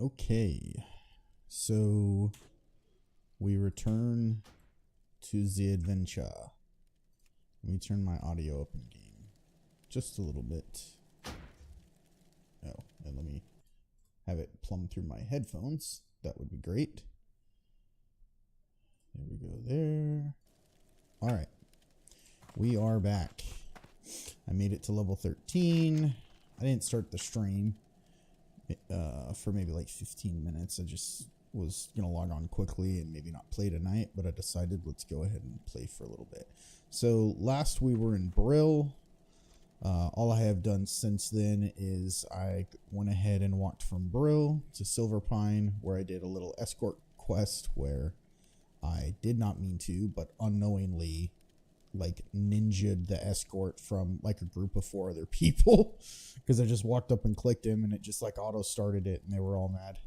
Okay, so we return to the adventure. Let me turn my audio up in game just a little bit. Oh, and let me have it plumb through my headphones. That would be great. There we go there. All right, we are back. I made it to level 13. I didn't start the stream for maybe like 15 minutes. I just was going to log on quickly and maybe not play tonight, but I decided let's go ahead and play for a little bit. So last we were in Brill. All I have done since then is I went ahead and walked from Brill to Silverpine, where I did a little escort quest where I did not mean to, but unknowingly like ninja'd the escort from like a group of 4 other people because I just walked up and clicked him and it just like auto started it and they were all mad.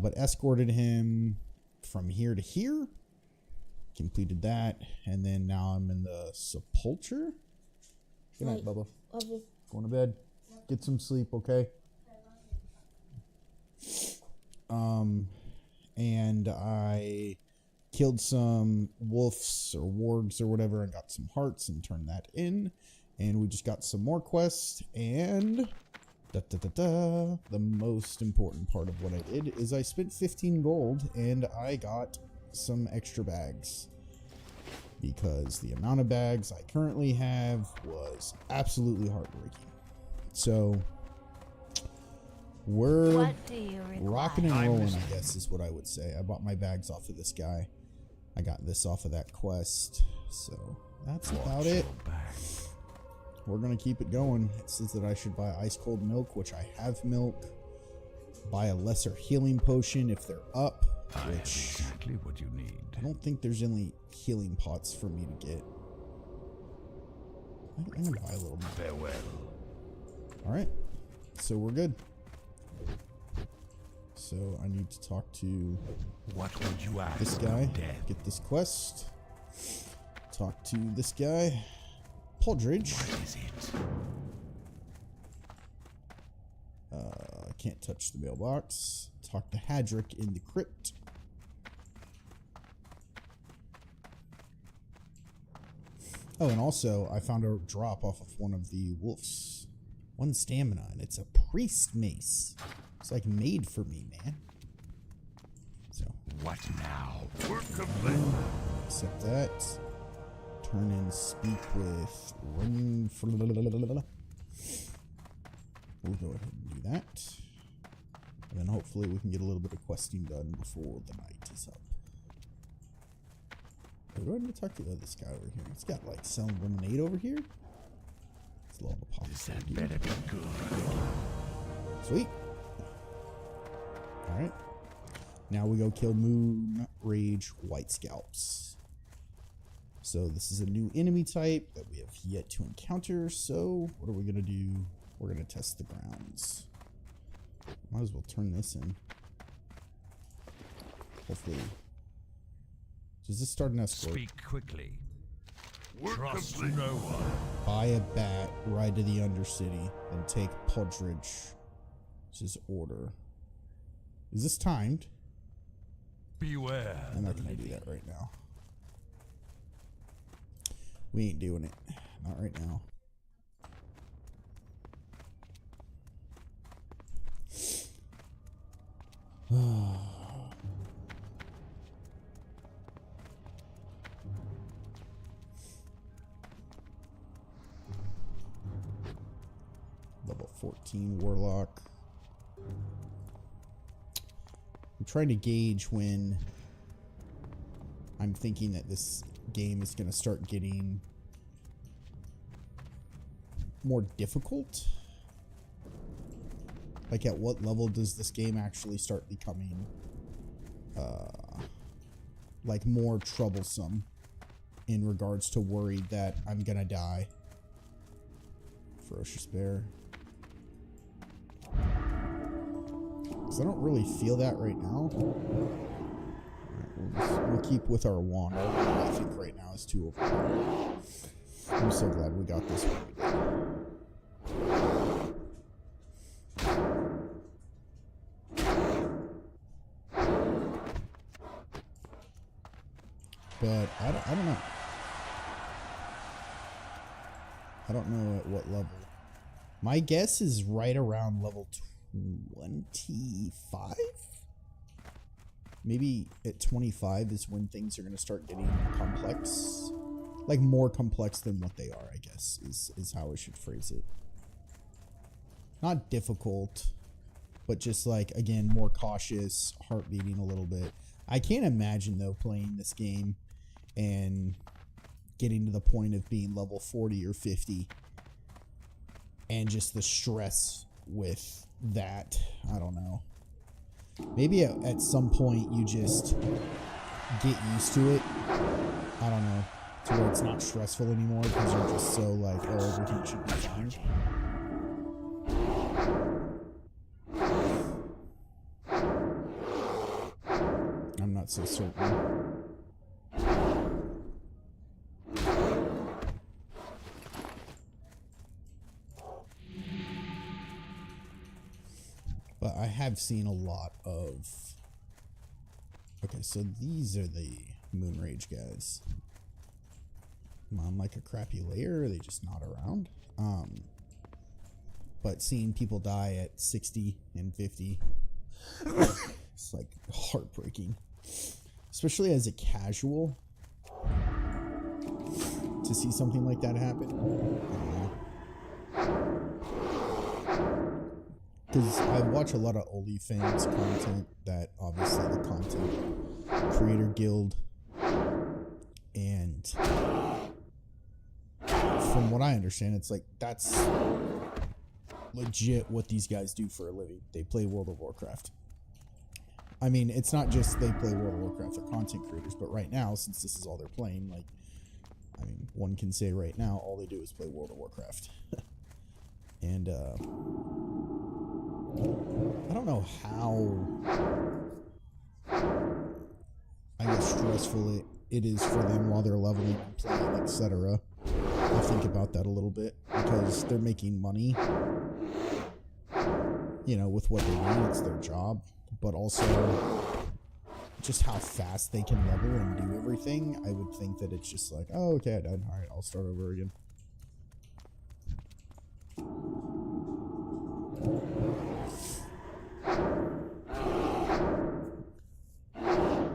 But escorted him from here to here, completed that, and then now I'm in the Sepulcher. Good night, Bubba. Love you. Going to bed. Get some sleep, okay? And I killed some wolves or wargs or whatever and got some hearts and turned that in. And we just got some more quests. And the most important part of what I did is I spent 15 gold and I got some extra bags. Because the amount of bags I currently have was absolutely heartbreaking. So we're rocking and rolling, I guess is what I would say. I bought my bags off of this guy. I got this off of that quest. So that's about it. We're going to keep it going. It says that I should buy ice cold milk, which I have milk. Buy a lesser healing potion if they're up. Which exactly what you need. I don't think there's any healing pots for me to get. I'm gonna buy a little more. Farewell. Alright. So we're good. So I need to talk to What would you ask this guy. death? Get this quest. Talk to this guy. Poldridge. What is it? I can't touch the mailbox. Talk to Hadrick in the crypt. Oh, and also I found a drop off of one of the wolves. 1 stamina, and it's a priest mace. It's like made for me, man. So What now? Work complete. accept that. Turn and speak with Ring. We'll go ahead and do that. And then hopefully we can get a little bit of questing done before the night is up. Okay, do I need to talk to this guy over here? He's got like selling lemonade over here. It's a little That better be good. Sweet. Alright. Now we go kill Moon Rage White Scalps. So this is a new enemy type that we have yet to encounter. So what are we going to do? We're going to test the grounds. Might as well turn this in. Hopefully. Does this start an escort? Speak quickly. Trust no one. Buy a bat, ride to the Undercity, and take Poldridge's order. Is this timed? Beware. I'm not going to do that right now. We ain't doing it. Not right now. Level 14 Warlock. I'm trying to gauge when I'm thinking that this game is going to start getting more difficult. Like at what level does this game actually start becoming like more troublesome in regards to worried that I'm gonna die. Ferocious Bear. Because I don't really feel that right now. We'll keep with our wand. I think right now is too overpowered. I'm so glad we got this one. but I don't know. I don't know at what level. My guess is right around level 25? Maybe at 25 is when things are going to start getting complex. Like more complex than what they are, I guess, is how I should phrase it. Not difficult, but just like, again, more cautious, heart beating a little bit. I can't imagine, though, playing this game and getting to the point of being level 40 or 50 and just the stress with that. I don't know. Maybe at some point you just get used to it. I don't know. To where it's not stressful anymore because you're just so like, oh, everything should be fine. I'm not so certain. But I have seen a lot of... Okay, so these are the Moonrage guys. Am I on like a crappy layer? Are they just not around? But seeing people die at 60 and 50, it's like heartbreaking. Especially as a casual, to see something like that happen. Because I watch a lot of OnlyFans content that obviously the Content Creator Guild, and from what I understand, it's like that's legit what these guys do for a living. They play World of Warcraft. I mean, it's not just they play World of Warcraft, they're content creators, but right now, since this is all they're playing, like, I mean, one can say right now, all they do is play World of Warcraft. And, I don't know how, I guess, stressful it is for them while they're leveling and playing, etc. I think about that a little bit, because they're making money, you know, with what they do. It's their job, but also just how fast they can level and do everything. I would think that it's just like, oh, okay, I died. Alright, I'll start over again.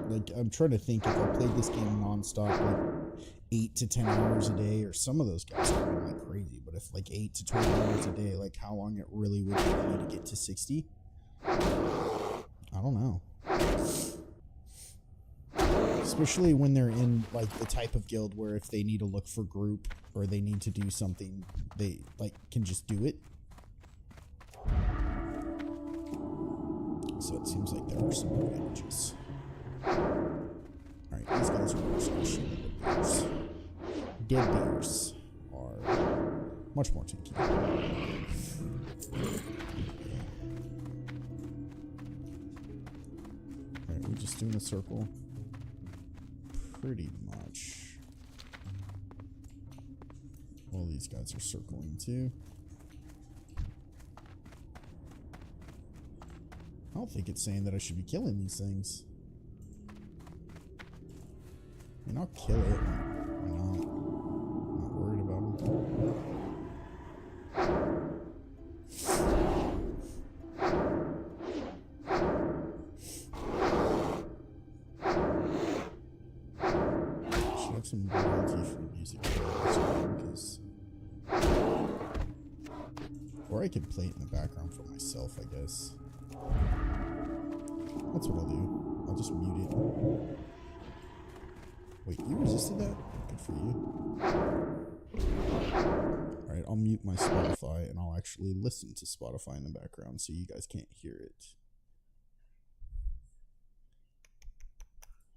Like, I'm trying to think, if I played this game nonstop, like 8 to 10 hours a day, or some of those guys are going like crazy, but if like 8 to 20 hours a day, like how long it really would take me to get to 60? I don't know. Especially when they're in like the type of guild where if they need to look for group or they need to do something, they like can just do it. So it seems like there are some advantages. Alright, these guys are more special than the bears. Dead bears are much more tanky. Alright, we're just doing a circle. Pretty much. All these guys are circling too. I don't think it's saying that I should be killing these things. I mean, I'll kill it. Why not? I'm not worried about them. Should have some royalty for music because, or I could play it in the background for myself, I guess. That's what I'll do. I'll just mute it. Wait, you resisted that? Good for you. Alright, I'll mute my Spotify and I'll actually listen to Spotify in the background so you guys can't hear it.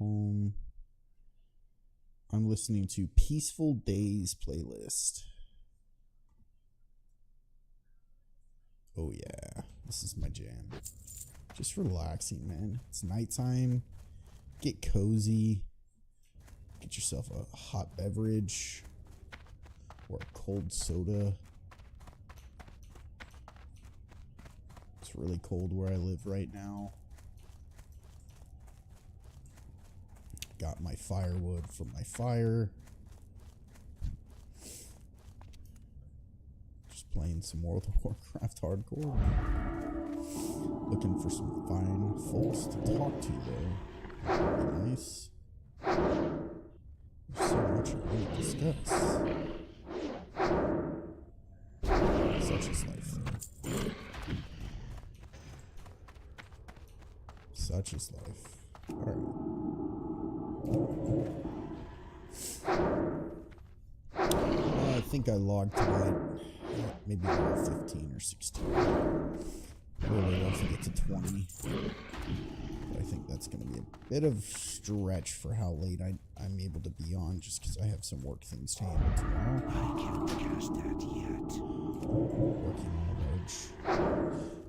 I'm listening to Peaceful Days playlist. Oh yeah, this is my jam. Just relaxing, man. It's nighttime. Get cozy. Get yourself a hot beverage or a cold soda. It's really cold where I live right now. got my firewood from my fire. Just playing some World of Warcraft hardcore. Looking for some fine folks to talk to though. That'd be nice. There's so much I want to discuss. Such is life though. Such is life. Alright. I think I logged tonight maybe level 15 or 16. Really want to get to 20. But I think that's going to be a bit of stretch for how late I'm able to be on, just because I have some work things to handle tomorrow. I can't cast that yet. Working on a large.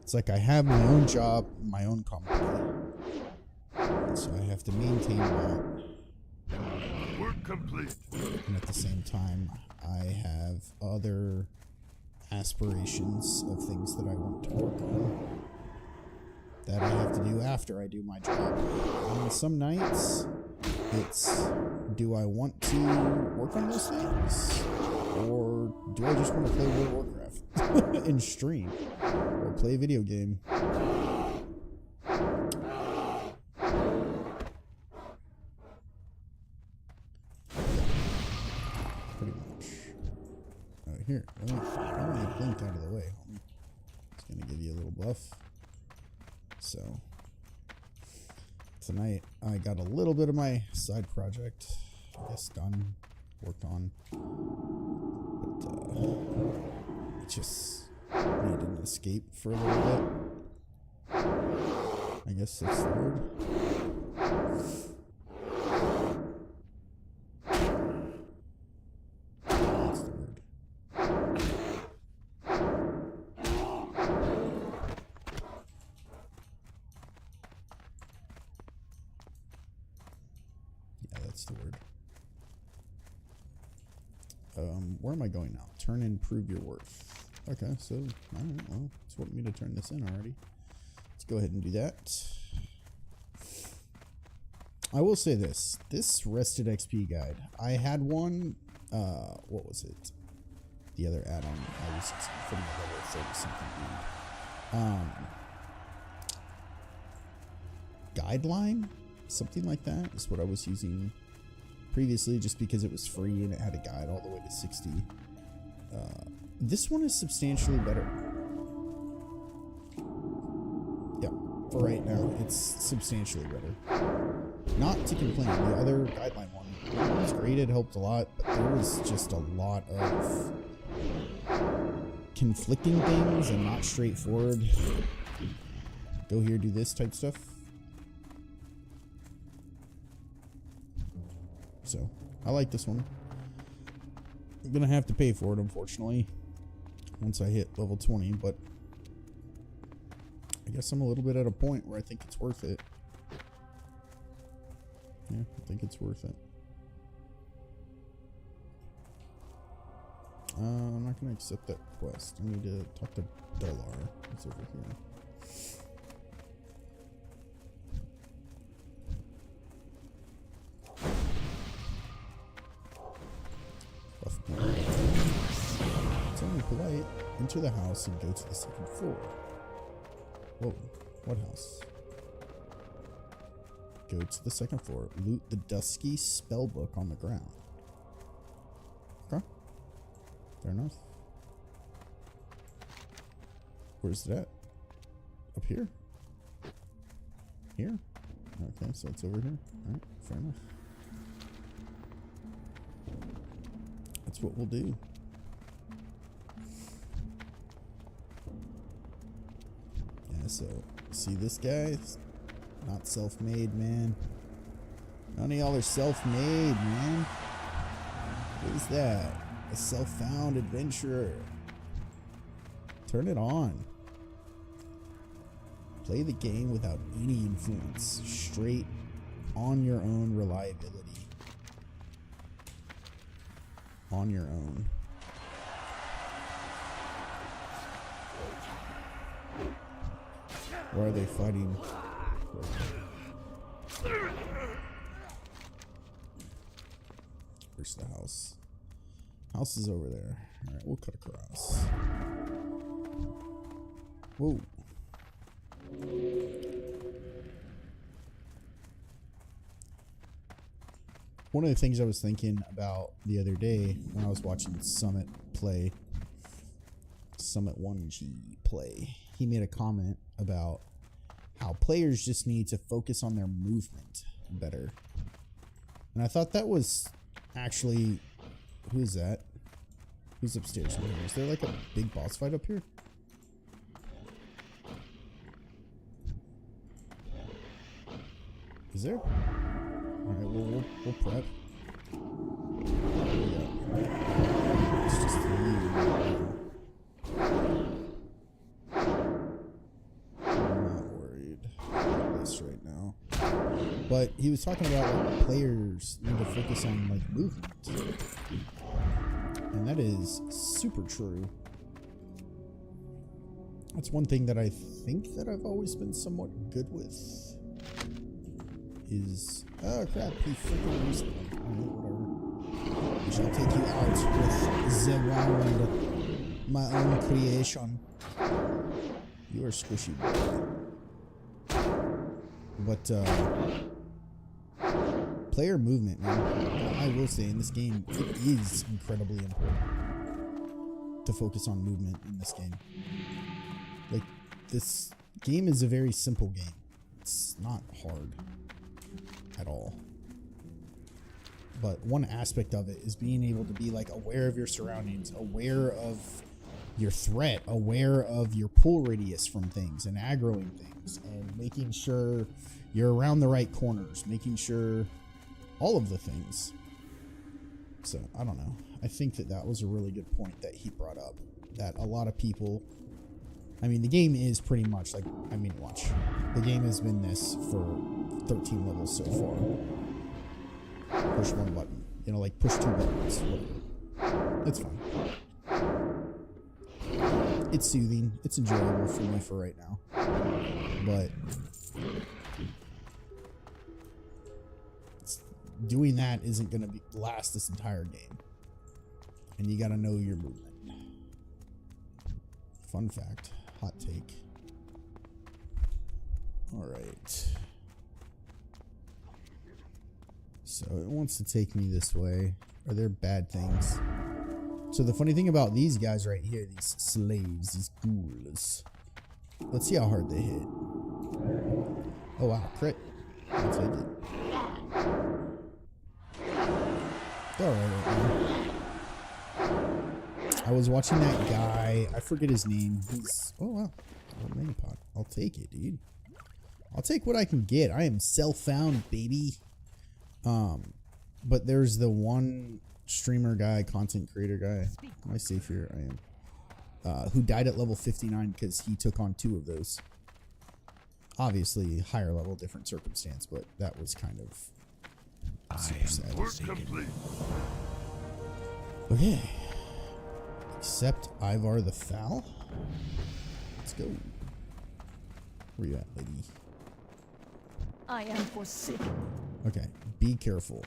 It's like I have my own job, my own company. So I have to maintain that. Work complete. And at the same time, I have other aspirations of things that I want to work on that I have to do after I do my job. And some nights, it's, do I want to work on those things? Or do I just want to play World of Warcraft and stream? Or play a video game? Pretty much. Here, let me blink out of the way, homie. It's gonna give you a little buff. So, tonight I got a little bit of my side project, I guess, done, worked on. But, I just needed an escape for a little bit. I guess that's the word. That's the word. Yeah, that's the word. Where am I going now? Turn in, prove your worth. Okay, so, alright, well, it's wanting me to turn this in already. Let's go ahead and do that. I will say this Rested XP guide, I had one, what was it? The other add-on I was from the level 30 something guideline? Something like that is what I was using previously, just because it was free and it had a guide all the way to 60. This one is substantially better. Yeah, for right now, it's substantially better. Not to complain, the other guideline one was great, it helped a lot, but there was just a lot of conflicting things and not straightforward. Go here, do this type stuff. So, I like this one. I'm gonna have to pay for it, unfortunately, once I hit level 20, but I guess I'm a little bit at a point where I think it's worth it. Yeah, I think it's worth it. I'm not gonna accept that quest. I need to talk to Dolar. It's over here. It's only polite. Enter the house and go to the second floor. Whoa, what house? Go to the second floor. Loot the dusky spellbook on the ground. Okay. Fair enough. Where's it at? Up here? Here? Okay, so it's over here. Alright, fair enough. That's what we'll do. Yeah, so, see this guy? Not self-made, man. None of y'all are self-made, man. What is that? A self-found adventurer. Turn it on. Play the game without any influence. Straight on your own reliability. On your own. Why are they fighting? Where's the house? House is over there. Alright, we'll cut across. Whoa. One of the things I was thinking about the other day when I was watching Summit 1G play, he made a comment about how players just need to focus on their movement better. And I thought that was actually... Who is that? Who's upstairs in here? Is there like a big boss fight up here? Is there? Alright, we'll prep. It's just you. I'm not worried about this right now. But he was talking about like players need to focus on like movement. And that is super true. That's one thing that I think that I've always been somewhat good with. Is oh crap, he freaking respawned. Whatever. We shall take you out with the round, my own creation. You are squishy, boy. But player movement, man. I will say in this game, it is incredibly important to focus on movement in this game. Like, this game is a very simple game. It's not hard at all. But one aspect of it is being able to be like aware of your surroundings, aware of your threat, aware of your pull radius from things and aggroing things, and making sure you're around the right corners, making sure all of the things. So I don't know, I think that that was a really good point that he brought up, that a lot of people, I mean, the game is pretty much like, I mean, watch, the game has been this for 13 levels so far. Push one button, you know, like push two buttons, whatever. It's fine. It's soothing, it's enjoyable for me for right now, but doing that isn't going to last this entire game, and you got to know your movement. Fun fact, hot take. All right, so it wants to take me this way. Are there bad things? So the funny thing about these guys right here, these slaves, these ghouls, let's see how hard they hit. Oh wow, crit. I'll take it. Alright. I was watching that guy, I forget his name. He's, oh wow, oh, mini pot. I'll take it, dude. I'll take what I can get. I am self-found, baby. But there's the one streamer guy, content creator guy. Am I safe here? I am. Who died at level 59 because he took on 2 of those. Obviously, higher level, different circumstance, but that was kind of super sad. Work complete. Okay. Accept Ivar the Foul. Let's go. Where you at, lady? I am forsaken. Okay, be careful.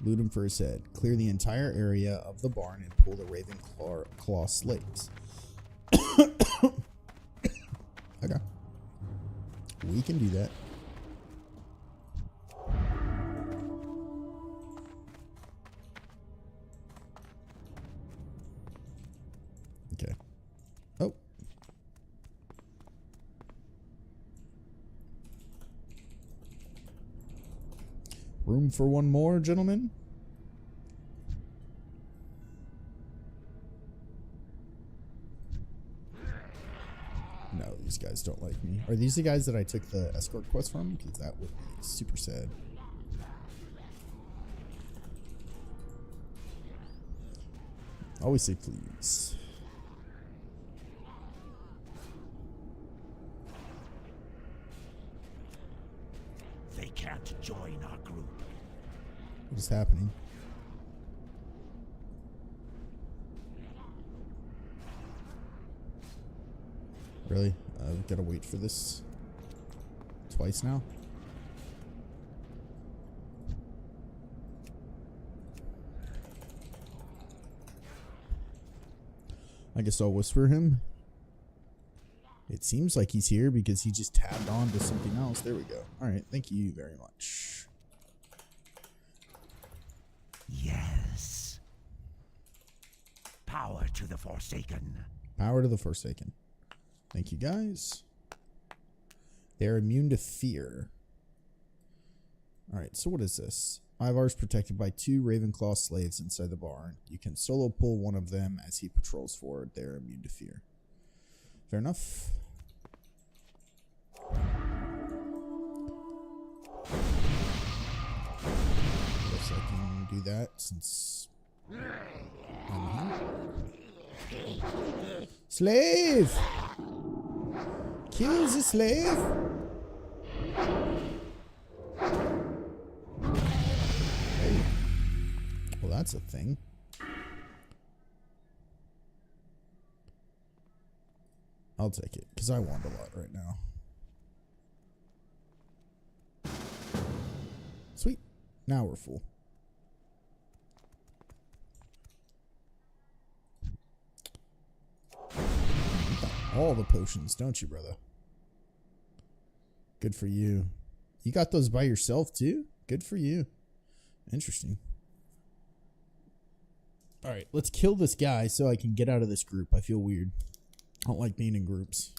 Loot him for his head. Clear the entire area of the barn and pull the Raven Claw slaves. Okay. We can do that. Okay. Oh. Room for one more, gentlemen? No, these guys don't like me. Are these the guys that I took the escort quest from? Because that would be super sad. Always say please. They can't join our group. What is happening? Really? I've got to wait for this twice now? I guess I'll whisper him. It seems like he's here because he just tabbed on to something else. There we go. Alright, thank you very much. Yes. Power to the Forsaken. Power to the Forsaken. Thank you, guys. They're immune to fear. Alright, so what is this? Ivar is protected by 2 Ravenclaw slaves inside the barn. You can solo pull one of them as he patrols forward. They're immune to fear. Fair enough. Guess I can do that since I'm here. Slave! Kill the slave! Hey. Well, that's a thing. I'll take it, because I want a lot right now. Sweet. Now we're full. You got all the potions, don't you, brother? Good for you. You got those by yourself, too? Good for you. Interesting. Alright, let's kill this guy so I can get out of this group. I feel weird. I don't like being in groups.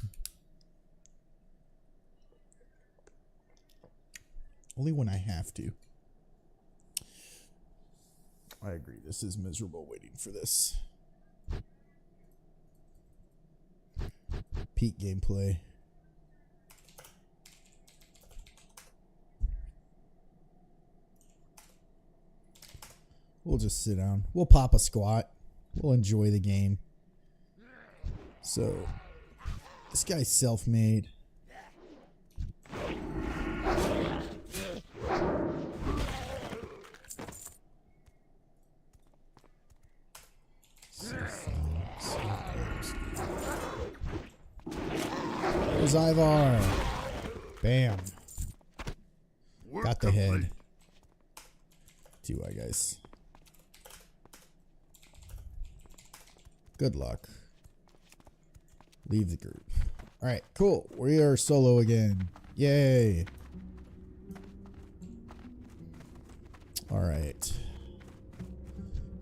Only when I have to. I agree. This is miserable waiting for this. Peak gameplay. We'll just sit down. We'll pop a squat. We'll enjoy the game. So, this guy's self-made. There's Ivar. Bam. Got the head. Do I, guys? Good luck. Leave the group. Alright, cool. We are solo again. Yay. Alright.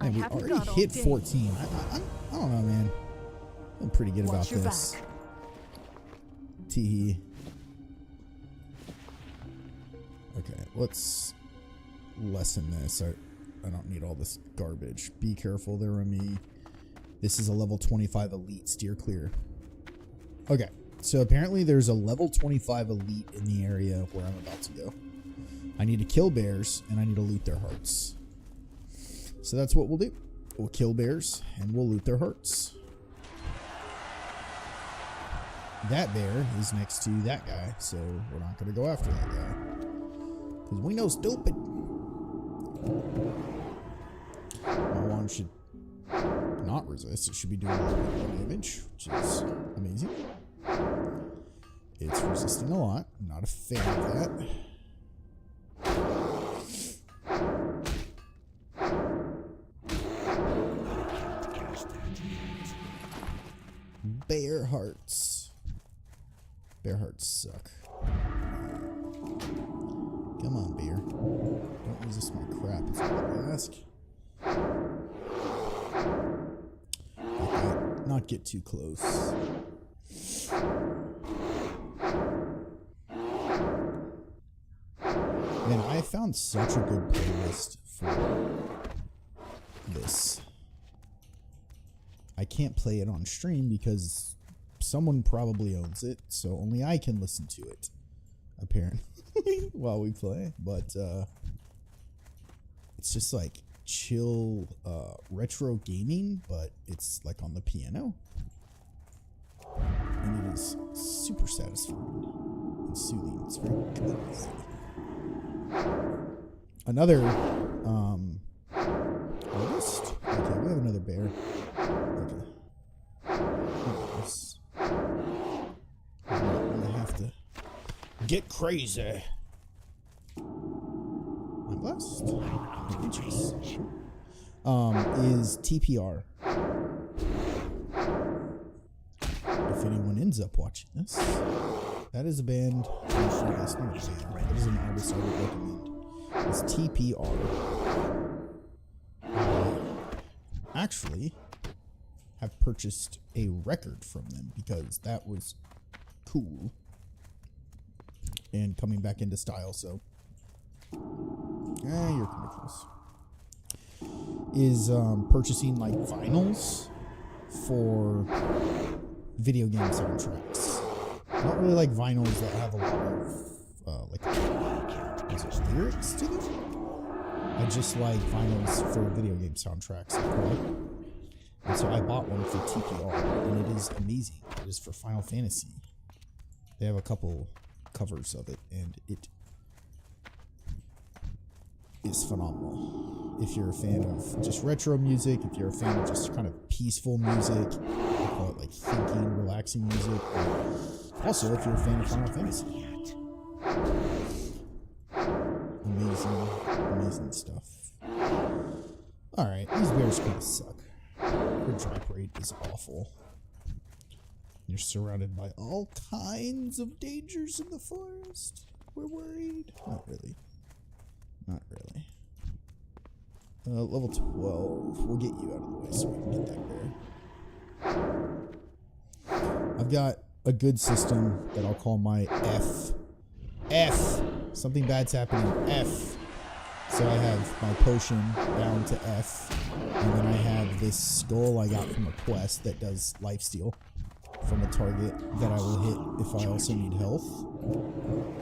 Man, we already hit 14. I don't know, man. I'm pretty good about this. Teehee. Okay, let's lessen this. I don't need all this garbage. Be careful there, Remy. This is a level 25 elite. Steer clear. Okay, so apparently there's a level 25 elite in the area where I'm about to go. I need to kill bears, and I need to loot their hearts. So that's what we'll do. We'll kill bears, and we'll loot their hearts. That bear is next to that guy, so we're not going to go after that guy. Because we know stupid. My wand should not resist. It should be doing a little bit more damage, which is amazing. It's resisting a lot. I'm not a fan of that. Bear hearts. Bear hearts suck. Come on, bear. Don't resist my crap, is all I ask. Okay, not get too close. Man, I found such a good playlist for this. I can't play it on stream because someone probably owns it, so only I can listen to it, apparently, while we play. But it's just like chill retro gaming, but it's like on the piano, and it is super satisfying and soothing. It's very cozy. Another artist. Okay, we have another bear. Okay. I'm gonna have to get crazy. I'm blessed. Is TPR. ends up watching this. That is a band. Actually, that's not a band. That is an artist I would recommend. It's TPR. Actually, have purchased a record from them because that was cool and coming back into style. So, you're kind of close. Is purchasing like vinyls for video game soundtracks. I don't really like vinyls that have a lot of like lyrics to them. I just like vinyls for video game soundtracks. Okay? And so I bought one for TPR, and it is amazing. It is for Final Fantasy. They have a couple covers of it, and it is phenomenal. If you're a fan of just retro music, if you're a fan of just kind of peaceful music, I call it like thinking, relaxing music. Also, if you're a fan of Final Fantasy. Amazing stuff. Alright, these bears kind of suck. Their drop rate is awful. You're surrounded by all kinds of dangers in the forest. We're worried. Not really. Not really. Level 12. We'll get you out of the way so we can get that bear. I've got a good system that I'll call my F. F! Something bad's happening. F. So I have my potion down to F. And then I have this skull I got from a quest that does lifesteal from a target that I will hit if I also need health.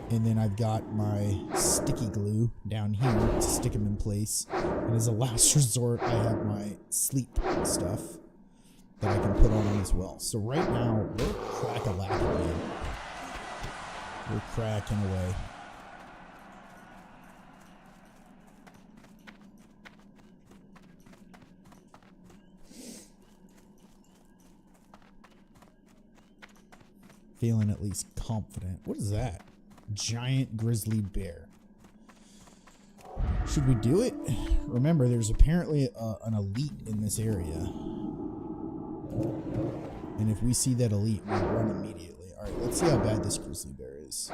And then I've got my sticky glue down here to stick them in place. And as a last resort, I have my sleep stuff that I can put on them as well. So right now, we're crack-a-lacking, man. We're cracking away. Feeling at least confident. What is that? Giant grizzly bear. Should we do it? Remember, there's apparently an elite in this area. And if we see that elite, we run immediately. Alright, let's see how bad this grizzly bear is.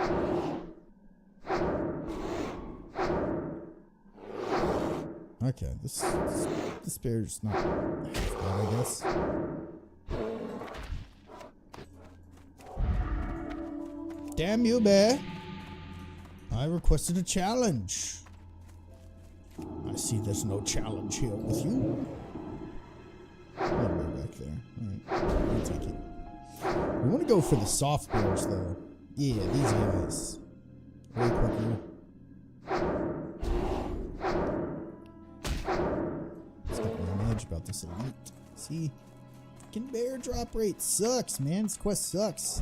Okay, this bear's not half bad, I guess. Damn you, bear. I requested a challenge. I see there's no challenge here with you. All the way back there. Alright, I'll take it. We want to go for the soft bears, though. Yeah, these guys. Way quicker. Let's get me on edge about this elite. See? Fucking bear drop rate sucks, man. This quest sucks.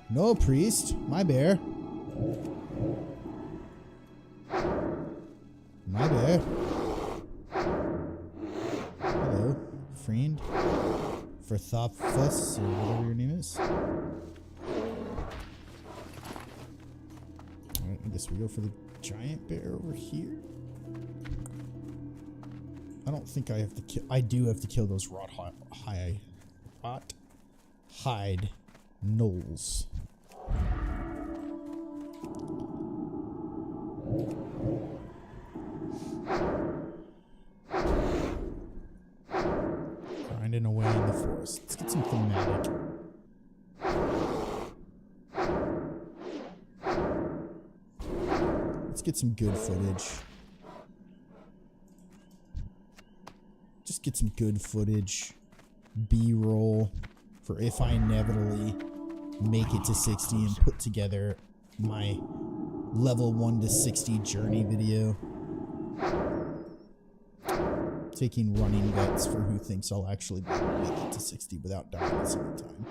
No, priest. My bear. My bear. Hello, friend. Verthopfus, or whatever your name is. Alright, I guess we go for the giant bear over here. I don't think I have to kill. I do have to kill those rot hide gnolls. Grinding away in the forest. Let's get some thematic. Let's get some good footage. Just get some good footage. B-roll for if I inevitably make it to 60 and put together my level 1 to 60 journey video. Taking running bets for who thinks I'll actually be able to make it to 60 without dying a single time.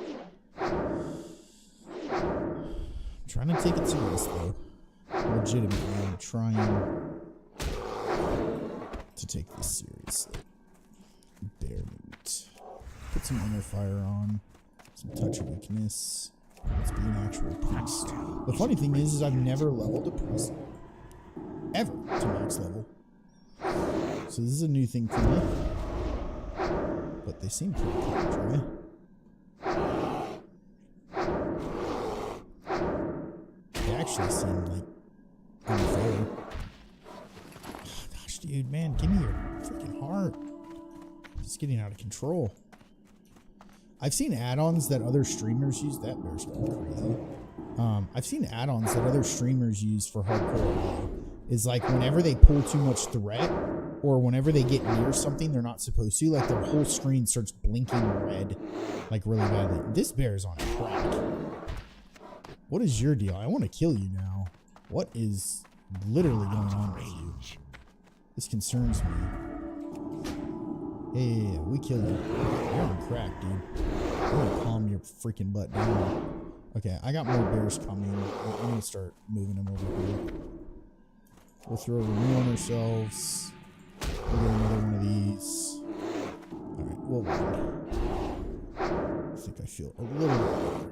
I'm trying to take it serious though. Legitimately, I'm trying to take this seriously. Bear meat. Put some inner fire on. Some touch of weakness. Let's be an actual priest. The funny thing is I've never leveled a priest. Ever to max level. So this is a new thing for me. But they seem pretty cool, right? actually seem like unfair. Gosh, dude, man, give me your freaking heart. It's getting out of control. I've seen add-ons that other streamers use. That bear's going crazy. I've seen add-ons that other streamers use for hardcore. Is like whenever they pull too much threat, or whenever they get near something they're not supposed to, like their whole screen starts blinking red, like really badly. This bear is on crack. What is your deal? I want to kill you now. What is literally going on with you? This concerns me. Yeah, we kill you. You're on crack, dude. I'm gonna calm your freaking butt down. Okay, I got more bears coming. I'm gonna start moving them over here. We'll throw a renew on ourselves. We'll get another one of these. Alright, we'll win. I think I feel a little better.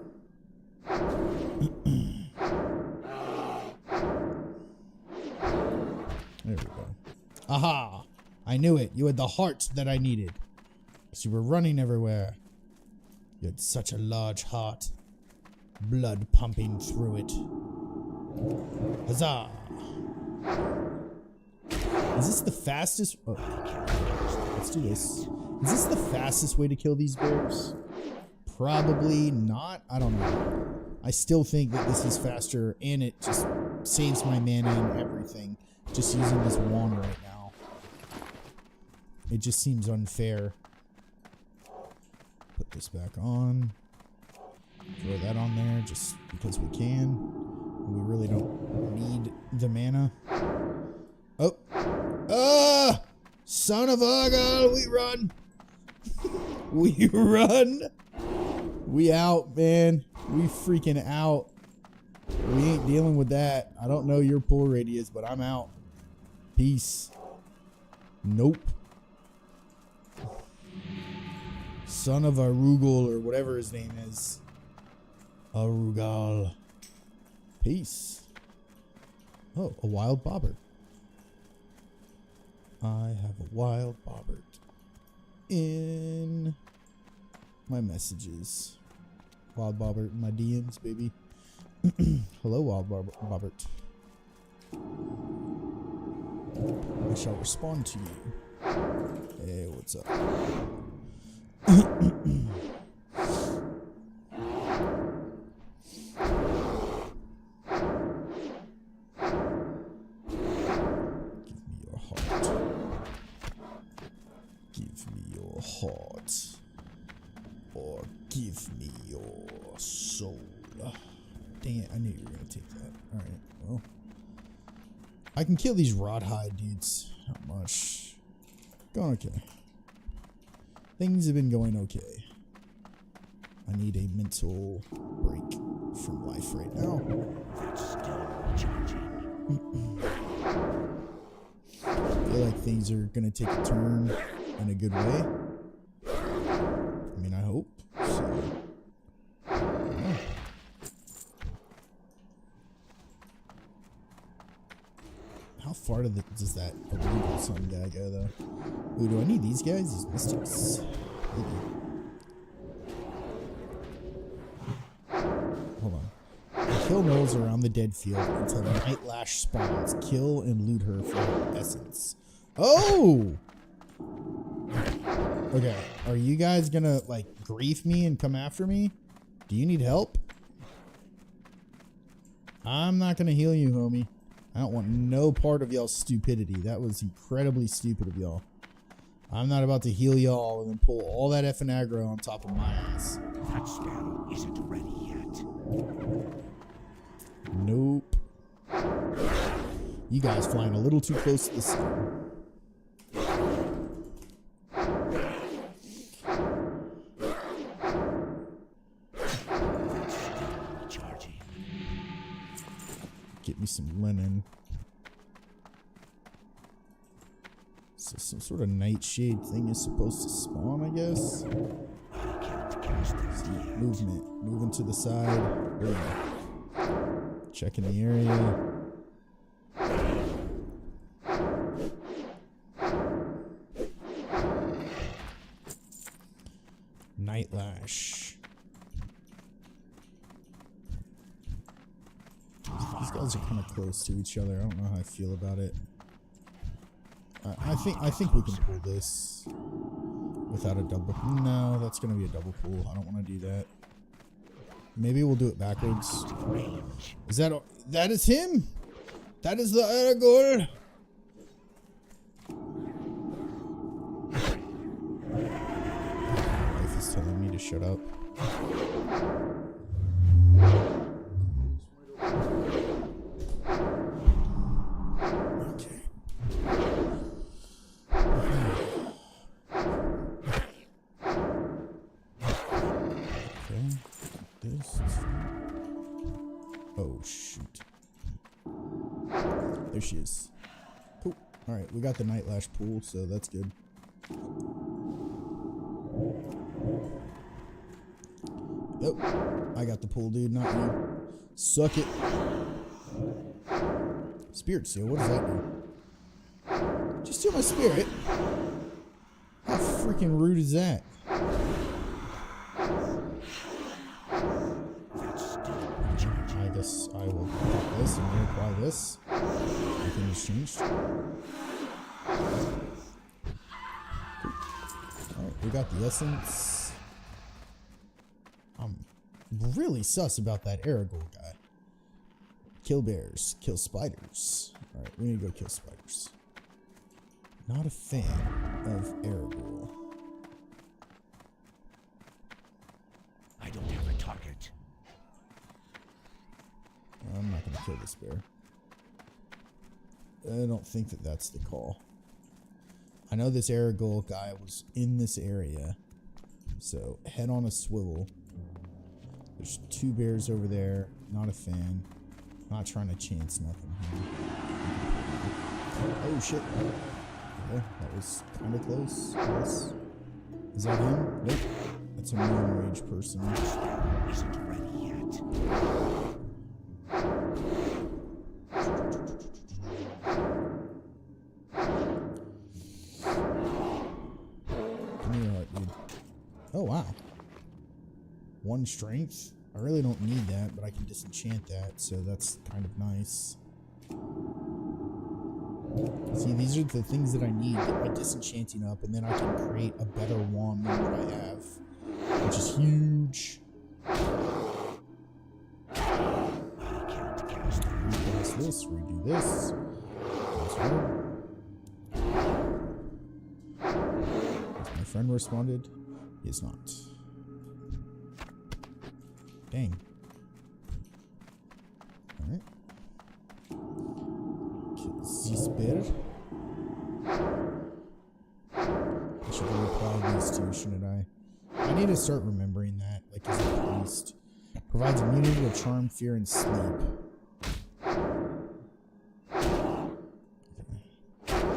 There we go. Aha! I knew it. You had the heart that I needed. So you were running everywhere. You had such a large heart. Blood pumping through it. Huzzah! Is this the fastest? Oh, let's do this. Is this the fastest way to kill these bears? Probably not. I don't know. I still think that this is faster, and it just saves my mana and everything. Just using this wand right now. It just seems unfair. Put this back on. Throw that on there just because we can. We really don't need the mana. Oh. Son of a gun, we run. We run. We out, man. We freaking out. We ain't dealing with that. I don't know your pull radius, but I'm out. Peace. Nope. Son of Arugal, or whatever his name is. Arugal. Peace. Oh, a wild bobbert. I have a wild bobbert in my messages. Wild bobbert in my DMs, baby. Hello, wild bobbert. I shall respond to you. Hey, what's up? Heart, or give me your soul. Dang it, I knew you were gonna take that. Alright, well, I can kill these rawhide dudes. Not much. Going okay. Things have been going okay. I need a mental break from life right now. That's still charging. I feel like things are gonna take a turn in a good way. I mean, I hope. So, yeah. How far does that illegal sun guy go, though? Ooh, do I need these guys? These mystics. Hold on. Kill gnolls around the dead field until the Night Lash spawns. Kill and loot her for her essence. Oh! Okay, are you guys gonna, like, grief me and come after me? Do you need help? I'm not gonna heal you, homie. I don't want no part of y'all's stupidity. That was incredibly stupid of y'all. I'm not about to heal y'all and then pull all that effing aggro on top of my ass. That spell isn't ready yet. Nope. You guys flying a little too close to the sun. Get me some linen. So some sort of nightshade thing is supposed to spawn, I guess. Movement. Moving to the side. There we go. Checking the area. Night Lash. These guys are kind of close to each other. I don't know how I feel about it. I think we can pull this without a double. No, that's gonna be a double pull. I don't want to do that. Maybe we'll do it backwards. Range. Is that is him? That is the Aragorn. My wife is telling me to shut up. Okay. Okay. This. Oh shoot. There she is. Cool. Alright, we got the Night Lash pool, so that's good. Yep. I got the pool, dude, not you. Suck it. Spirit seal, what does that do? Just steal my spirit? How freaking rude is that? That's still recharging. I guess I will pop this and reapply this. Nothing has changed. Alright, we got the essence. I'm really sus about that Aragorn guy. Kill bears, kill spiders. Alright, we need to go kill spiders. Not a fan of Aragorn. I don't have a target. I'm not going to kill this bear. I don't think that that's the call. I know this Aragorn guy was in this area. So, head on a swivel. There's 2 bears over there. Not a fan. Not trying to chance nothing here. Oh, shit. Yeah, that was kind of close. Yes. Is that him? Nope. That's a moon rage person. Sparrow isn't ready yet. Give me your heart, dude. Oh, wow. 1 strength? I really don't need that, but I can disenchant that, so that's kind of nice. See, these are the things that I need. Get my disenchanting up, and then I can create a better wand than what I have, which is huge. I can't cast that. Redo this, redo this. Has my friend responded? He is not. Dang. Alright. Kill this bear. I should go reply these two, shouldn't I? I need to start remembering that. Like, as a priest. Provides immunity to charm, fear, and sleep. Okay.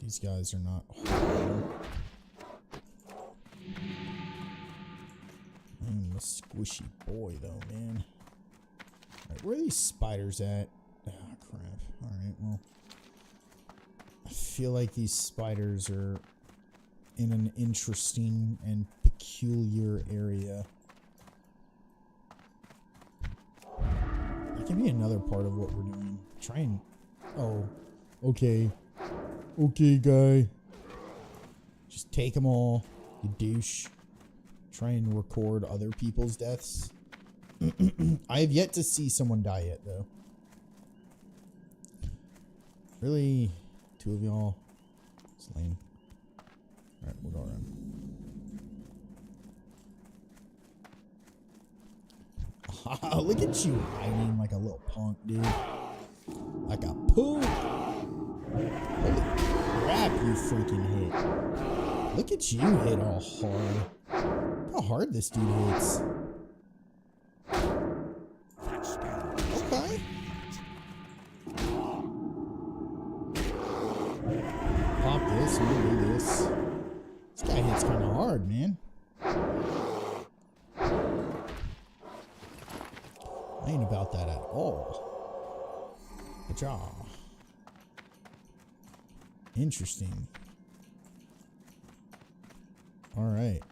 These guys are not horrible. I'm a squishy boy, though, man. Alright, where are these spiders at? Ah, crap. Alright, well. I feel like these spiders are in an interesting and peculiar area. That can be another part of what we're doing. Try and... Oh. Okay. Okay, guy. Just take them all, you douche. Try and record other people's deaths. I have yet to see someone die yet, though. Really? 2 of y'all? It's lame. Alright, we'll go around. Look at you hiding like a little punk, dude. Like a punk. Holy crap, you freaking hit. Look at you hit all hard. Look how hard this dude hits. That sparrow isn't Okay. ready yet. Pop this and we'll do this. This guy hits kind of hard, man. I ain't about that at all. Good job. Interesting. Alright.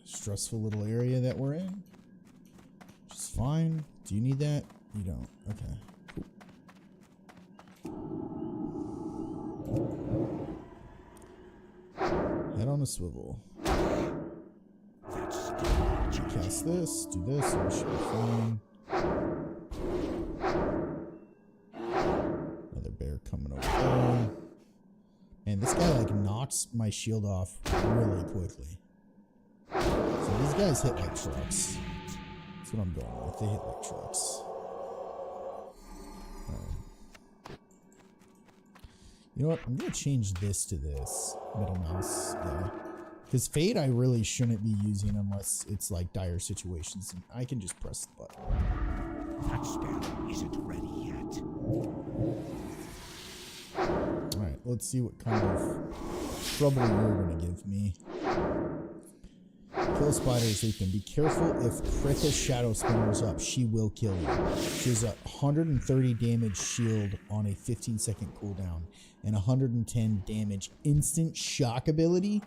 Stressful little area that we're in. Which is fine. Do you need that? You don't. Okay. Head on a swivel. That's still Cast this, do this, and we should be fine. Another bear coming over there. And this guy like knocks my shield off really quickly. So these guys hit like trucks. That's what I'm going with. They hit like trucks. You know what? I'm gonna change this to this middle mouse. Yeah. Because Fade I really shouldn't be using unless it's like dire situations and I can just press the button. That spell isn't ready yet. Alright, let's see what kind of trouble you're gonna give me. Kill spiders, Ethan. Be careful if Krith's Shadow Spinner is up. She will kill you. She has a 130 damage shield on a 15-second cooldown and 110 damage instant shock ability.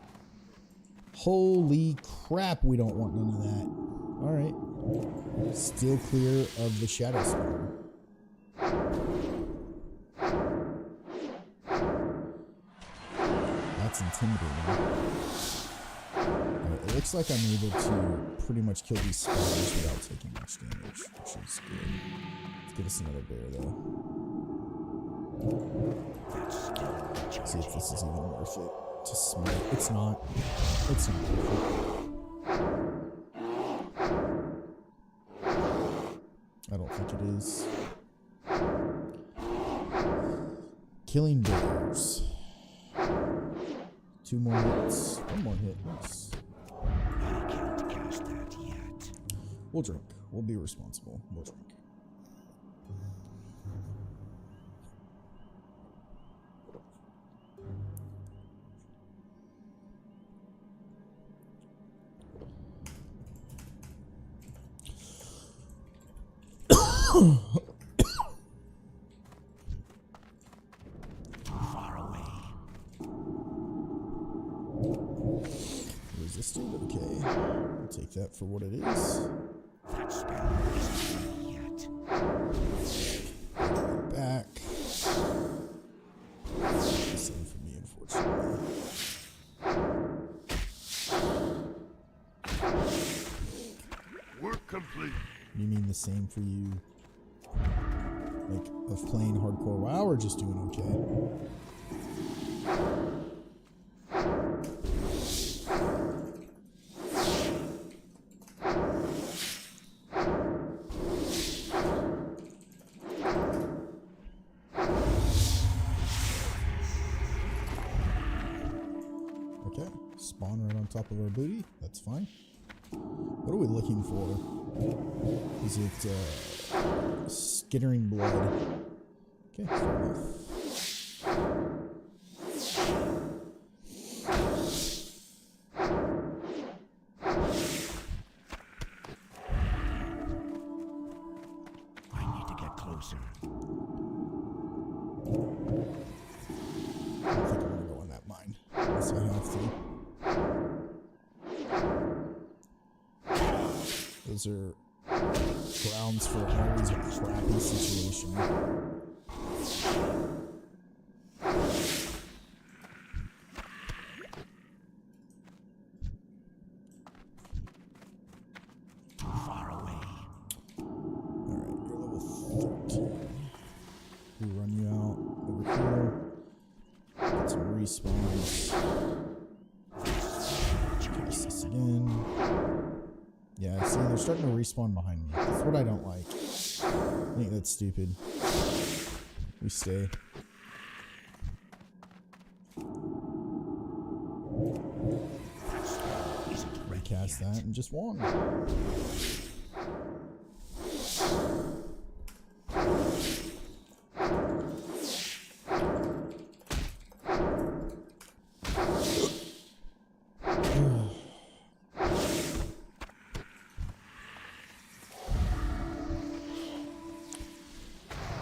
Holy crap, we don't want none of that. Alright. Still clear of the Shadow Spinner. That's intimidating. Alright, it looks like I'm able to pretty much kill these spiders without taking much damage, which is good. Let's get us another bear though. See if this is even worth it to smite. It's not. It's not worth it. I don't think it is. Killing bears. 2 more hits. 1 more hit. Nice. I can't cast that yet. We'll drink. We'll be responsible. We'll drink. Far away. Resisted. Okay. I'll take that for what it is. That spell isn't ready yet. Back. Same for me, unfortunately. Work complete. You mean the same for you? Like, of playing hardcore WoW or just doing okay? Okay, spawn right on top of our booty. That's fine. What are we looking for? Is it skittering blood? Okay, fair enough. I need to get closer. I don't think I'm gonna go in that mine unless I have to. Those are grounds for always a crappy situation. Far away. Alright, you're level 13. We run you out over here. Get some respawns. Cast this again. Yeah, see, they're starting to respawn behind me. That's what I don't like. I think that's stupid. We stay. Recast that and just one.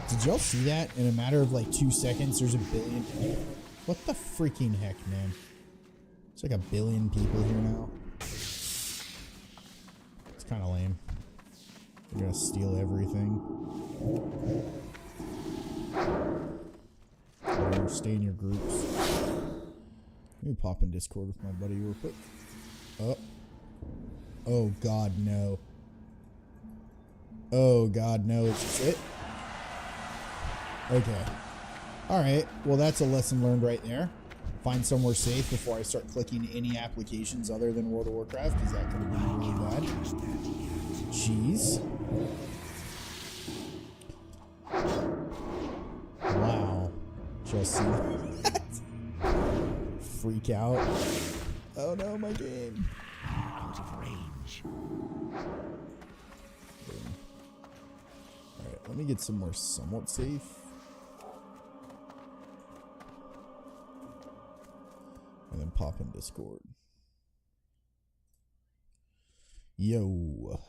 Did y'all see that? In a matter of like 2 seconds, there's a billion. What the freaking heck, man? It's like a billion people here now. It's kind of lame. They're gonna steal everything. Whatever, stay in your groups. Let me pop in Discord with my buddy real quick. Oh. Oh god, no. Oh god, no, it's just it. Okay. Alright, well that's a lesson learned right there. Find somewhere safe before I start clicking any applications other than World of Warcraft, because that could have been really bad. Jeez. Wow. Just see that. Freak out. Oh no, my game. Out of range. Alright, let me get somewhere somewhat safe. And then pop in Discord. Yo.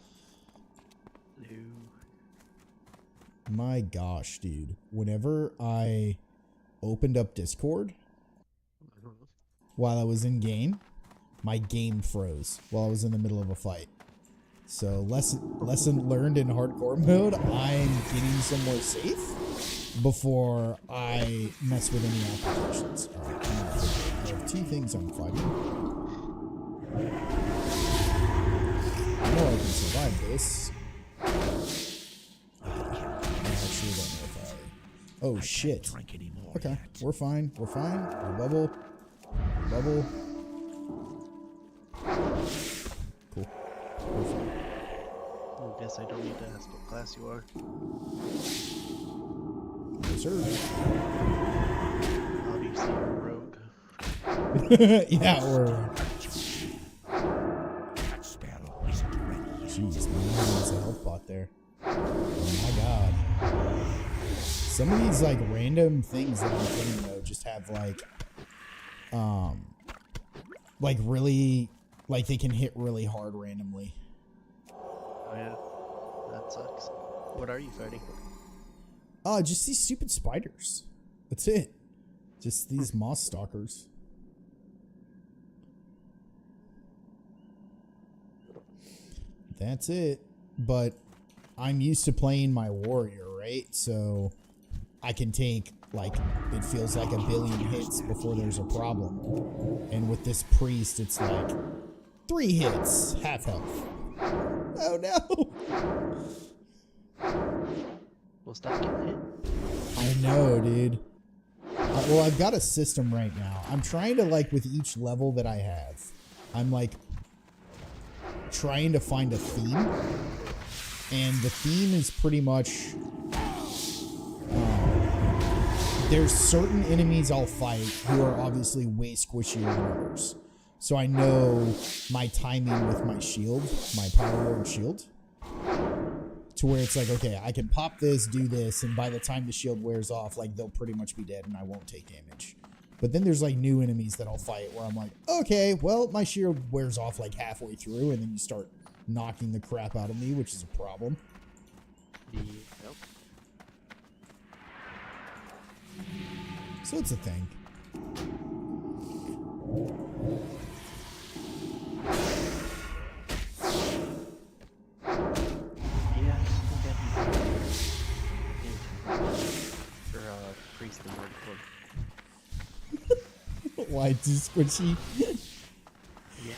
My gosh, dude. Whenever I opened up Discord while I was in game, my game froze while I was in the middle of a fight. So lesson learned in hardcore mode, I'm getting somewhere safe before I mess with any applications. Alright, I have 2 things I'm fighting. I know I can survive this. I actually don't know if I... Oh shit. Drink anymore Okay, yet. we're fine. We're fine. We'll bubble. We'll bubble. Cool. We're fine. I guess I don't need to ask what class you are. Yes, sir. Obviously, you're a rogue. Yeah, we're... That spell isn't ready yet. Jeez, man, there's a health bot there. Oh my god. Some of these, like, random things that I'm getting, though, just have, like, really... Like, they can hit really hard randomly. Oh yeah, that sucks. What are you fighting? Just these stupid spiders. That's it. Just these moss stalkers. That's it. But I'm used to playing my warrior, right? So I can take, like, it feels like 1 billion hits before there's a problem. And with this priest, it's like 3 hits, half health. Oh no! Well, stop getting hit. I know, dude. Well, I've got a system right now. I'm trying to, like, with each level that I have, I'm, like, trying to find a theme. And the theme is pretty much... there's certain enemies I'll fight who are obviously way squishier than others. So I know my timing with my shield, my Power Ward shield, to where it's like, okay, I can pop this, do this, and by the time the shield wears off, like, they'll pretty much be dead and I won't take damage. But then there's, like, new enemies that I'll fight where I'm like, okay, well, my shield wears off, like, halfway through, and then you start knocking the crap out of me, which is a problem. Yep. So it's a thing. Yeah, I think that'd be for priest and hardcore. Why too squishy? Yeah.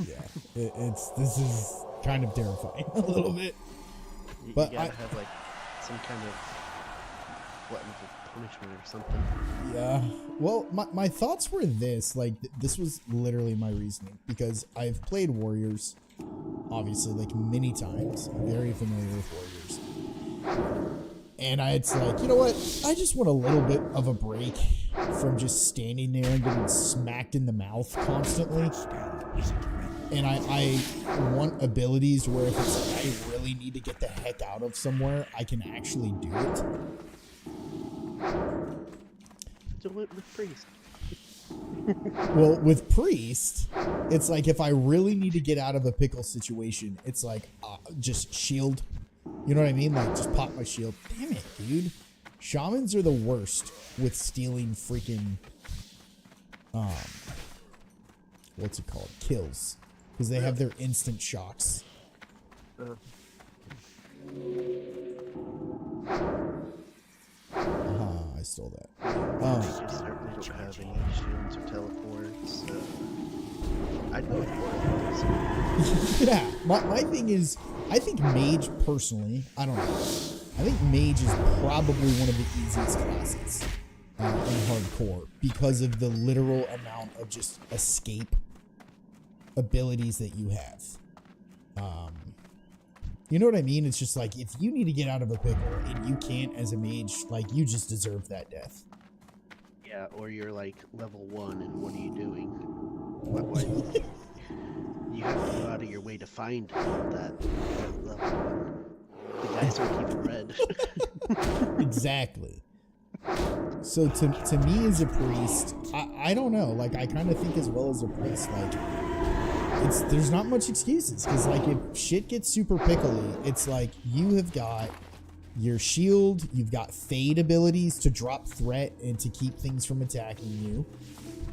Yeah, this is kind of terrifying a little bit. But you gotta have like some kind of weapon of punishment or something. Yeah. Well, my thoughts were this. Like, this was literally my reasoning. Because I've played Warriors, obviously, like, many times. I'm very familiar with Warriors. And it's like, you know what? I just want a little bit of a break from just standing there and getting smacked in the mouth constantly. Spell isn't ready. And I want abilities where if it's like I really need to get the heck out of somewhere, I can actually do it. Do it with priest. Well, with Priest, it's like if I really need to get out of a pickle situation, it's like just shield. You know what I mean? Like, just pop my shield. Damn it, dude. Shamans are the worst with stealing freaking, what's it called? Kills. Because they have their instant shocks. I stole that. I certainly don't have any shields or teleports. I'd go with Warlock. Yeah, my thing is, I think Mage, personally, I don't know. I think Mage is probably one of the easiest classes in hardcore because of the literal amount of just escape abilities that you have. You know what I mean? It's just like, if you need to get out of a pickle and you can't as a mage, like, you just deserve that death. Yeah, or you're like level 1 and what are you doing? Why you have to go out of your way to find that level 1. The guys aren't even red. Exactly. So to me as a priest, I don't know. Like, I kind of think as well as a priest, like, there's not much excuses, because like if shit gets super pickly, it's like you have got your shield, you've got fade abilities to drop threat and to keep things from attacking you.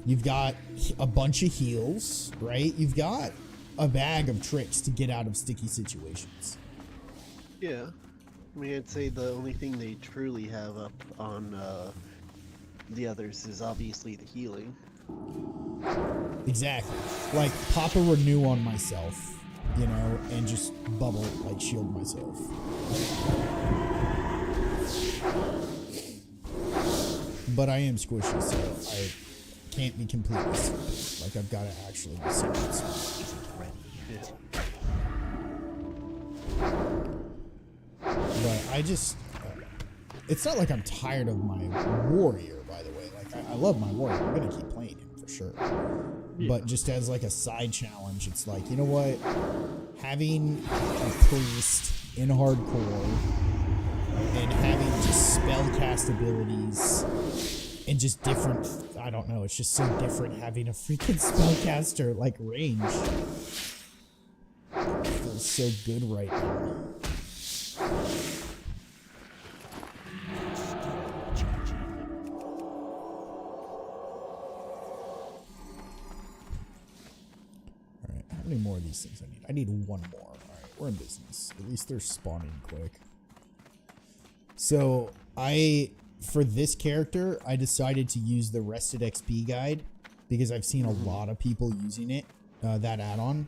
You've got a bunch of heals, right? You've got a bag of tricks to get out of sticky situations. Yeah. I mean, I'd say the only thing they truly have up on the others is obviously the healing. Exactly. Like, pop a renew on myself, you know, and just bubble, like, shield myself. But I am squishy, so I can't be completely serious. Like, I've got to actually be serious. Isn't ready yet. But I just... it's not like I'm tired of my warrior, by the way. Like, I love my warrior. I'm going to keep playing him, for sure. Yeah. But just as, like, a side challenge, it's like, you know what? Having a priest in hardcore and having just spellcast abilities and just different... I don't know. It's just so different having a freaking spellcaster, like, range. It feels so good right now. How many more of these things I need? I need one more. All right, we're in business. At least they're spawning quick. So for this character, I decided to use the Rested XP guide because I've seen a lot of people using it, that add-on.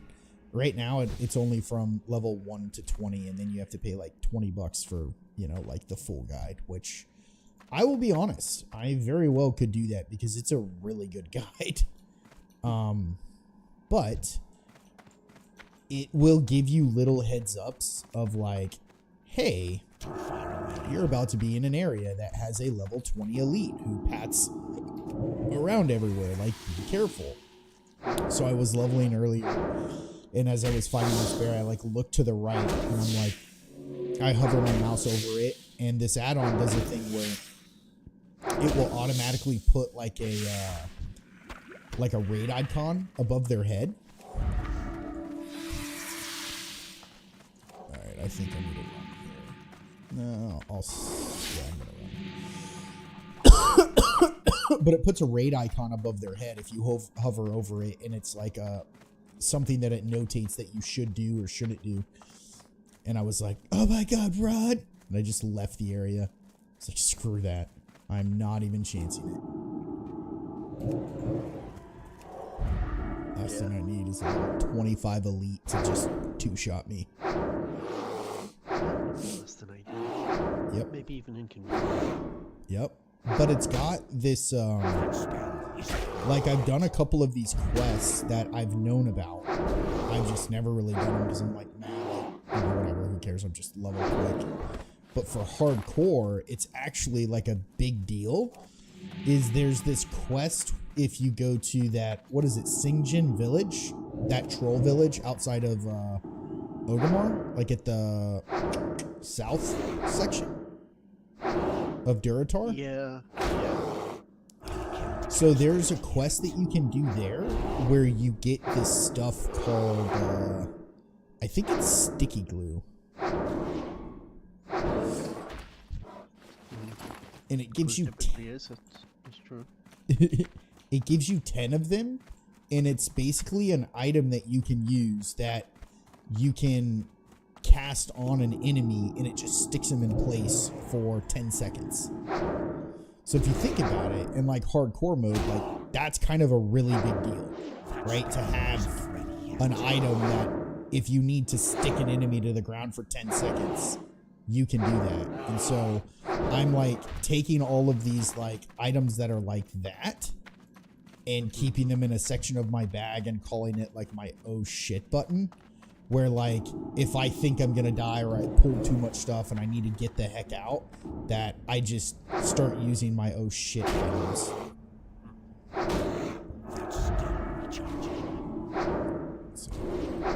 Right now, it's only from level 1 to 20, and then you have to pay like $20 for, you know, like the full guide, which I will be honest, I very well could do that because it's a really good guide. But it will give you little heads ups of like, hey, you're about to be in an area that has a level 20 elite who pats around everywhere. Like, be careful. So I was leveling earlier, and as I was fighting this bear, I like looked to the right, and I'm like, I hover my mouse over it, and this add-on does a thing where it will automatically put like a raid icon above their head. Alright, I think I need to run here. No, I'm gonna run. But it puts a raid icon above their head if you hover over it, and it's like something that it notates that you should do or shouldn't do. And I was like, oh my god, run! And I just left the area. It's like, screw that. I'm not even chancing it. Last thing I need is a level 25 elite to just two-shot me. Less than I do. Yep. Maybe even inconvenient. Yep. But it's got this, like, I've done a couple of these quests that I've known about. I've just never really done them because I'm like, nah, you know, whatever, who cares, I'm just level quick. But for hardcore, it's actually like a big deal. There's this quest if you go to that, what is it, Singjin village? That troll village outside of Orgrimmar? Like at the south section of Durotar? Yeah. So there's a quest that you can do there where you get this stuff called, I think it's sticky glue. And it gives you... Yes, that's true. It gives you 10 of them, and it's basically an item that you can use that you can cast on an enemy and it just sticks them in place for 10 seconds. So if you think about it, in like hardcore mode, like that's kind of a really big deal, right? To have an item that if you need to stick an enemy to the ground for 10 seconds, you can do that. And so I'm like taking all of these like items that are like that and keeping them in a section of my bag and calling it like my oh shit button, where like if I think I'm gonna die or I pulled too much stuff and I need to get the heck out, that I just start using my oh shit items. That's still recharging. So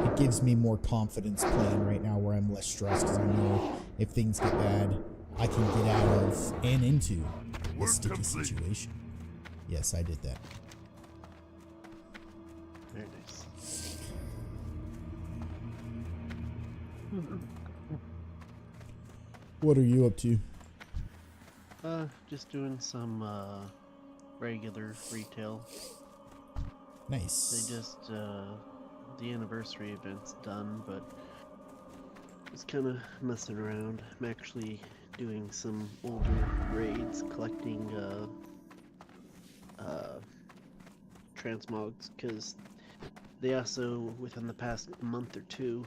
it gives me more confidence playing right now, where I'm less stressed because I know if things get bad, I can get out of and into a sticky situation. Yes, I did that. Very nice. What are you up to? Just doing some regular retail. Nice. They just the anniversary event's done, but just kind of messing around. I'm actually doing some older raids, collecting transmogs, because they also, within the past month or two,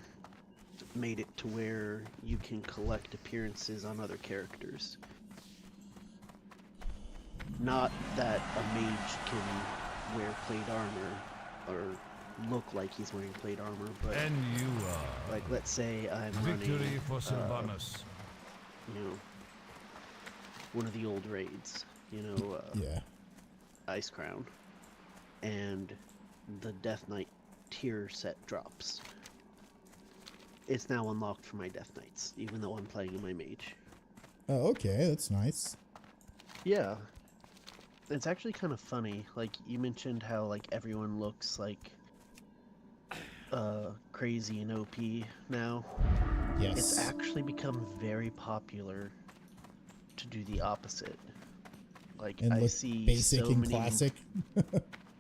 made it to where you can collect appearances on other characters. Not that a mage can wear plate armor or look like he's wearing plate armor, but And you are. like, let's say I'm Victory running, for Sylvanas. you know, one of the old raids, you know, Yeah. Ice Crown, and the Death Knight tier set drops. It's now unlocked for my Death Knights, even though I'm playing in my mage. Oh, okay. That's nice. Yeah. It's actually kind of funny. Like, you mentioned how, like, everyone looks, like, crazy and OP now. Yes. It's actually become very popular to do the opposite. Like, and I look see basic so and many... classic.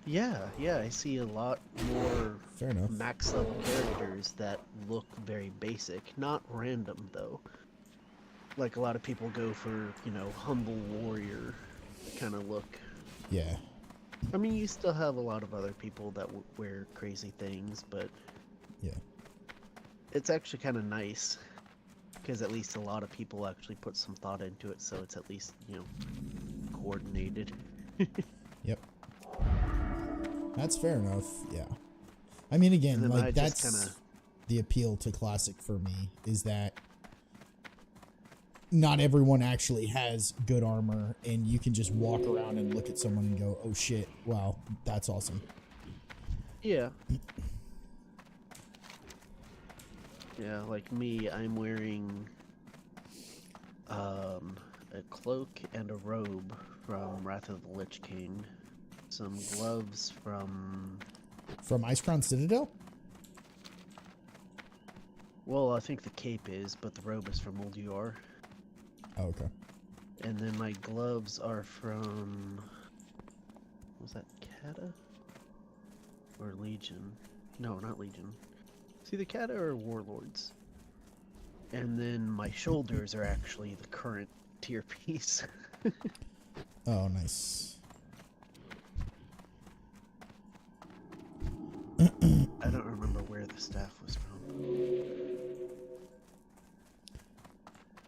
Yeah, I see a lot more Fair enough. max level characters that look very basic. Not random, though. Like, a lot of people go for, you know, humble warrior kind of look. Yeah. I mean, you still have a lot of other people that wear crazy things, but Yeah. it's actually kind of nice, because at least a lot of people actually put some thought into it, so it's at least, you know, coordinated. Yep. That's fair enough. Yeah. I mean, again, And then I like just that's kinda- the appeal to classic for me, is that not everyone actually has good armor, and you can just walk around and look at someone and go, "Oh shit! Wow, that's awesome." Yeah. Yeah, like me, I'm wearing a cloak and a robe from Wrath of the Lich King, some gloves from... From Ice Crown Citadel? Well, I think the cape is, but the robe is from Old UR. Oh, okay. And then my gloves are from... Was that Kata? Or Legion? No, not Legion. It's either Kata or Warlords. And then my shoulders are actually the current tier piece. Oh, nice. I don't remember where the staff was from.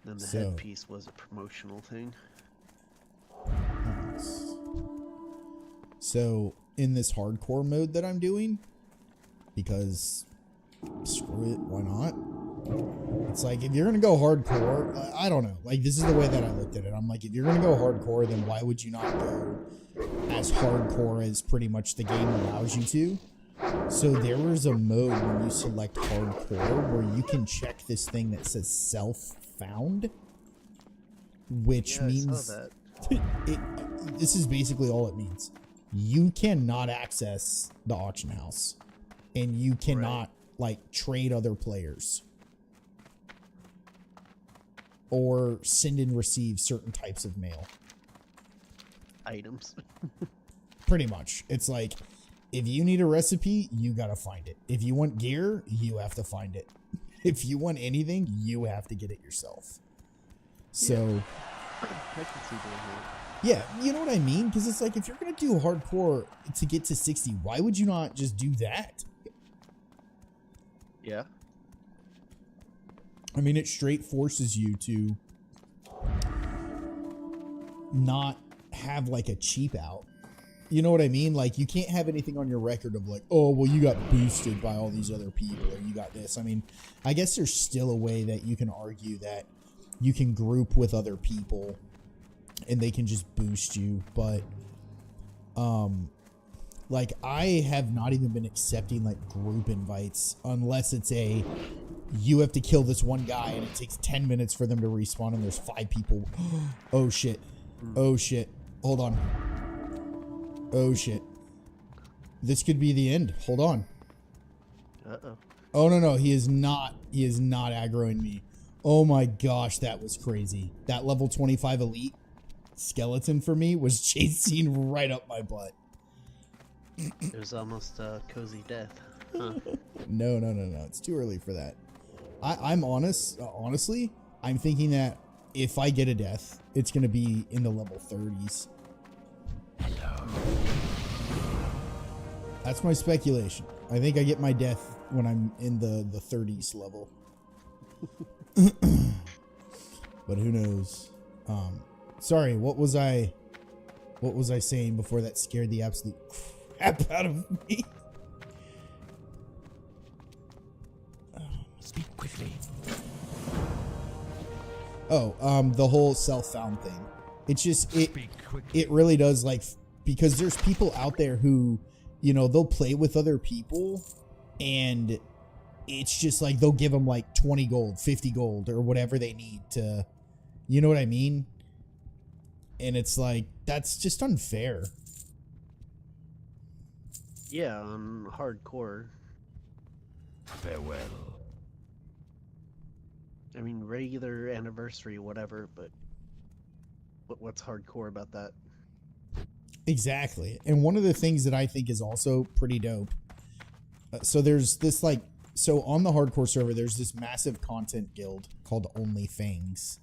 Then the So- headpiece was a promotional thing. Nice. So, in this hardcore mode that I'm doing, because screw it, why not? It's like, if you're gonna go hardcore, I don't know. Like, this is the way that I looked at it. I'm like, if you're gonna go hardcore, then why would you not go as hardcore as pretty much the game allows you to? So there is a mode when you select hardcore where you can check this thing that says self-found, which Yeah, means I saw that. this is basically all it means. You cannot access the auction house, and you cannot like trade other players or send and receive certain types of mail. Items. Pretty much. It's like, if you need a recipe, you gotta find it. If you want gear, you have to find it. if you want anything, you have to get it yourself. So, I can see doing that. yeah, you know what I mean? Because it's like, if you're going to do hardcore to get to 60, why would you not just do that? Yeah. I mean, it straight forces you to not have like a cheap out. You know what I mean? Like, you can't have anything on your record of like, oh, well, you got boosted by all these other people, or you got this. I mean, I guess there's still a way that you can argue that you can group with other people and they can just boost you. But, like, I have not even been accepting like group invites unless it's a, you have to kill this one guy and it takes 10 minutes for them to respawn and there's 5 people. Oh shit. Oh shit. Hold on. Oh shit. This could be the end. Hold on. Uh-oh. Oh no, he is not aggroing me. Oh my gosh, that was crazy. That level 25 elite skeleton for me was chasing right up my butt. It was almost cozy death. Huh. No. It's too early for that. I'm honestly, I'm thinking that if I get a death, it's going to be in the level 30s. Hello. That's my speculation. I think I get my death when I'm in the 30s level. But who knows? Sorry, what was I saying before that scared the absolute crap out of me? Speak quickly. Oh, the whole self-found thing. It's just Speak quickly. it really does, like, because there's people out there who, you know, they'll play with other people and it's just like they'll give them like 20 gold, 50 gold or whatever they need to, you know what I mean? And it's like, that's just unfair. Yeah, on hardcore. Farewell. I mean, regular anniversary, whatever, but what's hardcore about that? Exactly. And one of the things that I think is also pretty dope. So there's this like, so on the hardcore server, there's this massive content guild called Only Fangs.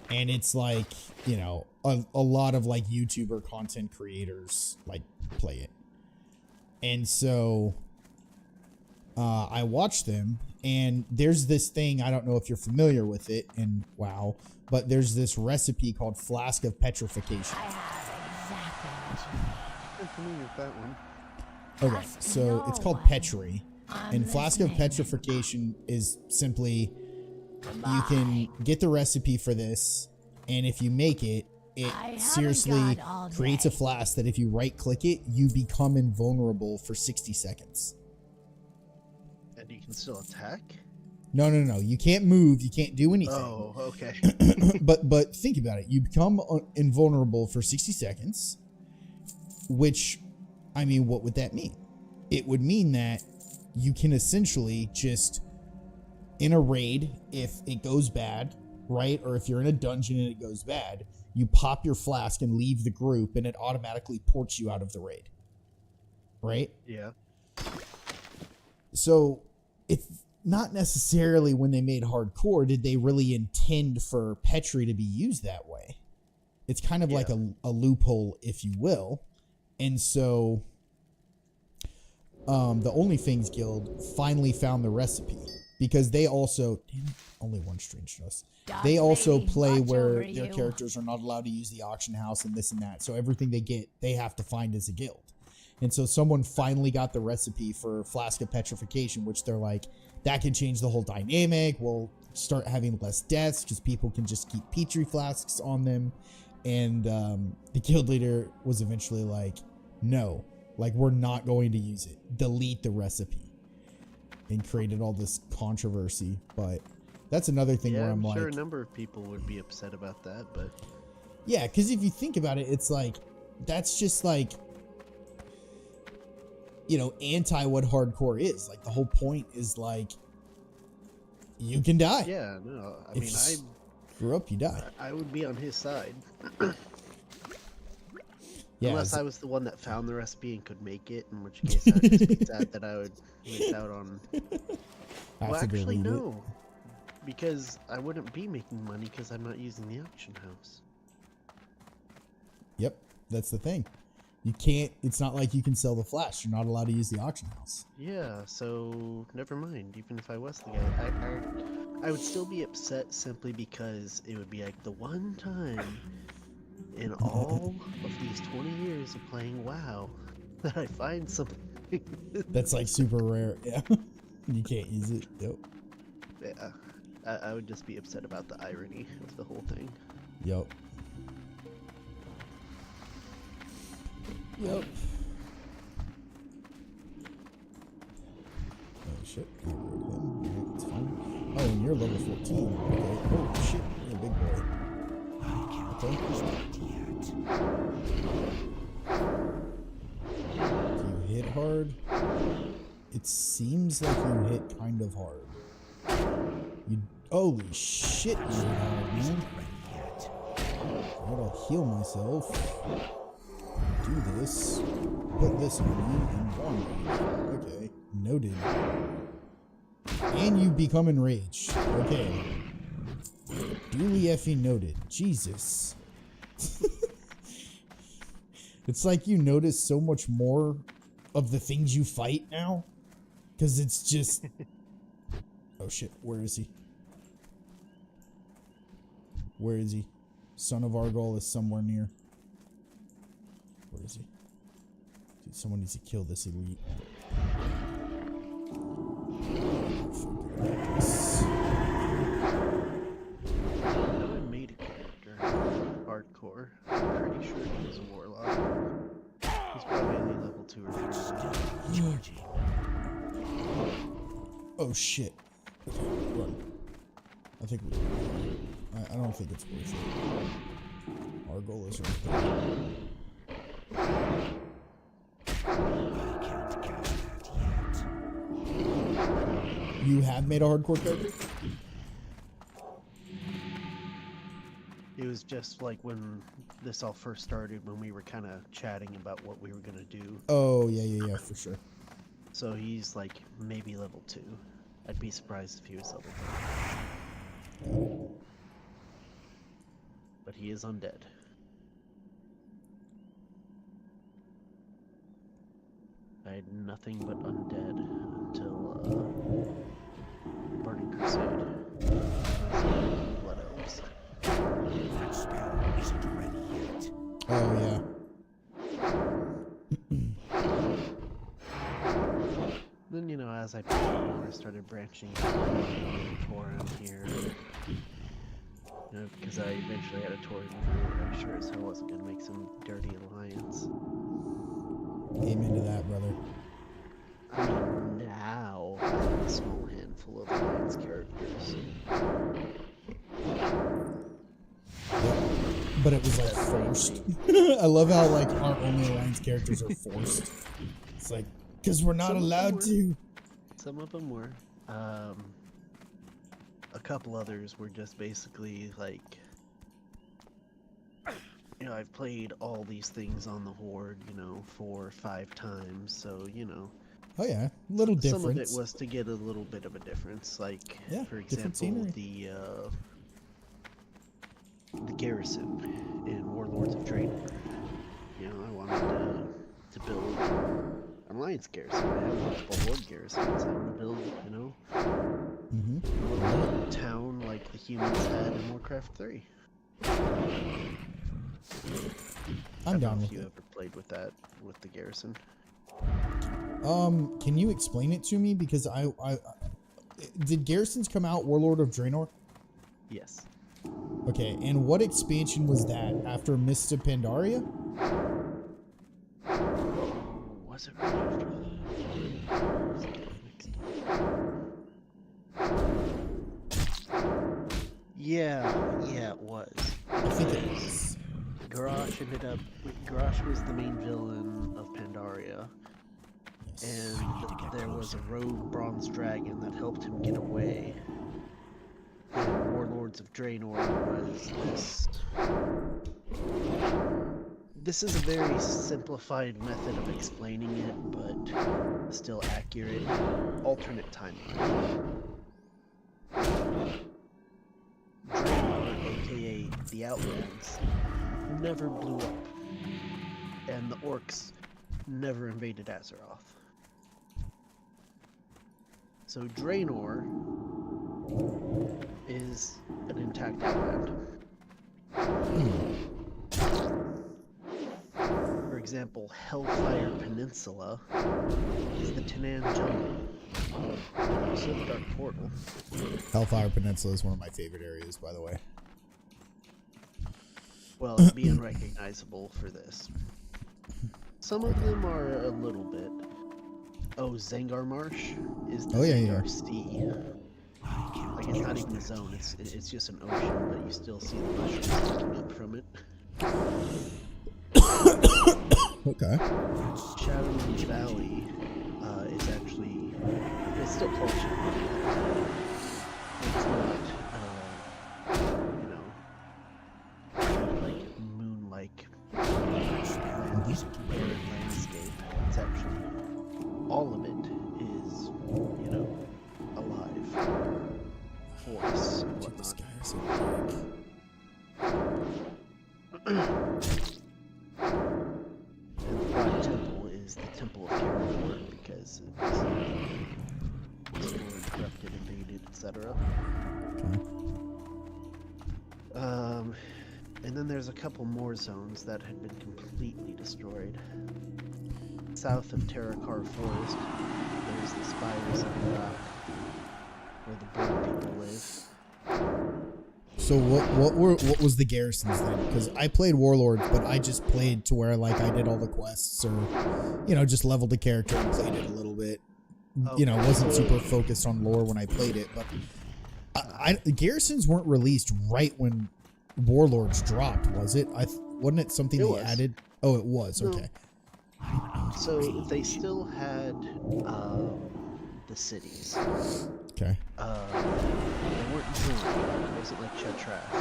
And it's like, you know, a lot of like YouTuber content creators like play it. And so I watch them, and there's this thing, I don't know if you're familiar with it, and wow, but there's this recipe called Flask of Petrification. I have exactly what I'm familiar with that one. Okay, Ask so it's no called one. Petri, I'm and Flask of listening. Petrification is simply, you can get the recipe for this, and if you make it, I it haven't seriously got all creates a day. flask that if you right click it, you become invulnerable for 60 seconds. And you can still attack? No, you can't move, you can't do anything. Oh, okay. but think about it. You become invulnerable for 60 seconds, which, I mean, what would that mean? It would mean that you can essentially just, in a raid, if it goes bad, right? Or if you're in a dungeon and it goes bad, you pop your flask and leave the group and it automatically ports you out of the raid. Right? Yeah. So it's not necessarily when they made hardcore did they really intend for Petri to be used that way. It's kind of like a loophole, if you will. And so the Only Things Guild finally found the recipe because they also, damn it, only one strange to us. They also Lady, play watch where over their you. characters are not allowed to use the auction house and this and that. So everything they get, they have to find as a guild. And so someone finally got the recipe for Flask of Petrification, which they're like, that can change the whole dynamic. We'll start having less deaths because people can just keep Petri flasks on them. And the guild leader was eventually like, no, like, we're not going to use it. Delete the recipe. And created all this controversy. But that's another thing Yeah, where I'm I'm sure like, a number of people would be upset about that, but yeah, because if you think about it, it's like, that's just like, you know, anti what hardcore is. Like, the whole point is like, you can die. yeah, no, I If mean, you screw up, you die. I would be on his side. Yeah, Unless I was the one that found the recipe and could make it, in which case I'd just be sad that I would miss out on. have Well, to actually, delete no. Because I wouldn't be making money because I'm not using the auction house. it. Yep, that's the thing. You can't. It's not like you can sell the Flash. You're not allowed to use the auction house. Yeah, so never mind. Even if I was the guy, I would still be upset simply because it would be like the one time in all of these 20 years of playing WoW that I find something. That's like super rare. Yeah, you can't use it. Yep. Yeah, I would just be upset about the irony of the whole thing. Yep. Yep. Oh shit. I got rid of him. Alright, it's fine. Oh, and you're level 14. Okay. Oh shit. You're a big boy. Okay. Do you hit hard? It seems like you hit kind of hard. You. Holy shit, you hit hard, man. I gotta heal myself. Do this. Put this on you and bomb you. Okay. Noted. And you become enraged. Okay. Duly effing noted. Jesus. It's like you notice so much more of the things you fight now. Because it's just... Oh shit, where is he? Where is he? Son of Argol is somewhere near. Where is he? Dude, someone needs to kill this elite. I know I made a character, hardcore. I'm pretty sure he was a warlock. He's probably only level 2 or 3 now. Oh shit. Okay, run. I think we. I don't think it's worth it. Our goal is right there. You have made a hardcore character? It was just like when this all first started, when we were kind of chatting about what we were going to do. Oh, yeah, for sure. So he's like maybe level 2. I'd be surprised if he was level 3. But he is undead. I had nothing but undead until Burning Crusade. Blood Elves. That spell isn't ready yet. Oh, yeah. Then, you know, as I played more, I started branching out Tauren here. You know, because I eventually had a Tauren group, I sure as hell wasn't going to make some dirty alliance. Amen to that, brother. I mean, now I have a small handful of alliance characters. But it was like forced. I love how like our only alliance characters are forced. It's like, because we're not Some of them allowed were. to. Some of them were. A couple others were just basically like, you know, I've played all these things on the Horde, you know, 4 or 5 times, so, you know. Oh yeah, little difference. Some of it was to get a little bit of a difference, like, Yeah, for different example, scenery. the garrison in Warlords of Draenor. You know, I wanted to build an alliance garrison. I have multiple Horde garrisons. I want to build, you know, a little town like the humans had in Warcraft 3. I'm down If with you it. ever played with that, with the garrison. Can you explain it to me? Because I did garrisons come out Warlord of Draenor? Yes. Okay, and what expansion was that? After Mists of Pandaria? Was it right after that? Was it getting mixed up? Yeah, it was. I think it was. Garrosh ended up. Garrosh was the main villain of Pandaria, Yes. and there was a rogue bronze dragon that helped him get away. And Warlords of Draenor was this. This is a very simplified method of explaining it, but still accurate. Alternate timeline. the Outlands never blew up, and the orcs never invaded Azeroth. So Draenor is an intact outland. For example, Hellfire Peninsula is the Tanan Jungle. Also the Dark Portal. Hellfire Peninsula is one of my favorite areas, by the way. Well, it'd be unrecognizable for this. Some of them are a little bit. Oh, Zangar Marsh is the Zangar Sea. Like, it's not even a zone, it's just an ocean, but you still see the mushrooms sticking up from it. Okay. Shadowlands Valley is actually, it's still culture. It's not, you know, like moon-like landscape. It's actually, all of it is, you know, alive. Forests and Dude, this whatnot. guy is so And the Black Temple is the Temple of Karador because it's destroyed, corrupted, invaded, etc. And then there's a couple more zones that had been completely destroyed. South of Terrakar Forest, there's the Spires of the Rock, where the bird people live. So what was the garrisons then? Because I played Warlords, but I just played to where like I did all the quests, or you know, just leveled the character and played it a little bit. You know, wasn't super focused on lore when I played it. But the garrisons weren't released right when Warlords dropped, was it? Wasn't it something they added? Oh, it was. No. Okay. So they still had the cities. Okay. They weren't joined. It wasn't like Chetrath.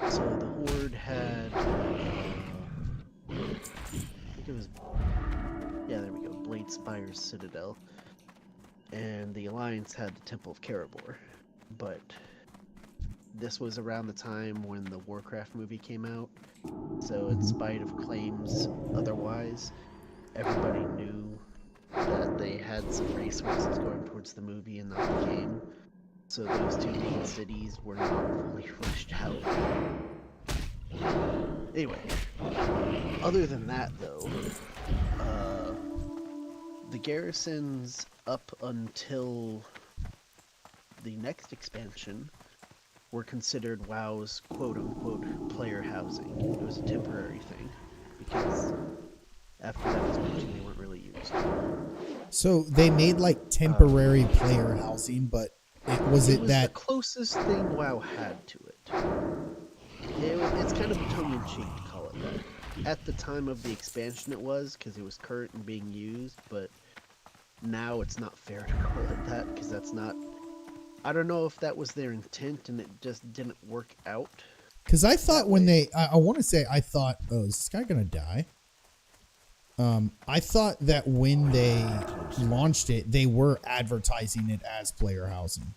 So the Horde had, I think it was, yeah, there we go, Blade Spire's Citadel, and the Alliance had the Temple of Karador. But this was around the time when the Warcraft movie came out, so in spite of claims otherwise, everybody knew that they had some resources going towards the movie and not the game, so those two main cities were not fully fleshed out. Anyway, other than that though, the garrisons up until the next expansion were considered WoW's quote-unquote player housing. It was a temporary thing, because after that expansion they weren't really used. So they made like temporary player housing, but it was the closest thing WoW had to it. It's kind of a tongue-in-cheek to call it that. At the time of the expansion it was, because it was current and being used, but now it's not fair to call it that, because that's not... I don't know if that was their intent and it just didn't work out. Because I thought when they... I want to say I thought, oh, is this guy going to die? I thought that when they launched it, they were advertising it as player housing.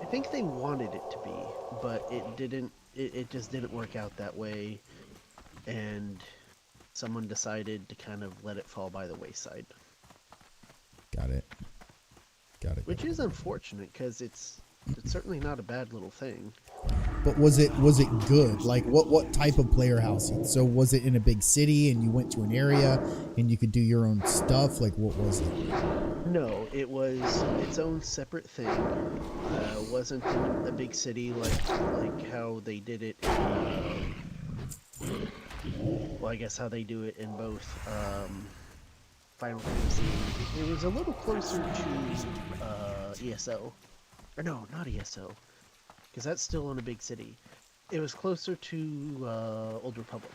I think they wanted it to be, but it didn't. It just didn't work out that way, and someone decided to kind of let it fall by the wayside. Got it. Which is unfortunate, because it's certainly not a bad little thing. But was it good? Like what type of player housing? So was it in a big city and you went to an area and you could do your own stuff? Like what was it? No, it was its own separate thing. It wasn't in a big city like how they did it in, well, I guess how they do it in both Final Fantasy. It was a little closer to ESO. Or no, not ESO. Because that's still in a big city. It was closer to Old Republic.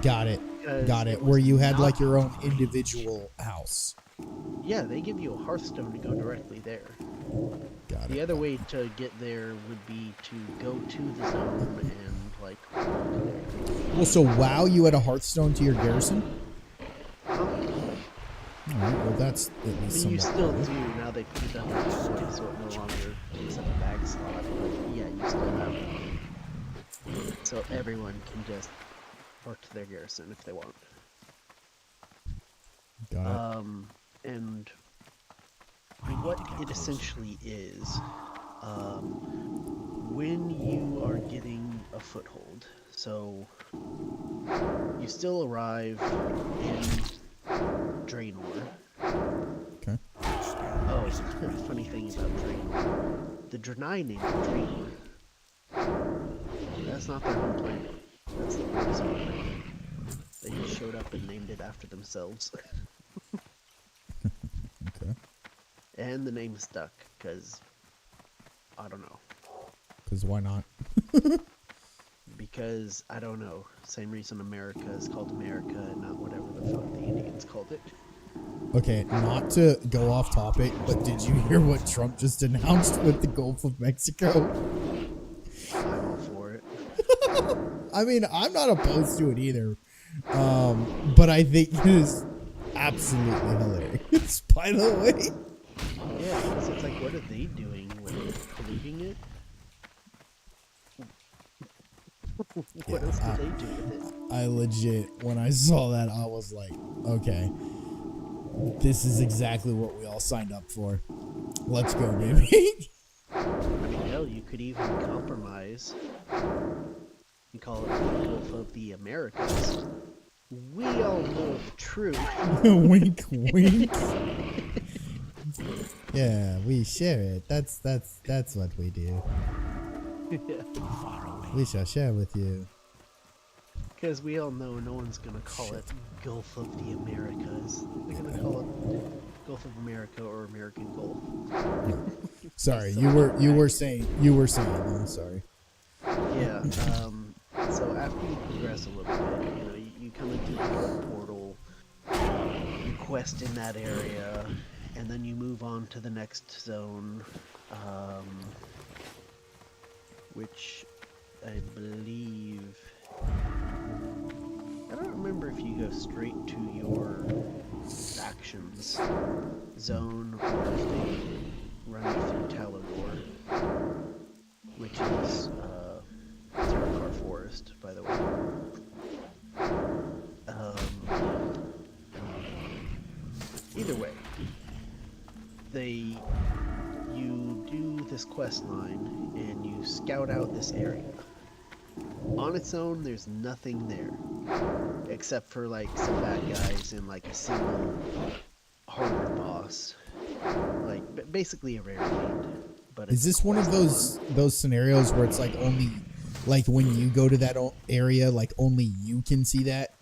Got it. Where you had like your own individual house. Yeah, they give you a Hearthstone to go directly there. Got it. The other way to get there would be to go to the zone and like walk there. Well, so WoW, you had a Hearthstone to your garrison? Oh, Alright, well that's at I least mean, you somewhat still better. do. Now they put it on the point, so it no longer takes up a bag slot. But yeah, you still have. So everyone can just port to their garrison if they want. Got And I mean, what it essentially is, when you are getting a foothold, so you still arrive in Draenor. Okay. Oh, funny thing about Draenor. The Draenei named Draenor. That's not their home planet. That's the Lord's home planet. They just showed up and named it after themselves. Okay. And the name stuck, because, I don't know. Because why not? Because, I don't know. Same reason America is called America and not whatever the fuck the Indians called it. Okay, not to go off topic, but did you hear what Trump just announced with the Gulf of Mexico? I'm all for it. I mean, I'm not opposed to it either. But I think it is absolutely hilarious, by the way. Yeah, because it's like, what are they doing with it? Polluting it? What Yeah, else could they do with it? I legit, when I saw that, I was like, okay, this is exactly what we all signed up for. Let's go, baby. I mean, hell, you could even compromise and call it the Gulf of the Americas. We all know the truth. Wink, wink. Yeah, we share it. That's what we do. We shall share with you. Because we all know no one's gonna call it Gulf of the Americas. They're gonna call it Gulf of America or American Gulf. Sorry, you were saying though, sorry. Yeah. So after you progress a little bit, you know, you come into the Dark Portal, you quest in that area, and then you move on to the next zone, which I believe. I don't remember if you go straight to your factions zone or if they run you through Talador, which is Terakar Forest, by the way. Either way, you do this quest line and you scout out this area. On its own, there's nothing there, except for like some bad guys and like a single harder boss, like basically a rare raid. But Is it's a this one of quest those scenarios where it's like only, like when you go to that area, like only you can see that?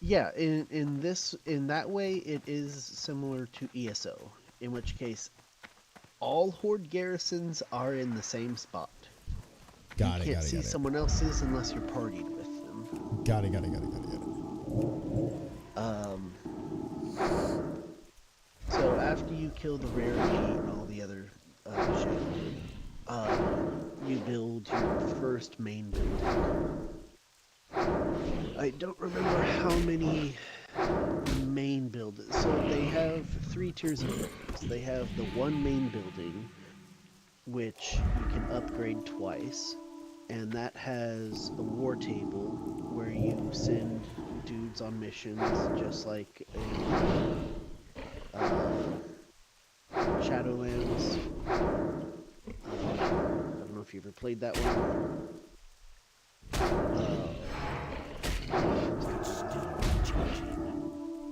Yeah, in that way, it is similar to ESO, in which case, all Horde garrisons are in the same spot. Got You it. can't see someone else's unless you're partied with them. Got it. So after you kill the rarity and all the other shit, you build your first main building. I don't remember how many main buildings. So they have 3 tiers of buildings. They have the one main building, which you can upgrade twice, and that has a war table where you send dudes on missions, just like Shadowlands. I don't know if you ever played that one.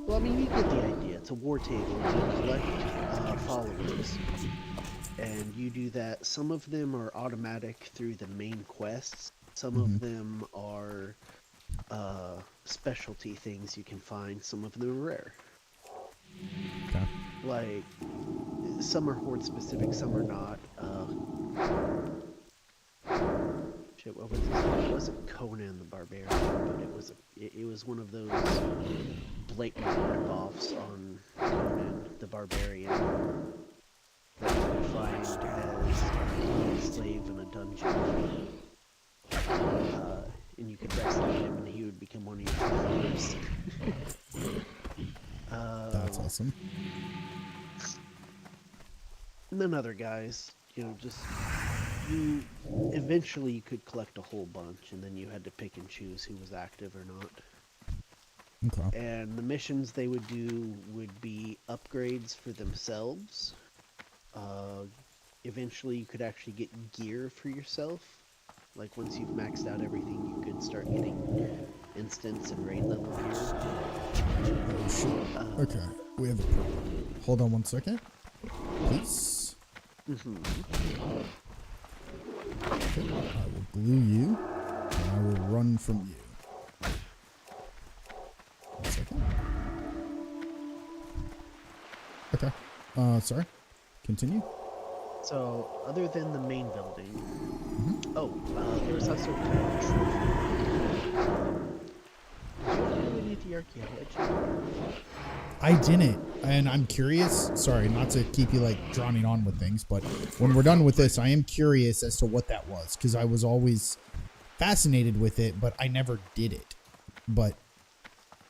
Well, I mean, you get the idea. It's a war table. You collect followers, and you do that. Some of them are automatic through the main quests. Some of them are specialty things you can find. Some of them are rare. Okay. Like, some are Horde specific, some are not. Shit, what was it? It wasn't Conan the Barbarian, but it was one of those blatant ripoffs on Conan the Barbarian that you could find as a slave in a dungeon. And you could wrestle him and he would become one of your followers. awesome. And then other guys, just you eventually you could collect a whole bunch, and then you had to pick and choose who was active or not. Okay. And the missions they would do would be upgrades for themselves. Eventually, you could actually get gear for yourself. Like once you've maxed out everything, you could start getting instance and raid level gear. Oh, shit. Okay, we have a problem. Hold on one second. Please. Mm-hmm. Okay, I will glue you, and I will run from you. 1 second. Okay. Sorry. Continue. So, other than the main building, there was also a trophy. Did you do any of the archaeology? I didn't, and I'm curious. Sorry, not to keep you like droning on with things, but when we're done with this, I am curious as to what that was because I was always fascinated with it, but I never did it. But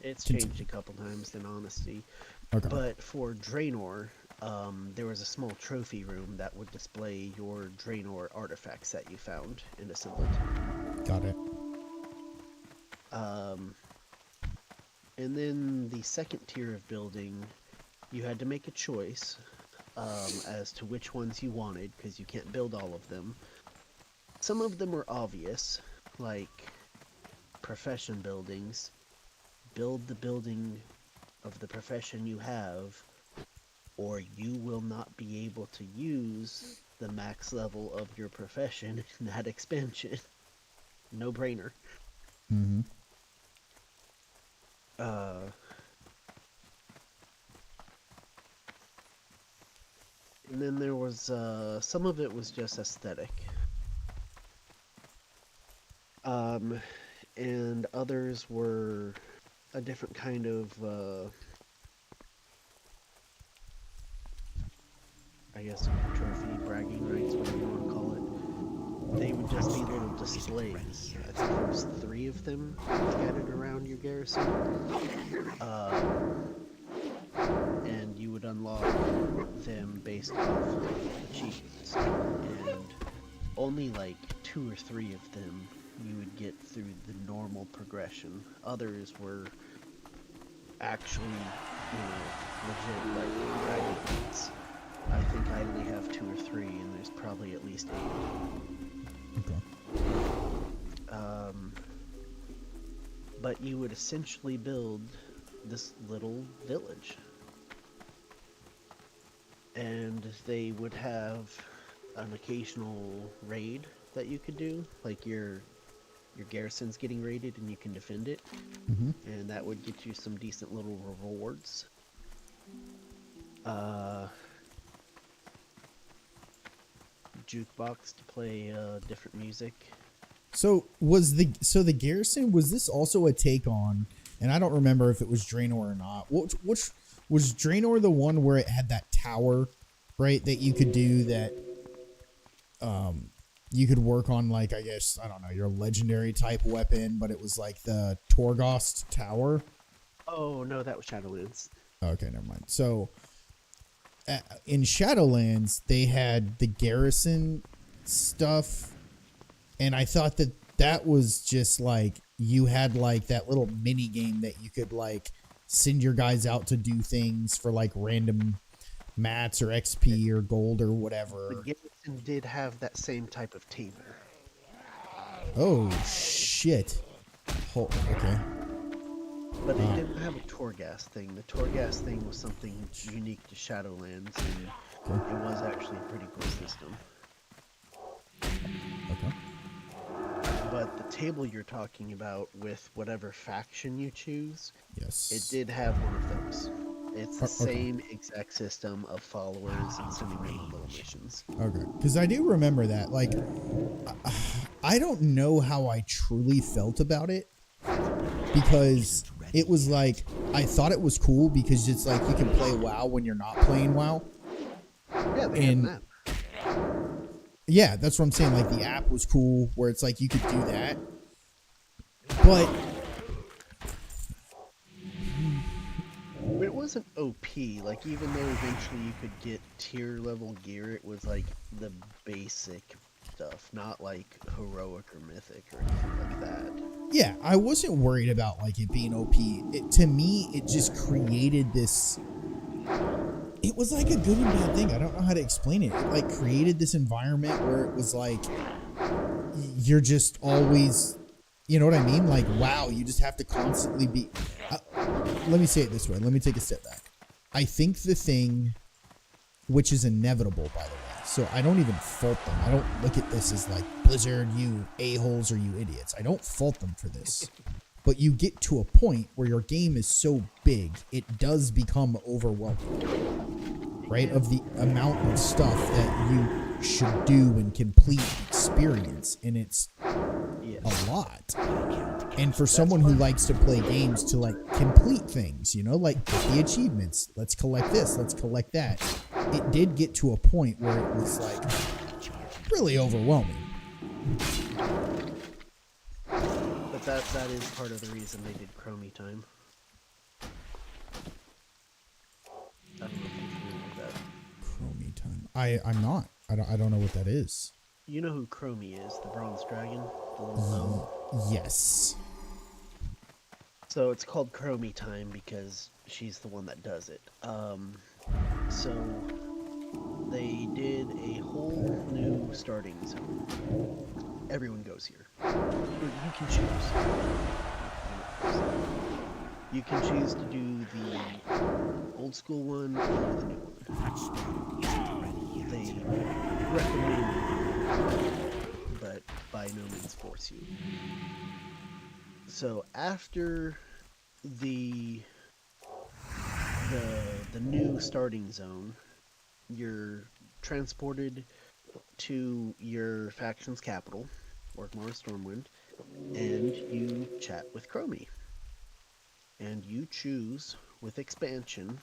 It's changed a couple times, in honesty. okay, But for Draenor, there was a small trophy room that would display your Draenor artifacts that you found and assembled. got it. And then the second tier of building, you had to make a choice as to which ones you wanted, because you can't build all of them. Some of them were obvious, like profession buildings. Build the building of the profession you have, or you will not be able to use the max level of your profession in that expansion. No brainer. Mm-hmm. And then there was some of it was just aesthetic. And others were a different kind of I guess trophy, bragging rights, whatever you want to call it. They would just be little displays. I think there was 3 of them scattered around your garrison. And you would unlock them based off achievements. And only like 2 or 3 of them you would get through the normal progression. Others were actually, legit like bragging rights. I think I only have 2 or 3, and there's probably at least 8. Okay. But you would essentially build this little village. And they would have an occasional raid that you could do, like your garrison's getting raided and you can defend it. Mm-hmm. And that would get you some decent little rewards. Jukebox to play different music. So the garrison, was this also a take on? And I don't remember if it was Draenor or not. Which was Draenor the one where it had that tower, right? That you could do that. You could work on, like, I guess, I don't know, your legendary type weapon, but it was like the Torghast Tower. Oh no, that was Shadowlands. Okay, never mind. So in Shadowlands, they had the garrison stuff, and I thought that was just like you had like that little mini game that you could like send your guys out to do things for like random mats or XP or gold or whatever. The garrison did have that same type of table. Oh shit! Okay. But they didn't have a Torghast thing. The Torghast thing was something unique to Shadowlands, and it was actually a pretty cool system. Okay. But the table you're talking about with whatever faction you choose, Yes. it did have one of those. It's the Okay. same exact system of followers and sending them on little missions. Okay, because I do remember that. Like, I don't know how I truly felt about it, because it was like I thought it was cool because it's like you can play WoW when you're not playing WoW. Yeah, they And- had that. Yeah, that's what I'm saying. Like the app was cool where it's like you could do that, but It was wasn't OP. Like, even though eventually you could get tier level gear, it was like the basic stuff, not like heroic or mythic or anything like that. Yeah, I wasn't worried about like it being OP. To me, it just created this. It was like a good and bad thing. I don't know how to explain it. It like created this environment where it was like you're just always, you know what I mean? Like, wow, you just have to constantly be. Let me say it this way. Let me take a step back. I think the thing, which is inevitable, by the way. So I don't even fault them. I don't look at this as like Blizzard, you a-holes or you idiots. I don't fault them for this. But you get to a point where your game is so big, it does become overwhelming, right? Of the amount of stuff that you should do and complete experience. And it's a lot. And for someone who likes to play games to like complete things, you know, like get the achievements, let's collect this, let's collect that. It did get to a point where it was like really overwhelming. But that is part of the reason they did Chromie time. I don't know if you're familiar with that. Chromie time. I'm not. I don't know what that is. You know who Chromie is, the bronze dragon, the little gnome. Yes. So it's called Chromie time because she's the one that does it. So they did a whole new starting zone. Everyone goes here. You can choose. You can choose to do the old school one or the new one. That spell isn't ready yet. They recommend, but by no means force you. So after the new starting zone, you're transported to your faction's capital, Orgrimmar Stormwind, and you chat with Chromie. And you choose, with expansion,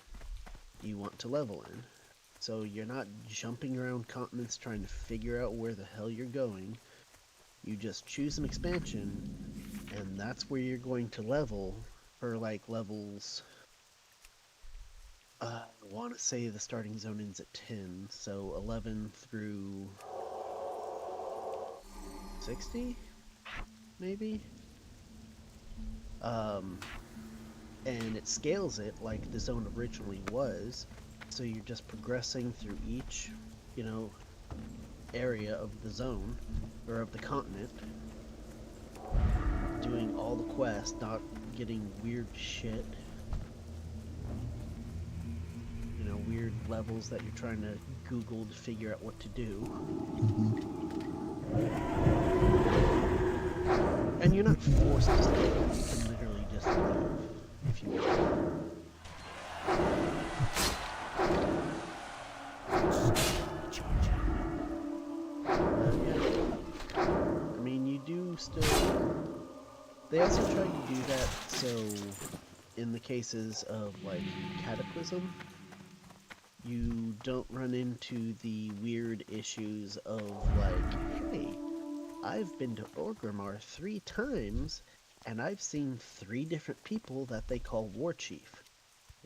you want to level in. So you're not jumping around continents trying to figure out where the hell you're going. You just choose an expansion, and that's where you're going to level for like levels. I want to say the starting zone ends at 10, so 11 through 60, maybe? And it scales it like the zone originally was, so you're just progressing through each, you know, area of the zone, or of the continent, doing all the quests, not getting weird shit. You know, weird levels that you're trying to Google to figure out what to do. And you're not forced to stay. You can literally just leave if you want. Yeah. I mean, you do still... They also tried to do that so in the cases of, like, Cataclysm, you don't run into the weird issues of, like, hey, I've been to Orgrimmar 3 times, and I've seen 3 different people that they call War Chief.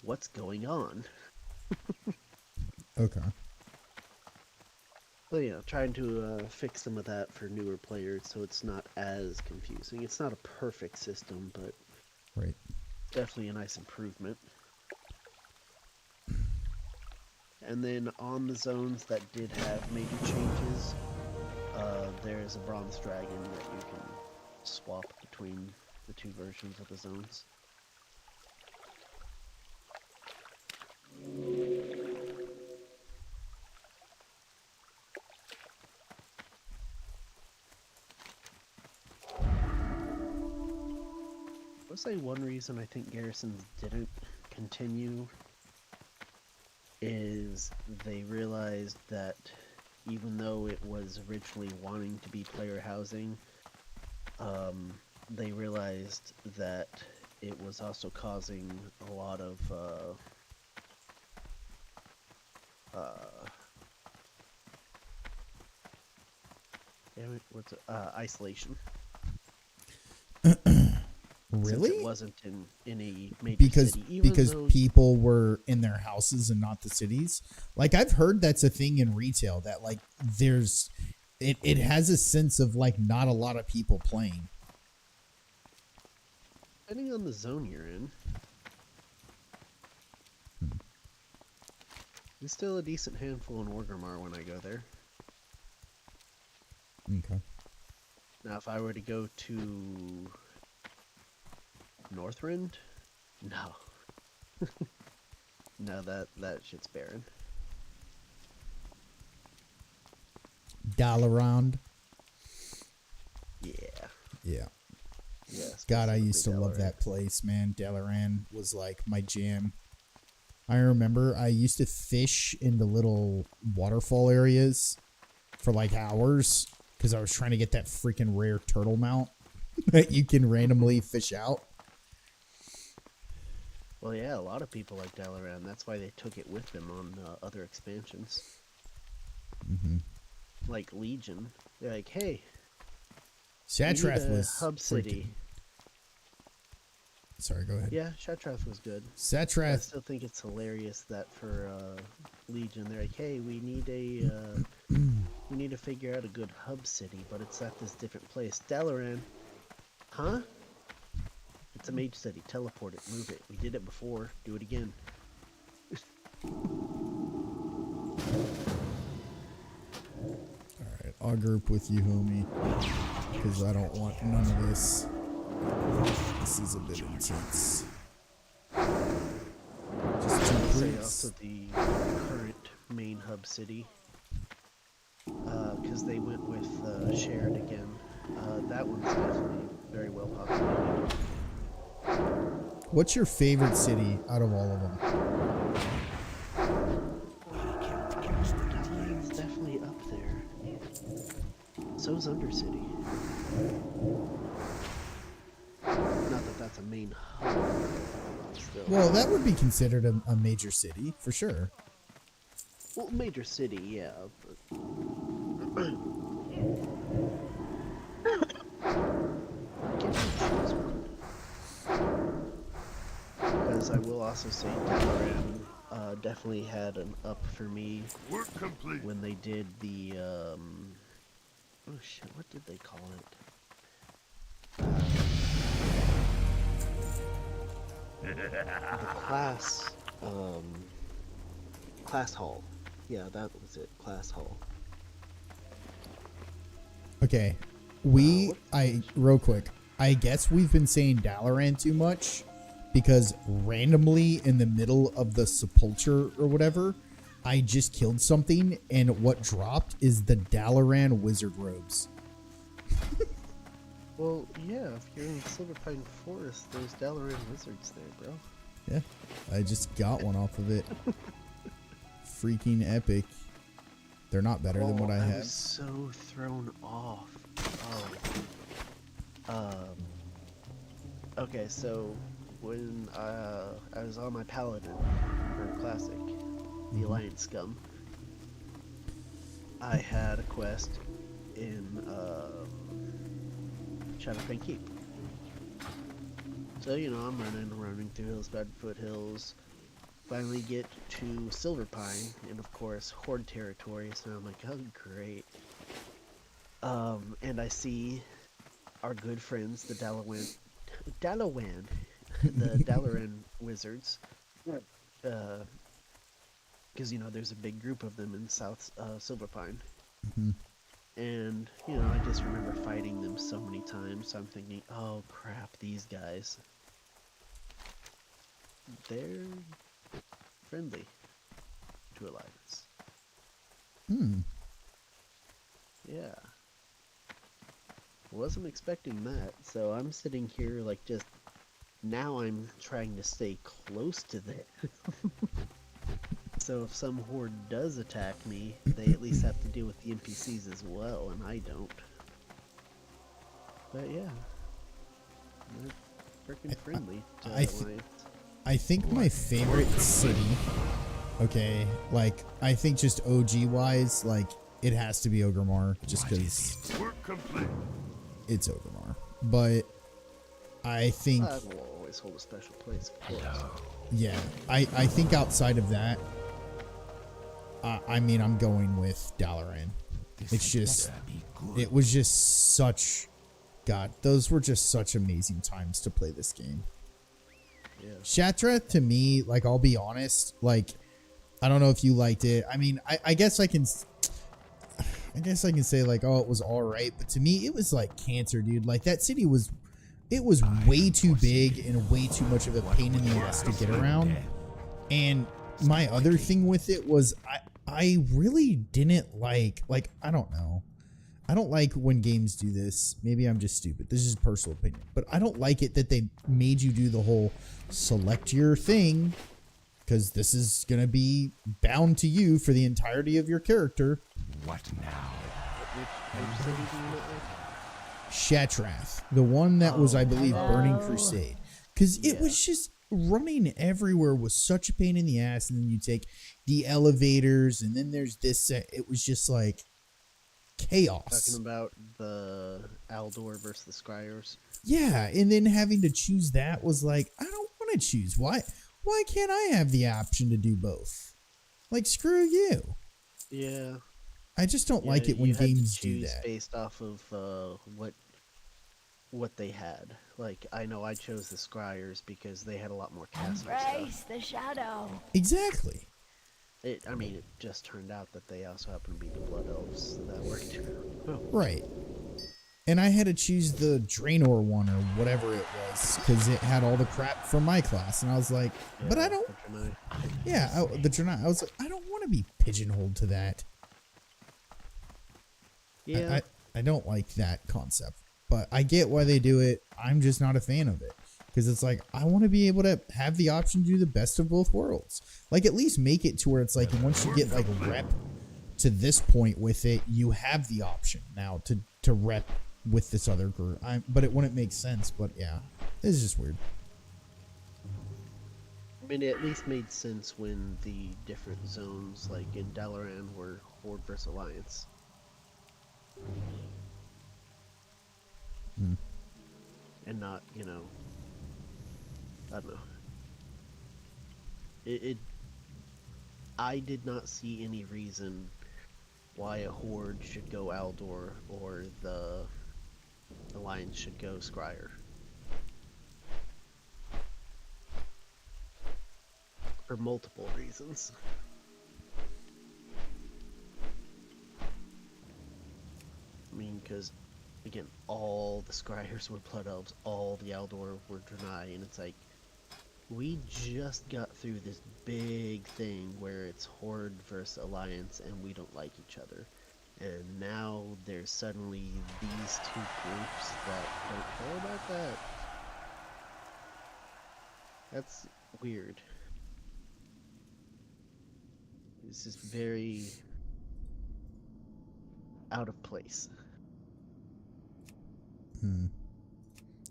What's going on? Okay. So, yeah, trying to fix some of that for newer players so it's not as confusing. It's not a perfect system, but Right. definitely a nice improvement. And then on the zones that did have major changes, there's a bronze dragon that you can swap between the 2 versions of the zones. I would say one reason I think Garrisons didn't continue is they realized that even though it was originally wanting to be player housing, they realized that it was also causing a lot of isolation. Since Really? it wasn't in any major Because city. Even because though, people were in their houses and not the cities. Like I've heard that's a thing in retail that like there's it has a sense of like not a lot of people playing. depending on the zone you're in, there's still a decent handful in Orgrimmar when I go there. Okay. Now, if I were to go to Northrend, no. No, that shit's barren. Dalaran. Yeah. Yeah. Yeah. God, I used to specifically love Dalaran. that place, man. Dalaran was like my jam. I remember I used to fish in the little waterfall areas for like hours because I was trying to get that freaking rare turtle mount that you can randomly fish out. Well, yeah, a lot of people like Dalaran. That's why they took it with them on other expansions. Mm-hmm. Like Legion. They're like, hey, we Shatrath need a was hub city. Sorry, go ahead. Yeah, Shatrath was good. I Shatrath. still think it's hilarious that for Legion, they're like, hey, we need a we need to figure out a good hub city, but it's at this different place. Dalaran, huh? It's a mage city. Teleport it, move it. We did it before. Do it again. Alright, I'll group with you, homie. Because I don't want none of this. This is a bit intense. Just two I'd say creeps. also the current main hub city. Because they went with Shared again. That one's definitely very well populated. What's your favorite city out of all of them? It's definitely up there. So's Undercity. Not that that's a main hub. Still. Well, that would be considered a major city, for sure. Well, major city, yeah. But... Can't really choose one. Because I will also say Dalaran definitely had an up for me Work complete. when they did the oh shit, what did they call it? The class hall. Yeah, that was it. Class hall. Okay. Real quick. I guess we've been saying Dalaran too much because randomly in the middle of the sepulcher or whatever, I just killed something and what dropped is the Dalaran wizard robes. Well, yeah, if you're in Silverpine Forest, there's Dalaran wizards there, bro. Yeah. I just got one off of it. Freaking epic. They're not better than what I I have. was so thrown off. Okay, so when I was on my Paladin for Classic, the Alliance Scum, I had a quest in Shadowfang Keep. So, you know, I'm running through Hillsbad foothills, finally get to Silverpine, and of course, Horde territory, so I'm like, oh, great. And I see our good friends, the Dalaran, the Dalaran wizards, because, you know, there's a big group of them in South Silverpine. Mhm. And, you know, I just remember fighting them so many times, so I'm thinking, oh crap, these guys. They're friendly to Alliance. Hmm. Yeah. Wasn't expecting that, so I'm sitting here like just now I'm trying to stay close to them. So if some horde does attack me, they at least have to deal with the NPCs as well, and I don't. But yeah. They're freaking friendly to Alliance. I think my favorite city, okay, like, I think just OG wise, like, it has to be Orgrimmar, just because Work complete. it's Orgrimmar. But I think, That will always hold a special place, of course. yeah, I think outside of that, I mean, I'm going with Dalaran. It's just, it was just such, God, those were just such amazing times to play this game. Yeah. Shattrath, to me, like, I'll be honest, like, I don't know if you liked it. I mean, I guess I can say, like, oh, it was all right, but to me, it was like cancer, dude. Like, that city was, it was way too big and way too much of a pain in the ass to get around. And my other thing with it was, I really didn't like, I don't know. I don't like when games do this. Maybe I'm just stupid. This is personal opinion. But I don't like it that they made you do the whole select your thing, because this is going to be bound to you for the entirety of your character. What now? Which city do you like? Shattrath. The one that was, I believe, Burning hello. Crusade. Because it was just running everywhere was such a pain in the ass. And then you take the elevators, and then there's this. It was just like chaos. Talking about the Aldor versus the Scryers. Yeah, and then having to choose that was like, I don't want to choose. Why can't I have the option to do both? Like, screw you. Yeah. I just don't like it when you had to games do choose that. based off of what they had. Like, I know I chose the Scryers because they had a lot more castle Embrace stuff. the shadow. Exactly. I mean, it just turned out that they also happen to be the Blood Elves that worked. Oh, Right. And I had to choose the Draenor one or whatever it was because it had all the crap from my class. And I was like, but I don't. The Draenei. I was like, I don't want to be pigeonholed to that. Yeah. I don't like that concept, but I get why they do it. I'm just not a fan of it because it's like, I want to be able to have the option to do the best of both worlds. Like, at least make it to where it's like, once you get like rep to this point with it, you have the option now to rep with this other group. But it wouldn't make sense. But yeah, this is just weird. I mean, it at least made sense when the different zones, like in Dalaran, were Horde versus Alliance. And not, I don't know. I did not see any reason why a Horde should go Aldor or the Alliance should go Scryer. For multiple reasons. I mean, because, again, all the Scryers were Blood Elves, all the Aldor were Draenei, and it's like, we just got through this big thing where it's Horde versus Alliance and we don't like each other. And now there's suddenly these two groups that don't care about that. That's weird. This is very out of place.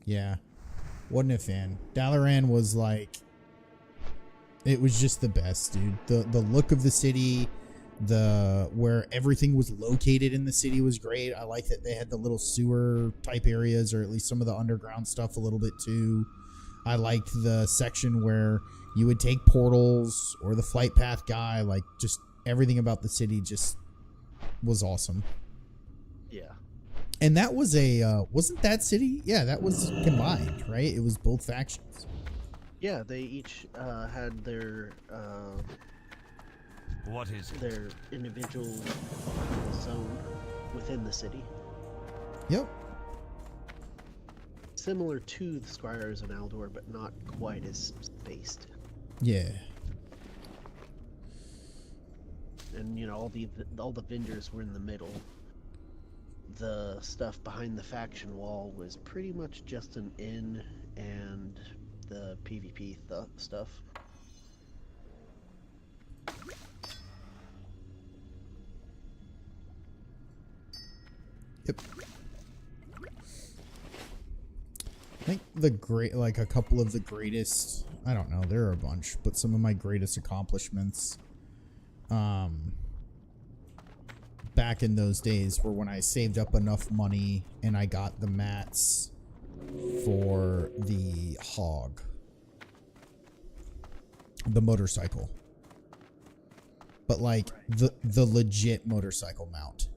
Yeah. Wasn't a fan. Dalaran was like, it was just the best, dude. The look of the city, where everything was located in the city was great. I like that they had the little sewer type areas, or at least some of the underground stuff a little bit too. I liked the section where you would take portals or the flight path guy. Like, just everything about the city just was awesome. Yeah. And that was wasn't that city? Yeah, that was combined, right? It was both factions. Yeah, they each had their What is it? their individual zone within the city. Yep. Similar to the Scryers and Aldor, but not quite as spaced. Yeah. And all the vendors were in the middle. The stuff behind the faction wall was pretty much just an inn and the PvP stuff. Yep. I think a couple of the greatest, I don't know, there are a bunch, but some of my greatest accomplishments back in those days were when I saved up enough money and I got the mats for the hog. The motorcycle. But like the legit motorcycle mount.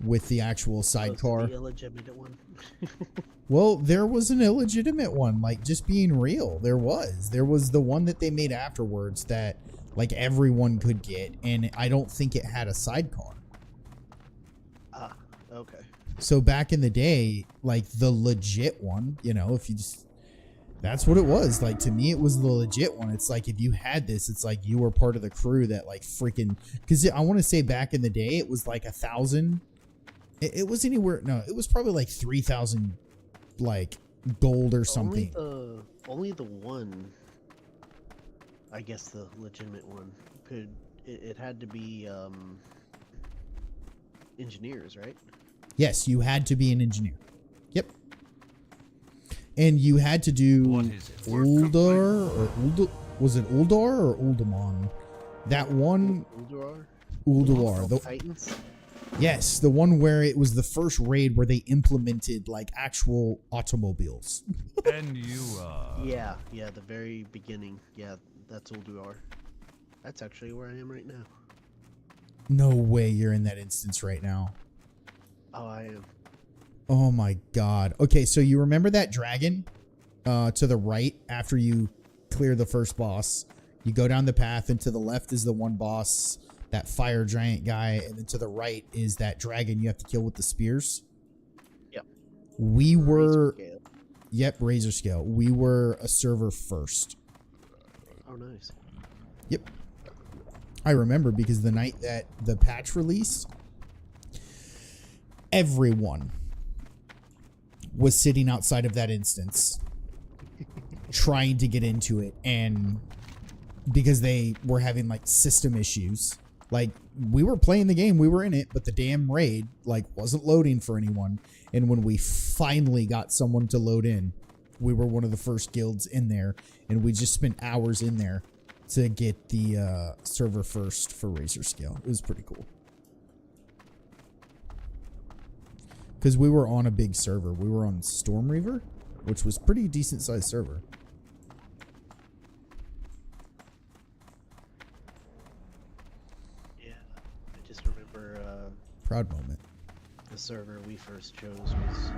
With the actual sidecar. The illegitimate one. Well, there was an illegitimate one, like just being real. There was the one that they made afterwards that like everyone could get, and I don't think it had a sidecar. Ah, okay. So back in the day, like the legit one, you know, if you just, that's what it was. Like to me, it was the legit one. It's like if you had this, it's like you were part of the crew that like freaking, because I want to say back in the day, it was like 1,000. It was anywhere, no, it was probably like 3,000 like gold or something. Only the one, I guess the legitimate one, it had to be engineers, right? Yes, you had to be an engineer. Yep. And you had to do What is it? Uldar or was it Uldar or Uldamon? That one Ulduar. The, Titans? yes, the one where it was the first raid where they implemented like actual automobiles. And you Yeah, the very beginning. Yeah, that's Ulduar. That's actually where I am right now. No way you're in that instance right now. Oh, I am. Oh my god. Okay, so you remember that dragon to the right after you clear the first boss? You go down the path and to the left is the one boss, that fire giant guy, and then to the right is that dragon you have to kill with the spears. Yep. We were Razor scale. Yep, Razor Scale. We were a server first. Oh, nice. Yep. I remember because the night that the patch released, everyone was sitting outside of that instance trying to get into it, and because they were having like system issues. Like we were playing the game, we were in it, but the damn raid like wasn't loading for anyone. And when we finally got someone to load in, we were one of the first guilds in there, and we just spent hours in there to get the server first for Razor Scale. It was pretty cool. Because we were on a big server. We were on Storm Reaver, which was pretty decent sized server. Yeah, I just remember Proud moment. the server we first chose was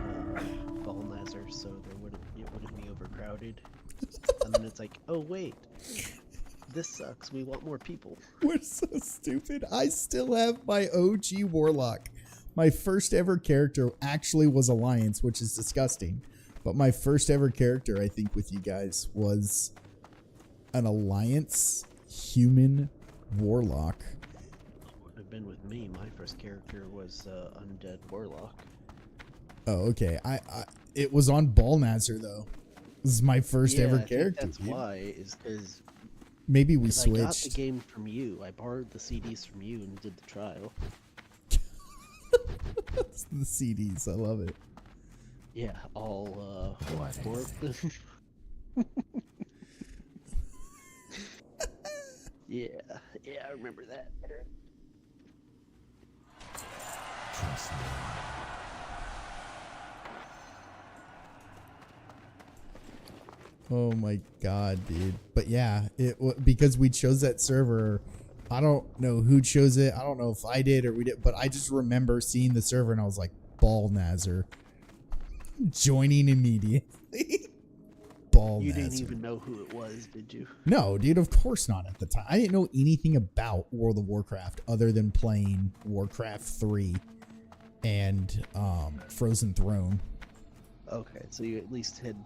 Balnazar, so it wouldn't be overcrowded. And then it's like, oh wait, this sucks. We want more people. We're so stupid. I still have my OG Warlock. My first ever character actually was Alliance, which is disgusting. But my first ever character, I think, with you guys was an Alliance human Warlock. Would have been with me. My first character was Undead Warlock. Oh, okay. It was on Balnazar though. This is my first ever I think character. that's why, is because Maybe we I got the switched. game from you. I borrowed the CDs from you and did the trial. The CDs. I love it. Yeah, all What four is of them. Yeah, I remember that. Trust me. Oh my god, dude. But yeah, because we chose that server. I don't know who chose it. I don't know if I did or we did, but I just remember seeing the server and I was like, Balnazar. Joining immediately. Balnazar. You didn't even know who it was, did you? No, dude, of course not at the time. I didn't know anything about World of Warcraft other than playing Warcraft 3 and Frozen Throne. Okay, so you at least had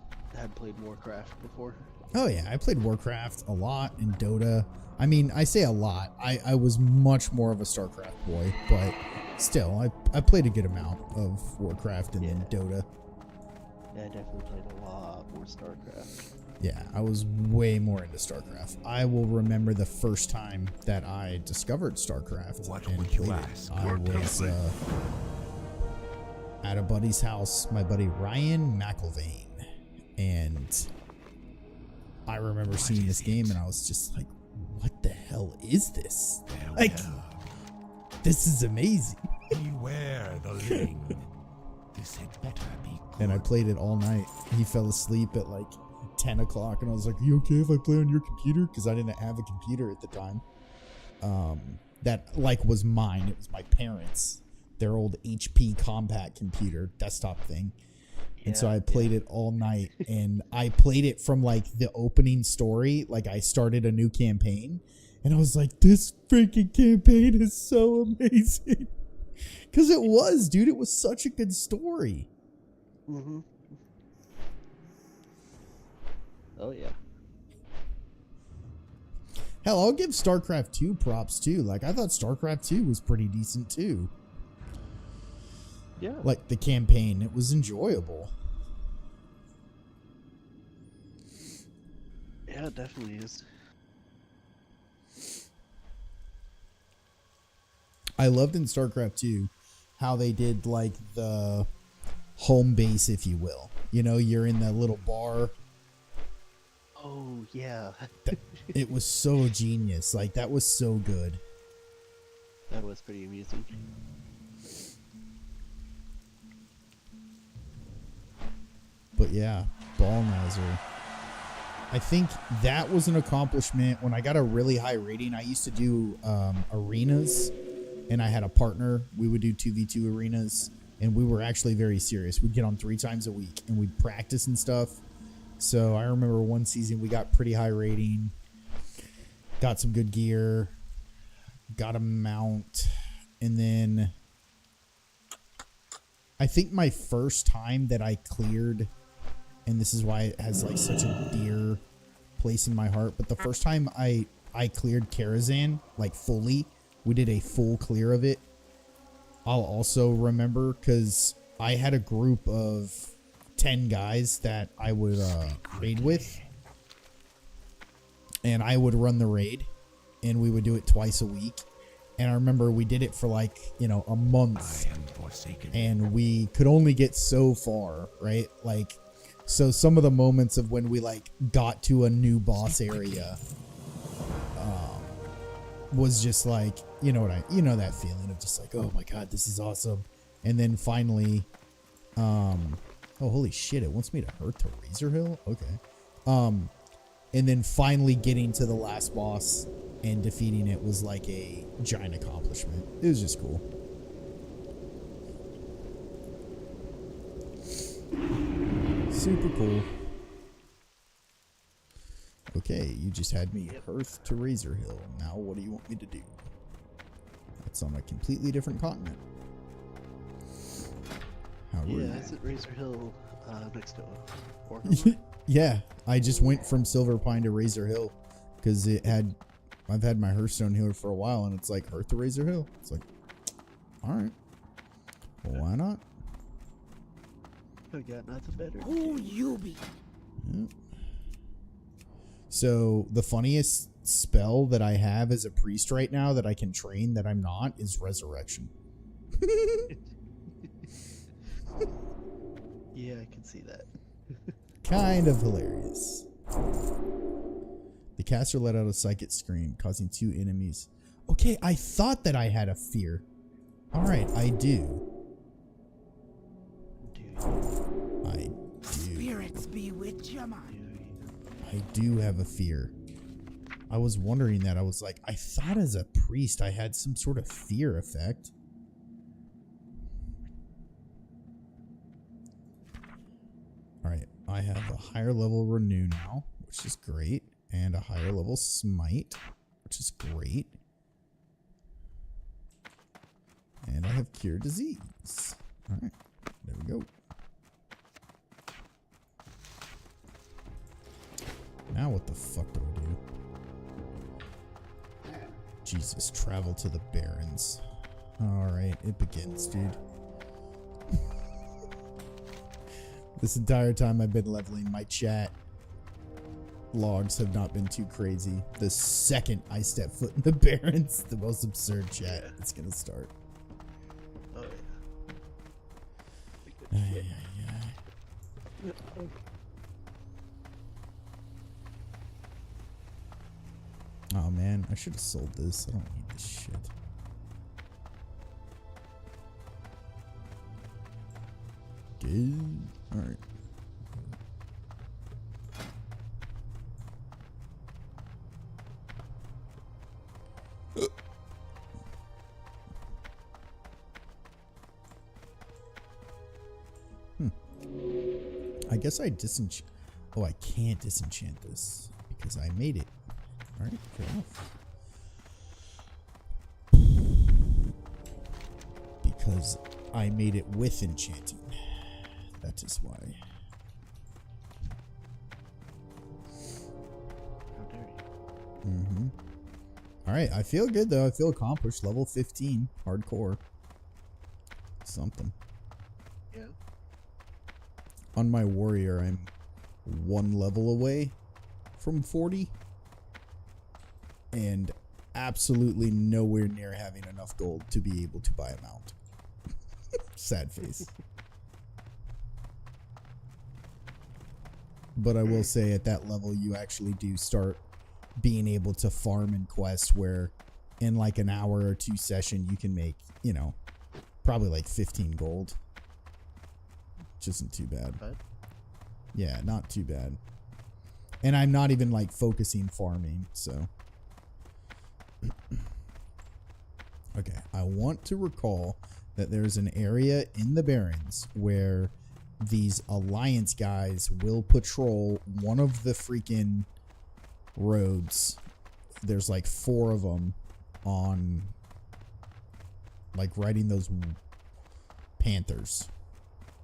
played Warcraft before. Oh yeah, I played Warcraft a lot and Dota. I mean, I say a lot. I was much more of a StarCraft boy, but still, I played a good amount of Warcraft and then Dota. Yeah, I definitely played a lot more StarCraft. Yeah, I was way more into StarCraft. I will remember the first time that I discovered StarCraft. What and would you played it. ask? I was at a buddy's house, my buddy Ryan McIlvain, and I remember seeing this game and I was just like, what the hell is this? Like, this is amazing. Beware the ling. This had better be and I good. played it all night. He fell asleep at like 10 o'clock, and I was like, "You okay if I play on your computer?" Because I didn't have a computer at the time. That like was mine. It was my parents, their old HP compact computer desktop thing. And so I played it all night, and I played it from like the opening story. Like I started a new campaign, and I was like, "This freaking campaign is so amazing," because it was, dude. It was such a good story. Mm-hmm. Oh yeah. Hell, I'll give StarCraft 2 props too. Like I thought StarCraft 2 was pretty decent too. Yeah. Like the campaign, it was enjoyable. Yeah, it definitely is. I loved in StarCraft 2 how they did like the home base, if you will. You know, you're in the little bar. Oh yeah. It was so genius. Like that was so good. That was pretty amusing. But yeah, Ballnazer. I think that was an accomplishment. When I got a really high rating, I used to do arenas, and I had a partner. We would do 2v2 arenas, and we were actually very serious. We'd get on 3 times a week, and we'd practice and stuff. So I remember one season we got pretty high rating, got some good gear, got a mount, and then I think my first time that I cleared, and this is why it has like such a dear place in my heart, but the first time I cleared Karazhan, like fully, we did a full clear of it. I'll also remember because I had a group of 10 guys that I would raid with, and I would run the raid, and we would do it twice a week. And I remember we did it for like, you know, a month, I am forsaken. and we could only get so far, right? Like, so some of the moments of when we like got to a new boss area was just like, you know that feeling of just like, oh my god, this is awesome. And then finally, oh holy shit, it wants me to hurt to Razor Hill? Okay. And then finally getting to the last boss and defeating it was like a giant accomplishment. It was just cool. Super cool. Okay, you just had me Hearth to Razor Hill. Now what do you want me to do? That's on a completely different continent. How rude. Yeah, isn't Razor Hill next to Warhammer? Yeah, I just went from Silver Pine to Razor Hill because I've had my Hearthstone here for a while, and it's like Hearth to Razor Hill. It's like, all right, well, why not? I got nothing better. Who you be? Yep. So the funniest spell that I have as a priest right now that I can train that I'm not is Resurrection. Yeah, I can see that. Kind of hilarious. The caster let out a psychic scream, causing 2 enemies. Okay, I thought that I had a fear. Alright, I do. I do. Spirits be with your mind. I do have a fear. I was wondering that. I was like, I thought as a priest I had some sort of fear effect. Alright, I have a higher level Renew now, which is great. And a higher level Smite, which is great. And I have Cure Disease. Alright, there we go. Now what the fuck do I do? Jesus, travel to the Barrens. Alright, it begins, dude. This entire time I've been leveling, my chat logs have not been too crazy. The second I step foot in the Barrens, the most absurd chat is gonna start. Oh Ay, ay, ay. yeah. Oh man, I should have sold this. I don't need this shit. Okay. Alright. I guess I disenchant. Oh, I can't disenchant this because I made it. Alright, fair enough. Because I made it with enchanting. That is why. How dare you? Mm-hmm. Alright, I feel good though. I feel accomplished. Level 15. Hardcore. Something. Yeah. On my warrior, I'm 1 level away from 40. And absolutely nowhere near having enough gold to be able to buy a mount. Sad face. But I will say at that level, you actually do start being able to farm in quests where in like an hour or 2 session, you can make, you know, probably like 15 gold. Which isn't too bad. But Yeah, not too bad. And I'm not even like focusing farming, so. Okay, I want to recall that there's an area in the Barrens where these Alliance guys will patrol one of the freaking roads. There's like 4 of them on, like, riding those panthers.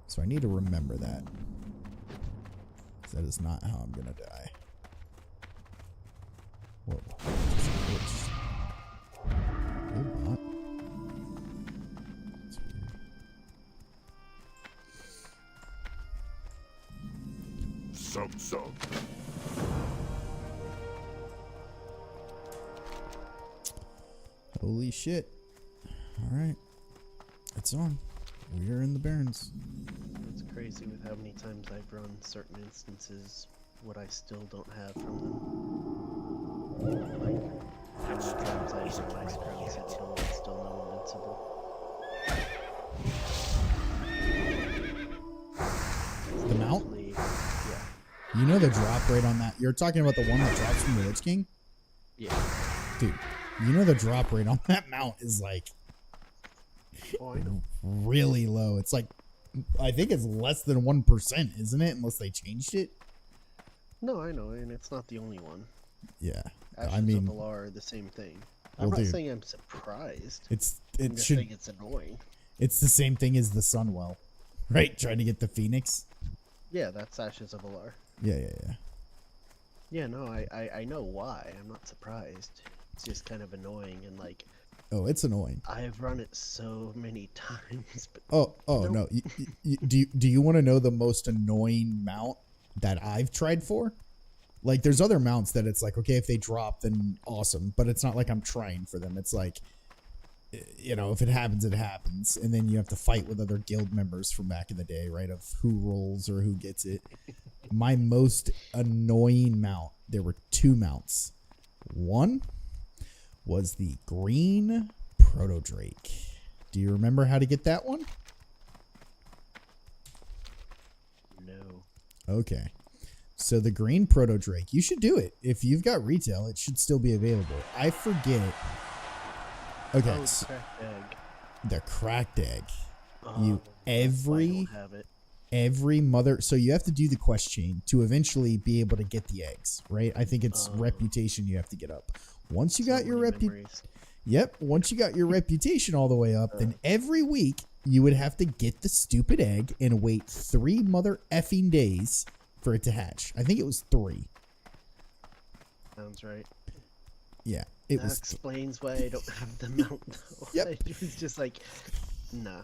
So I need to remember that. 'Cause that is not how I'm gonna die. Whoa. Good bot. That's weird. Some. Holy shit. Alright. It's on. We are in the Barrens. it's crazy with how many times I've run certain instances, what I still don't have from them. Like, how many times I've run Ice Crown Sentinel and still no invincible. The mount? Definitely- Yeah. You know the drop rate on that? You're talking about the one that drops from the Lich King? Yeah. Dude, you know the drop rate on that mount is like Oh, I know. really low. It's like, I think it's less than 1%, isn't it? Unless they changed it. No, I know, and it's not the only one. Yeah. Ashes I mean, of Valar are the same thing. well, I'm not dude, saying I'm surprised. I'm it just should, saying it's annoying. it's the same thing as the Sunwell, right? Trying to get the Phoenix. Yeah, that's Ashes of Valar. Yeah. Yeah, no, I know why. I'm not surprised. It's just kind of annoying, and like, Oh, it's annoying. I've run it so many times. But Oh Nope. no. Do you want to know the most annoying mount that I've tried for? Like, there's other mounts that it's like, okay, if they drop, then awesome. But it's not like I'm trying for them. It's like, you know, if it happens, it happens. And then you have to fight with other guild members from back in the day, right? Of who rolls or who gets it. My most annoying mount, there were 2 mounts. One was the green Proto Drake. Do you remember how to get that one? no. Okay. So the green Proto Drake, you should do it. If you've got retail, it should still be available. I forget. Okay, Oh, so cracked egg. the cracked egg. Oh, You that's why I every don't have it. every mother, so you have to do the quest chain to eventually be able to get the eggs, right? I think it's Oh. reputation you have to get up. Once you So got your many reputation, memories. yep, once you got your reputation all the way up, then every week you would have to get the stupid egg and wait 3 mother effing days for it to hatch. I think it was 3. Sounds right. Yeah, it That was. explains why I don't have the mount. Though. Yep. It was just like, nah.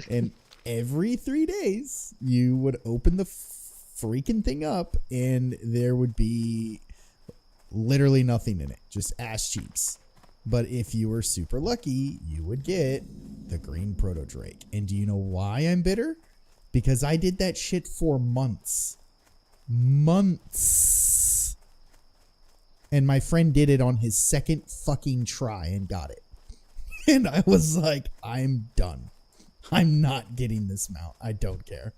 And every 3 days you would open the freaking thing up and there would be literally nothing in it, just ass cheeks. But if you were super lucky, you would get the green Proto Drake. And do you know why I'm bitter? Because I did that shit for months. Months. And my friend did it on his second fucking try and got it. And I was like, I'm done. I'm not getting this mount. I don't care.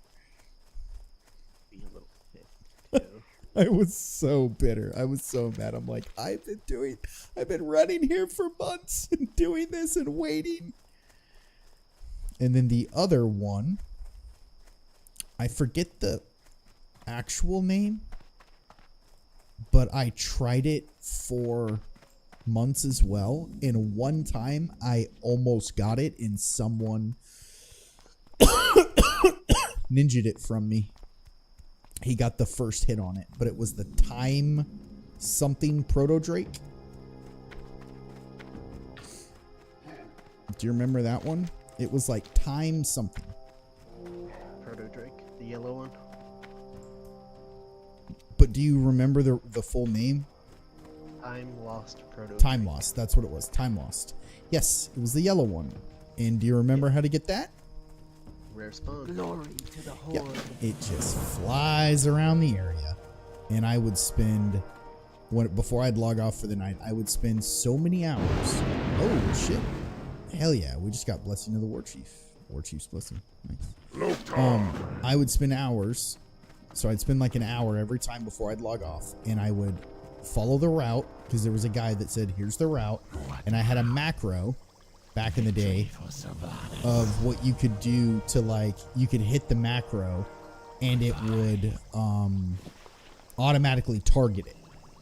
I was so bitter. I was so mad. I'm like, I've been running here for months and doing this and waiting. And then the other one, I forget the actual name, but I tried it for months as well. And one time I almost got it and someone ninja'd it from me. He got the first hit on it, but it was the time something Proto Drake. Do you remember that one? It was like time something. Proto Drake, the yellow one. But do you remember the full name? Time Lost Proto. Time Lost. That's what it was. Time Lost. Yes, it was the yellow one. And do you remember how to get that? Rare spawn. Glory to the Horde. Yep. It just flies around the area. And I would spend, before I'd log off for the night, I would spend so many hours. Oh, shit. Hell yeah. We just got Blessing of the War Chief. War Chief's Blessing. Nice. I would spend hours. So I'd spend like an hour every time before I'd log off. And I would follow the route, because there was a guy that said, here's the route. And I had a macro back in the day of what you could do to, like, you could hit the macro and it would automatically target it,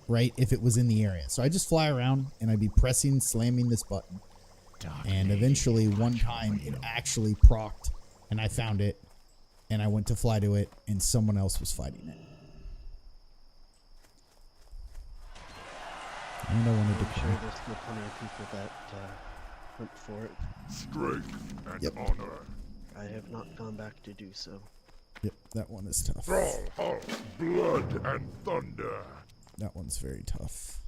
right, if it was in the area. So I just fly around and I'd be slamming this button, and eventually one time it actually procced and I found it and I went to fly to it and someone else was fighting it. And I wanted to I'm sure there's still plenty of people that hunt for it. Strength and Yep. honor. I have not gone back to do so. Yep, that one is tough. Brawlhalla, blood and thunder. That one's very tough.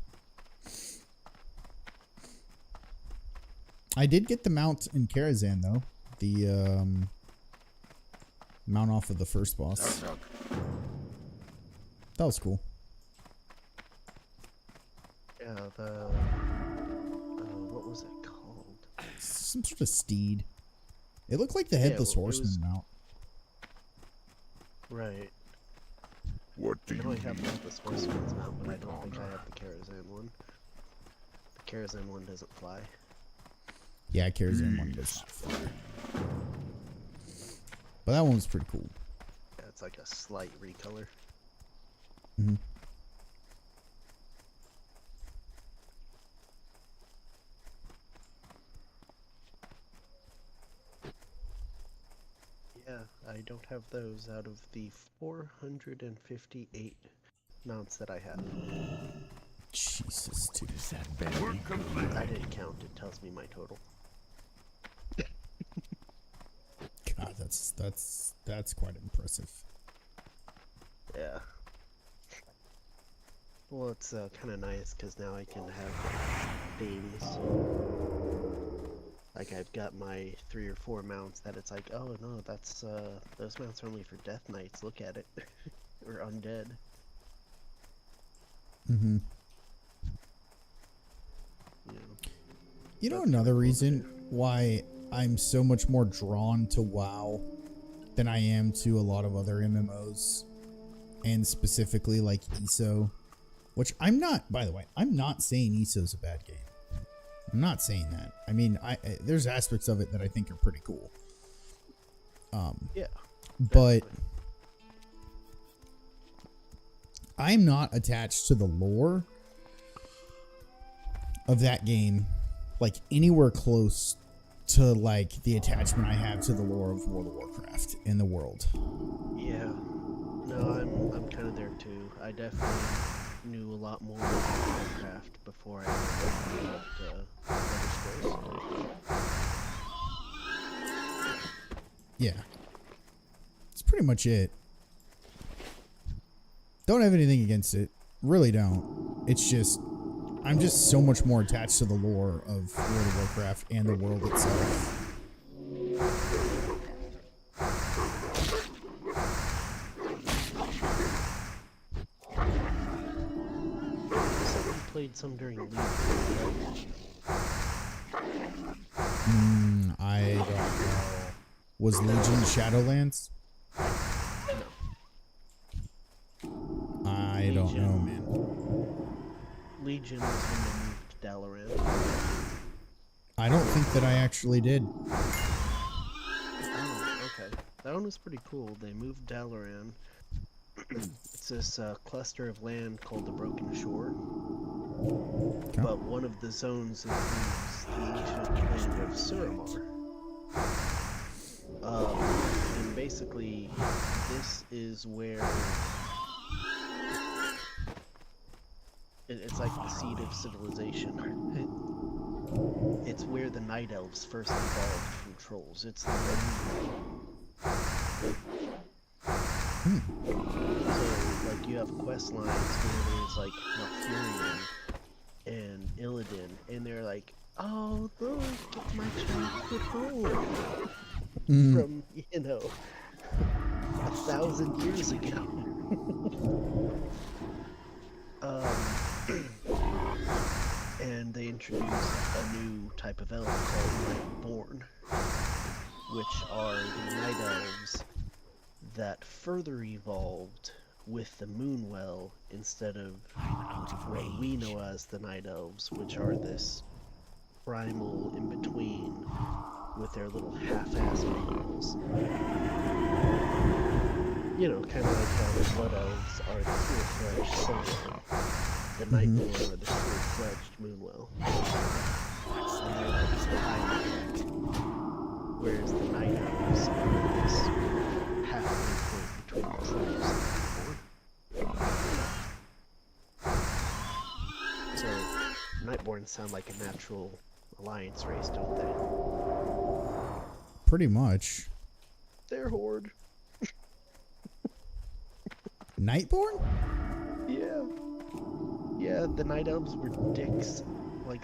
I did get the mount in Karazhan though. The mount off of the first boss. That was cool. Yeah, what was it called? Some sort of steed. It looked like the Headless well, it Horseman was- mount. Right. What do I you know I have need? the Sportsman's mount, but I don't think I have the Karazhan one. The Karazhan one doesn't fly. Yeah, Karazhan one does not fly. But that one was pretty cool. Yeah, it's like a slight recolor. Mm-hmm. Yeah, I don't have those out of the 458 mounts that I have. Jesus, dude. Work complete. I didn't count, it tells me my total. God, that's quite impressive. Yeah. Well, it's kind of nice because now I can have themes. Like I've got my 3 or 4 mounts that it's like, oh no, that's those mounts are only for Death Knights. Look at it, or undead. Mm-hmm. You know another reason why I'm so much more drawn to WoW than I am to a lot of other MMOs, and specifically like ESO, which I'm not, by the way, I'm not saying ESO's a bad game. I'm not saying that. I mean, there's aspects of it that I think are pretty cool. Yeah. But I'm not attached to the lore of that game like anywhere close to like the attachment I have to the lore of World of Warcraft in the world. Yeah. No, I'm kind of there too. I definitely knew a lot more about Warcraft before I knew about Elder Scrolls. Yeah. That's pretty much it. Don't have anything against it. Really don't. It's just, I'm just so much more attached to the lore of World of Warcraft and the world itself. So you played some during League, right? I don't know. Was Legion Shadowlands? I don't Legion. Oh man. Legion was when they moved to Dalaran. I don't think that I actually did. Oh, okay. That one was pretty cool. They moved Dalaran. It's this cluster of land called the Broken Shore. Okay. But one of the zones includes the ancient land of Suramar. And basically, this is where it's like the seed of civilization. It's where the Night Elves first evolved from trolls. It's the So, like, you have quest lines where there's like Malfurion and Illidan, and they're like, "Oh, look, it's my childhood home from, 1,000 years ago." And they introduced a new type of elf called Nightborn, which are the Night Elves that further evolved with the Moonwell instead of what we know as the Night Elves, which are this primal in between with their little half-ass Moonwells. Kind of like how the Blood Elves are the full-fledged Sunwell. The Nightborn are the full-fledged Moonwell. And they're like the high effect. Whereas the Night Elves are this halfway point between the trolls and Nightborn. So, Nightborn sound like a natural alliance race, don't they? Pretty much. They're Horde. Nightborn? Yeah. Yeah, the Night Elves were dicks. Or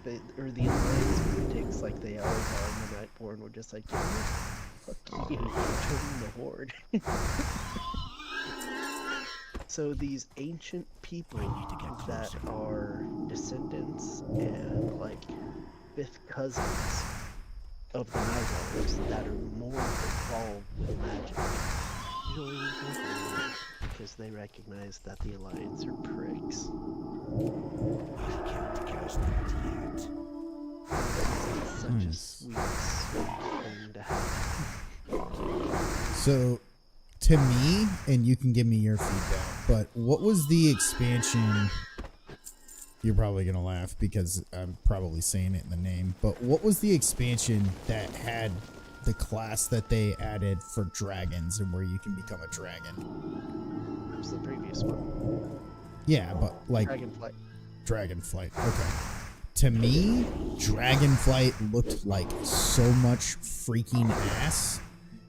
the Alliance were dicks like they always are, and the Nightborn were just like, fuck you, you're joining the Horde. So these ancient people that are descendants and, fifth cousins of the Night Elves that are more involved with magic join the Horde because they recognize that the Alliance are pricks. I can't cast that yet. Such a sweet thing to have. So, to me, and you can give me your feedback, but what was the expansion? You're probably going to laugh because I'm probably saying it in the name, but what was the expansion that had the class that they added for dragons and where you can become a dragon? It was the previous one. Yeah, but Dragonflight. Dragonflight. Okay. To me, Dragonflight looked like so much freaking ass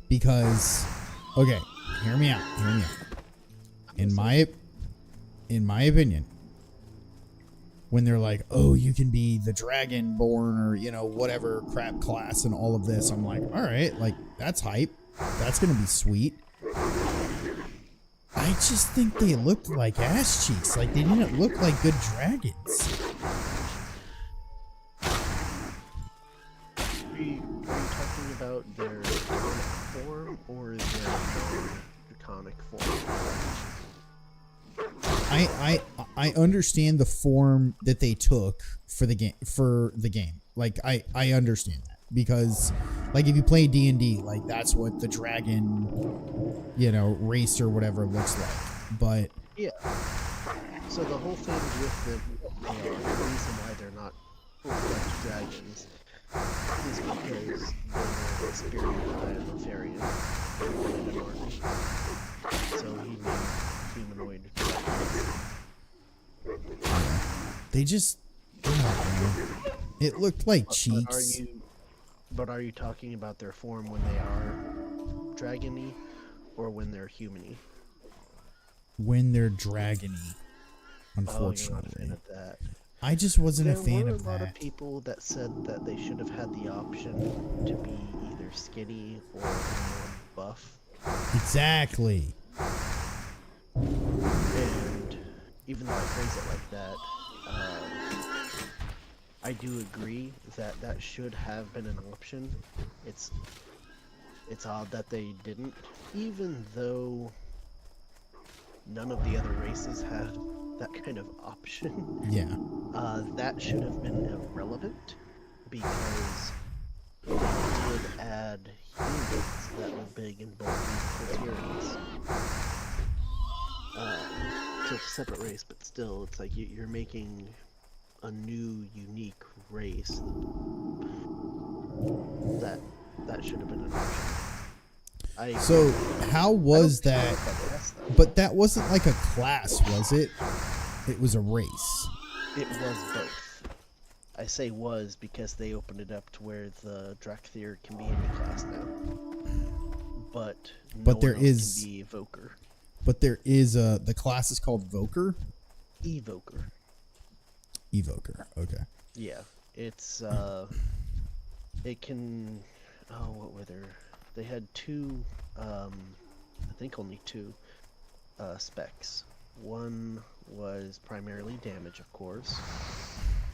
because, okay, hear me out. In my opinion, when they're like, oh, you can be the Dragonborn or, whatever crap class and all of this, I'm like, all right, that's hype. That's going to be sweet. I just think they looked like ass cheeks. They didn't look like good dragons. Are you talking about their draconic form or their non-draconic form? I understand the form that they took for the game. I understand that because if you play D&D, that's what the dragon, race or whatever looks like. But yeah. So the whole thing with the reason why they're not full-fledged dragons is because they were experienced by a Malfurion in an army. So he made humanoid dragons. they just, it looked like cheeks. But are you talking about their form when they are dragony or when they're humany? When they're dragony, unfortunately. Oh, you're not a fan of that. I just wasn't a fan of that. There were a lot of people that said that they should have had the option to be either skinny or more buff. Exactly. And even though I phrase it like that, I do agree that that should have been an option. It's odd that they didn't, even though none of the other races had that kind of option, Yeah. that should have been irrelevant because they did add humans that were big and bulky Tyranids. To a separate race, but still, it's like you're making a new, unique race. That should have been an option. So how was I don't that? think about this, though. But that wasn't like a class, was it? It was a race. It was both. I say was because they opened it up to where the Drakthir can be any class now. But no there one else is- can be Evoker. But there is the class is called Voker. Evoker. Evoker. Okay. Yeah. It's it can what were there? They had two I think only two specs. One was primarily damage, of course,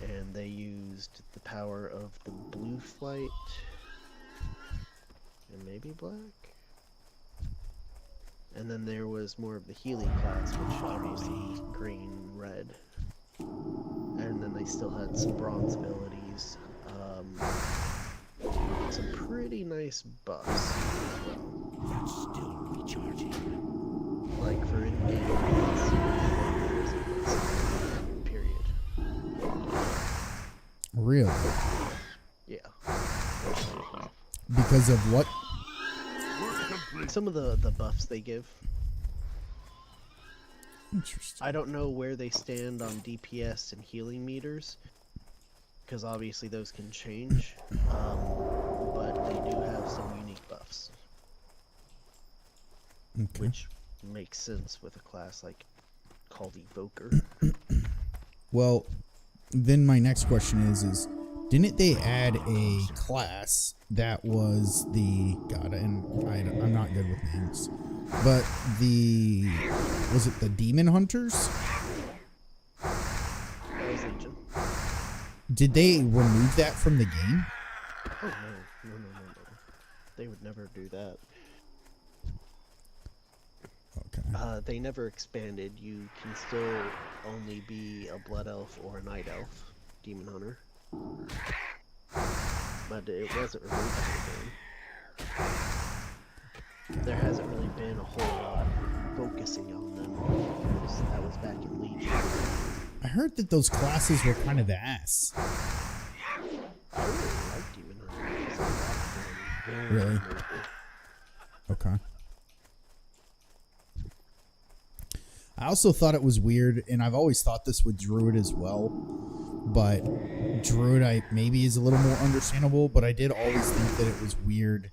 and they used the power of the blue flight and maybe black. And then there was more of the healing class, which obviously was green, red. And then they still had some bronze abilities. Some pretty nice buffs as well. That's still recharging. Like for in-game period. Really? Yeah. Because of what? Work complete. Some of the buffs they give. Interesting. I don't know where they stand on DPS and healing meters, because obviously those can change, but they do have some unique buffs, Okay. which makes sense with a class like called Evoker. Well, then my next question is didn't they add a class that was the I'm not good with names, but was it the Demon Hunters? That was Legion. Did they remove that from the game? Oh no. They would never do that. Okay. They never expanded. You can still only be a Blood Elf or a Night Elf Demon Hunter. But it wasn't removed from the game. There hasn't really been a whole lot focusing on them because that was back in Legion. I heard that those classes were kind of ass. I really like Demon Hunter because I like them very Really? mobile. Okay. I also thought it was weird, and I've always thought this with Druid as well, but Druid maybe is a little more understandable, but I did always think that it was weird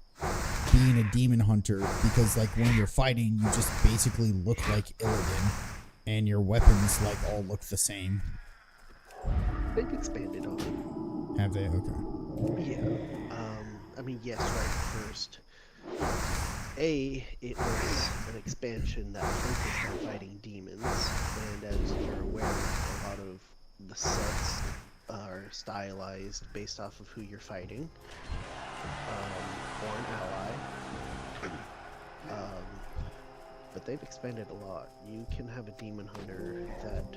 being a demon hunter, because like when you're fighting, you just basically look like Illidan, and your weapons like all look the same. They've expanded on it. Have they? Okay. Yeah. I mean, yes, right first. It was an expansion that focused on fighting demons, and as you're aware, a lot of the sets are stylized based off of who you're fighting, or an ally. But they've expanded a lot. You can have a demon hunter that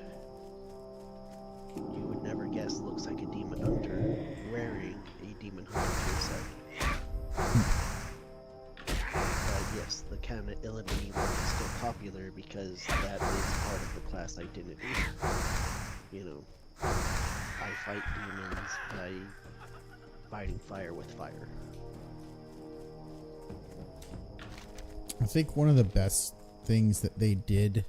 you would never guess looks like a demon hunter wearing a demon hunter gear set. Yes, the kind of Illidan look is still popular because that is part of the class identity. You know, I fight demons by fighting fire with fire. I think one of the best things that they did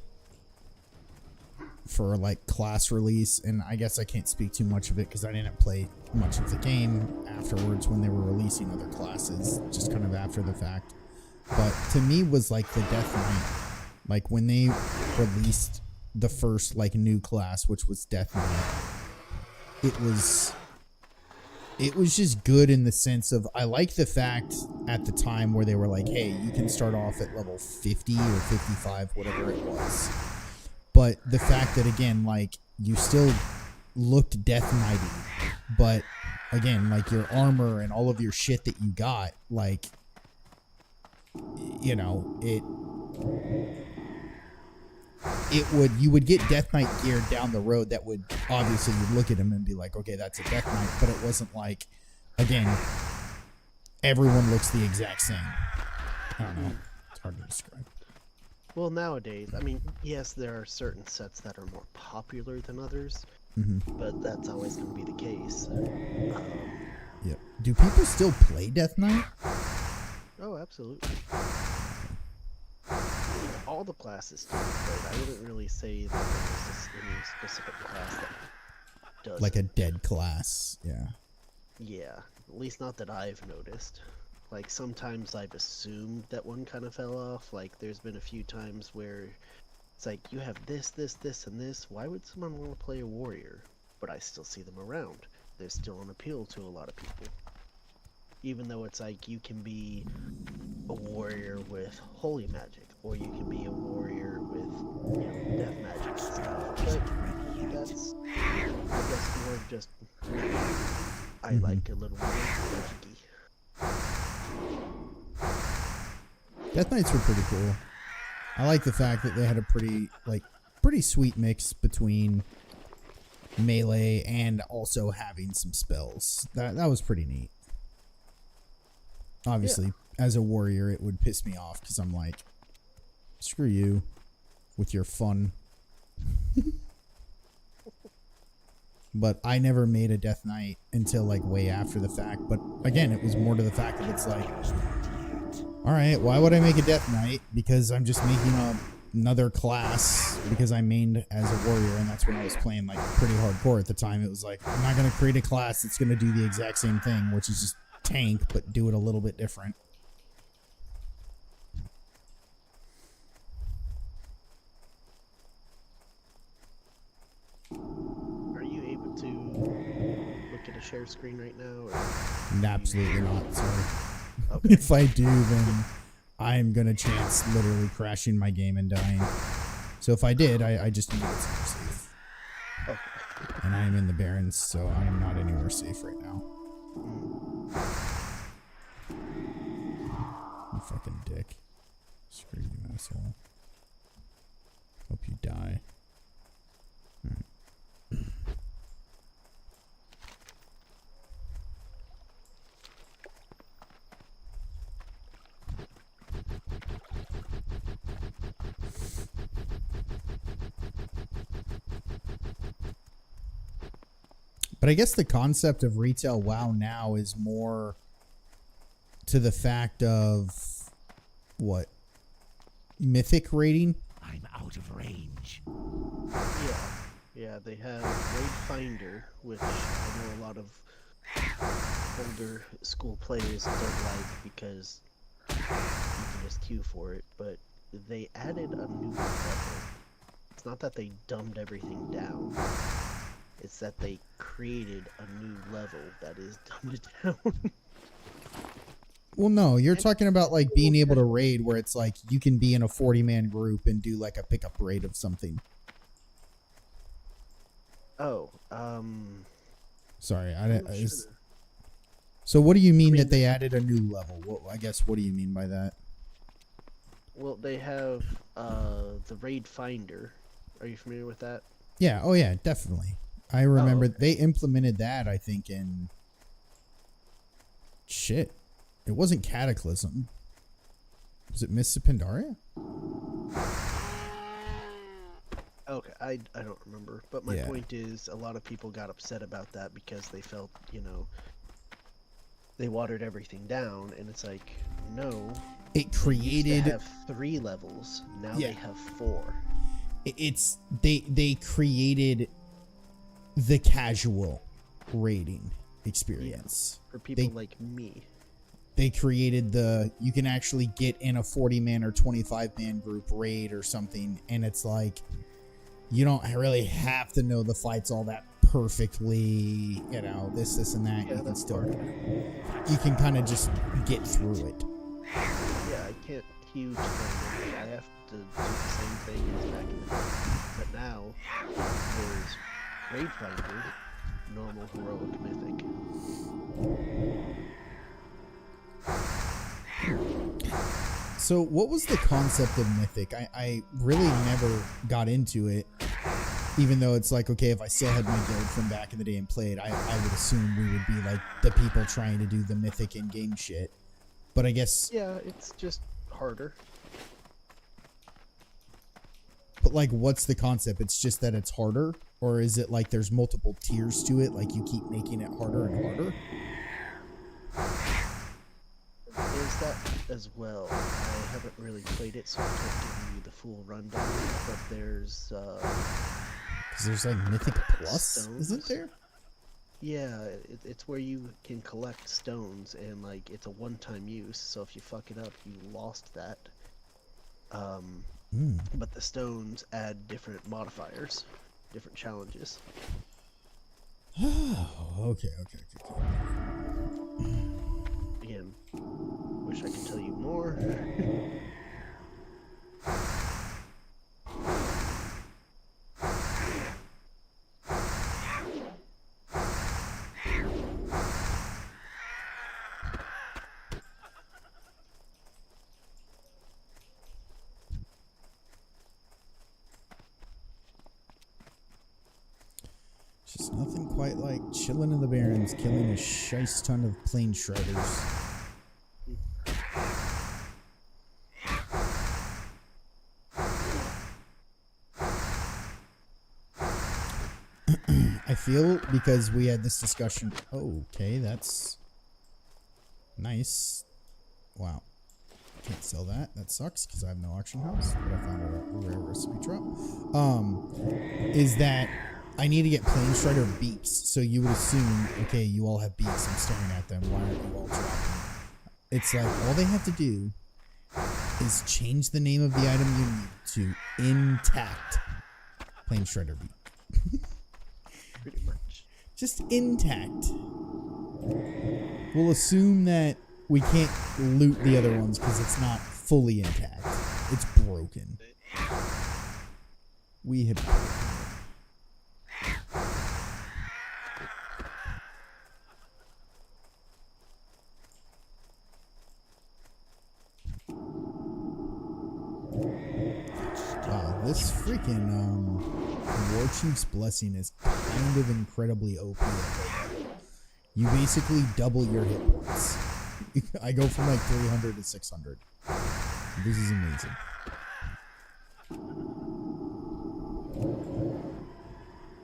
for like class release, and I guess I can't speak too much of it because I didn't play much of the game afterwards when they were releasing other classes, just kind of after the fact. But to me was like the Death Knight. Like when they released the first like new class, which was Death Knight, it was just good in the sense of, I like the fact at the time where they were like, hey, you can start off at level 50 or 55, whatever it was. But the fact that, again, like, you still looked Death Knighty, but again, like your armor and all of your shit that you got, like, you know, you would get Death Knight gear down the road that would obviously you'd look at him and be like, okay, that's a Death Knight, but it wasn't like, again, everyone looks the exact same. I don't know. It's hard to describe. Well, nowadays, I mean, yes, there are certain sets that are more popular than others, but that's always going to be the case. Yep. Do people still play Death Knight? Oh, absolutely. All the classes do, but I wouldn't really say that there's just any specific class that does. Like a dead class, yeah. Yeah, at least not that I've noticed. Like, sometimes I've assumed that one kind of fell off. Like, there's been a few times where it's like, you have this, this, this, and this. Why would someone want to play a warrior? But I still see them around. There's still an appeal to a lot of people. Even though it's like, you can be a warrior with holy magic, or you can be a warrior with, you know, death magic and stuff. But that's, I guess, more of just me. I like a little more magic-y. Death Knights were pretty cool. I like the fact that they had a pretty sweet mix between melee and also having some spells. That was pretty neat. Obviously, as a warrior, it would piss me off because I'm like, screw you with your fun. But I never made a Death Knight until like way after the fact. But again, it was more to the fact that it's like, all right, why would I make a Death Knight? Because I'm just making another class because I mained as a warrior, and that's when I was playing like pretty hardcore at the time. It was like, I'm not going to create a class that's going to do the exact same thing, which is just tank, but do it a little bit different. Are you able to look at a share screen right now? Or Absolutely not, sorry. Okay. If I do, then I'm going to chance literally crashing my game and dying. So if I did, I just need to get somewhere safe. Okay. And I am in the Barrens, so I am not anywhere safe right now. You fucking dick. Screw you, asshole. Hope you die. Alright. But I guess the concept of retail WoW now is more to the fact of what? Mythic rating? I'm out of range. Yeah, they have Raid Finder, which I know a lot of older school players don't like because you can just queue for it, but they added a new level. It's not that they dumbed everything down. It's that they created a new level that is dumbed down. Well, no, you're talking about like being able to raid where it's like you can be in a 40-man group and do like a pickup raid of something. Oh, Sorry, I'm not sure. So what do you mean mean, that they added a new level? What do you mean by that? Well, they have the Raid Finder. Are you familiar with that? Yeah, oh yeah, definitely. I remember okay. they implemented that, I think, in... Shit. It wasn't Cataclysm. Was it Mists of Pandaria? Okay, I don't remember. But my Yeah. point is, a lot of people got upset about that because they felt, you know, they watered everything down, and it's like, no. It They created... have 3 levels. Now Yeah. they have 4. It's... They created the casual raiding experience. For people They- like me. They created you can actually get in a 40-man or 25-man group raid or something, and it's like you don't really have to know the fights all that perfectly, you know, this and that. Yeah, You can that's still part. you can kind of just get through it. Yeah, I can't queue tournaments. I have to do the same thing as back in the day. But now, there's Raid Finder, normal, heroic, mythic. So what was the concept of Mythic? I really never got into it, even though it's like, okay, if I still had my guild from back in the day and played, I would assume we would be like the people trying to do the Mythic in-game shit. But I guess, Yeah, it's just harder. but like, what's the concept? It's just that it's harder? Or is it like there's multiple tiers to it, like you keep making it harder and harder? There's that as well. I haven't really played it, so I can't give you the full rundown. But there's Because there's like Mythic Plus, isn't stones. there? Yeah, it's where you can collect stones, and like it's a one-time use. So if you fuck it up, you lost that. But the stones add different modifiers, different challenges. Okay. Again, wish I could tell you more. Just nothing quite like chilling in the Barrens, killing a shice ton of plane shredders. I feel because we had this discussion. Oh, okay, that's nice. Wow. Can't sell that. That sucks because I have no auction house. But I found a rare recipe drop. Is that I need to get plane shredder beaks. So you would assume, okay, you all have beaks. I'm staring at them. Why aren't you all dropping? It's like all they have to do is change the name of the item you need to intact plane shredder beak. Pretty much. Just intact. We'll assume that we can't loot the other ones because it's not fully intact. It's broken. We have broken it. Wow, this freaking War Chief's Blessing is kind of incredibly OP. You basically double your hit points. I go from like 300 to 600. This is amazing.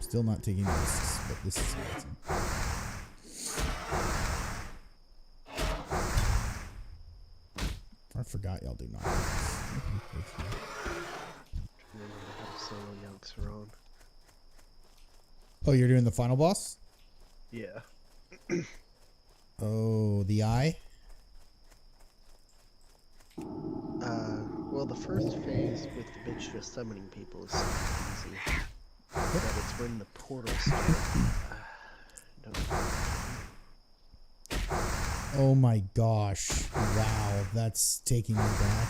Still not taking risks, but this is amazing. I forgot y'all do not. Remember to have solo Yogg Saron. Oh, you're doing the final boss? Yeah. Oh, the eye? Well, the first phase with the bitch just summoning people is super easy. But it's when the portals start. Oh my gosh. Wow, that's taking me back.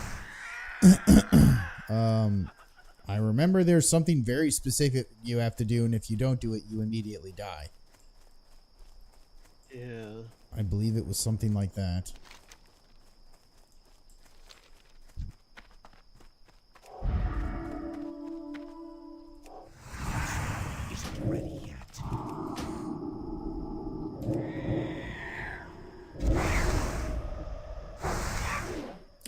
I remember there's something very specific you have to do, and if you don't do it, you immediately die. Yeah. I believe it was something like that. Isn't ready yet.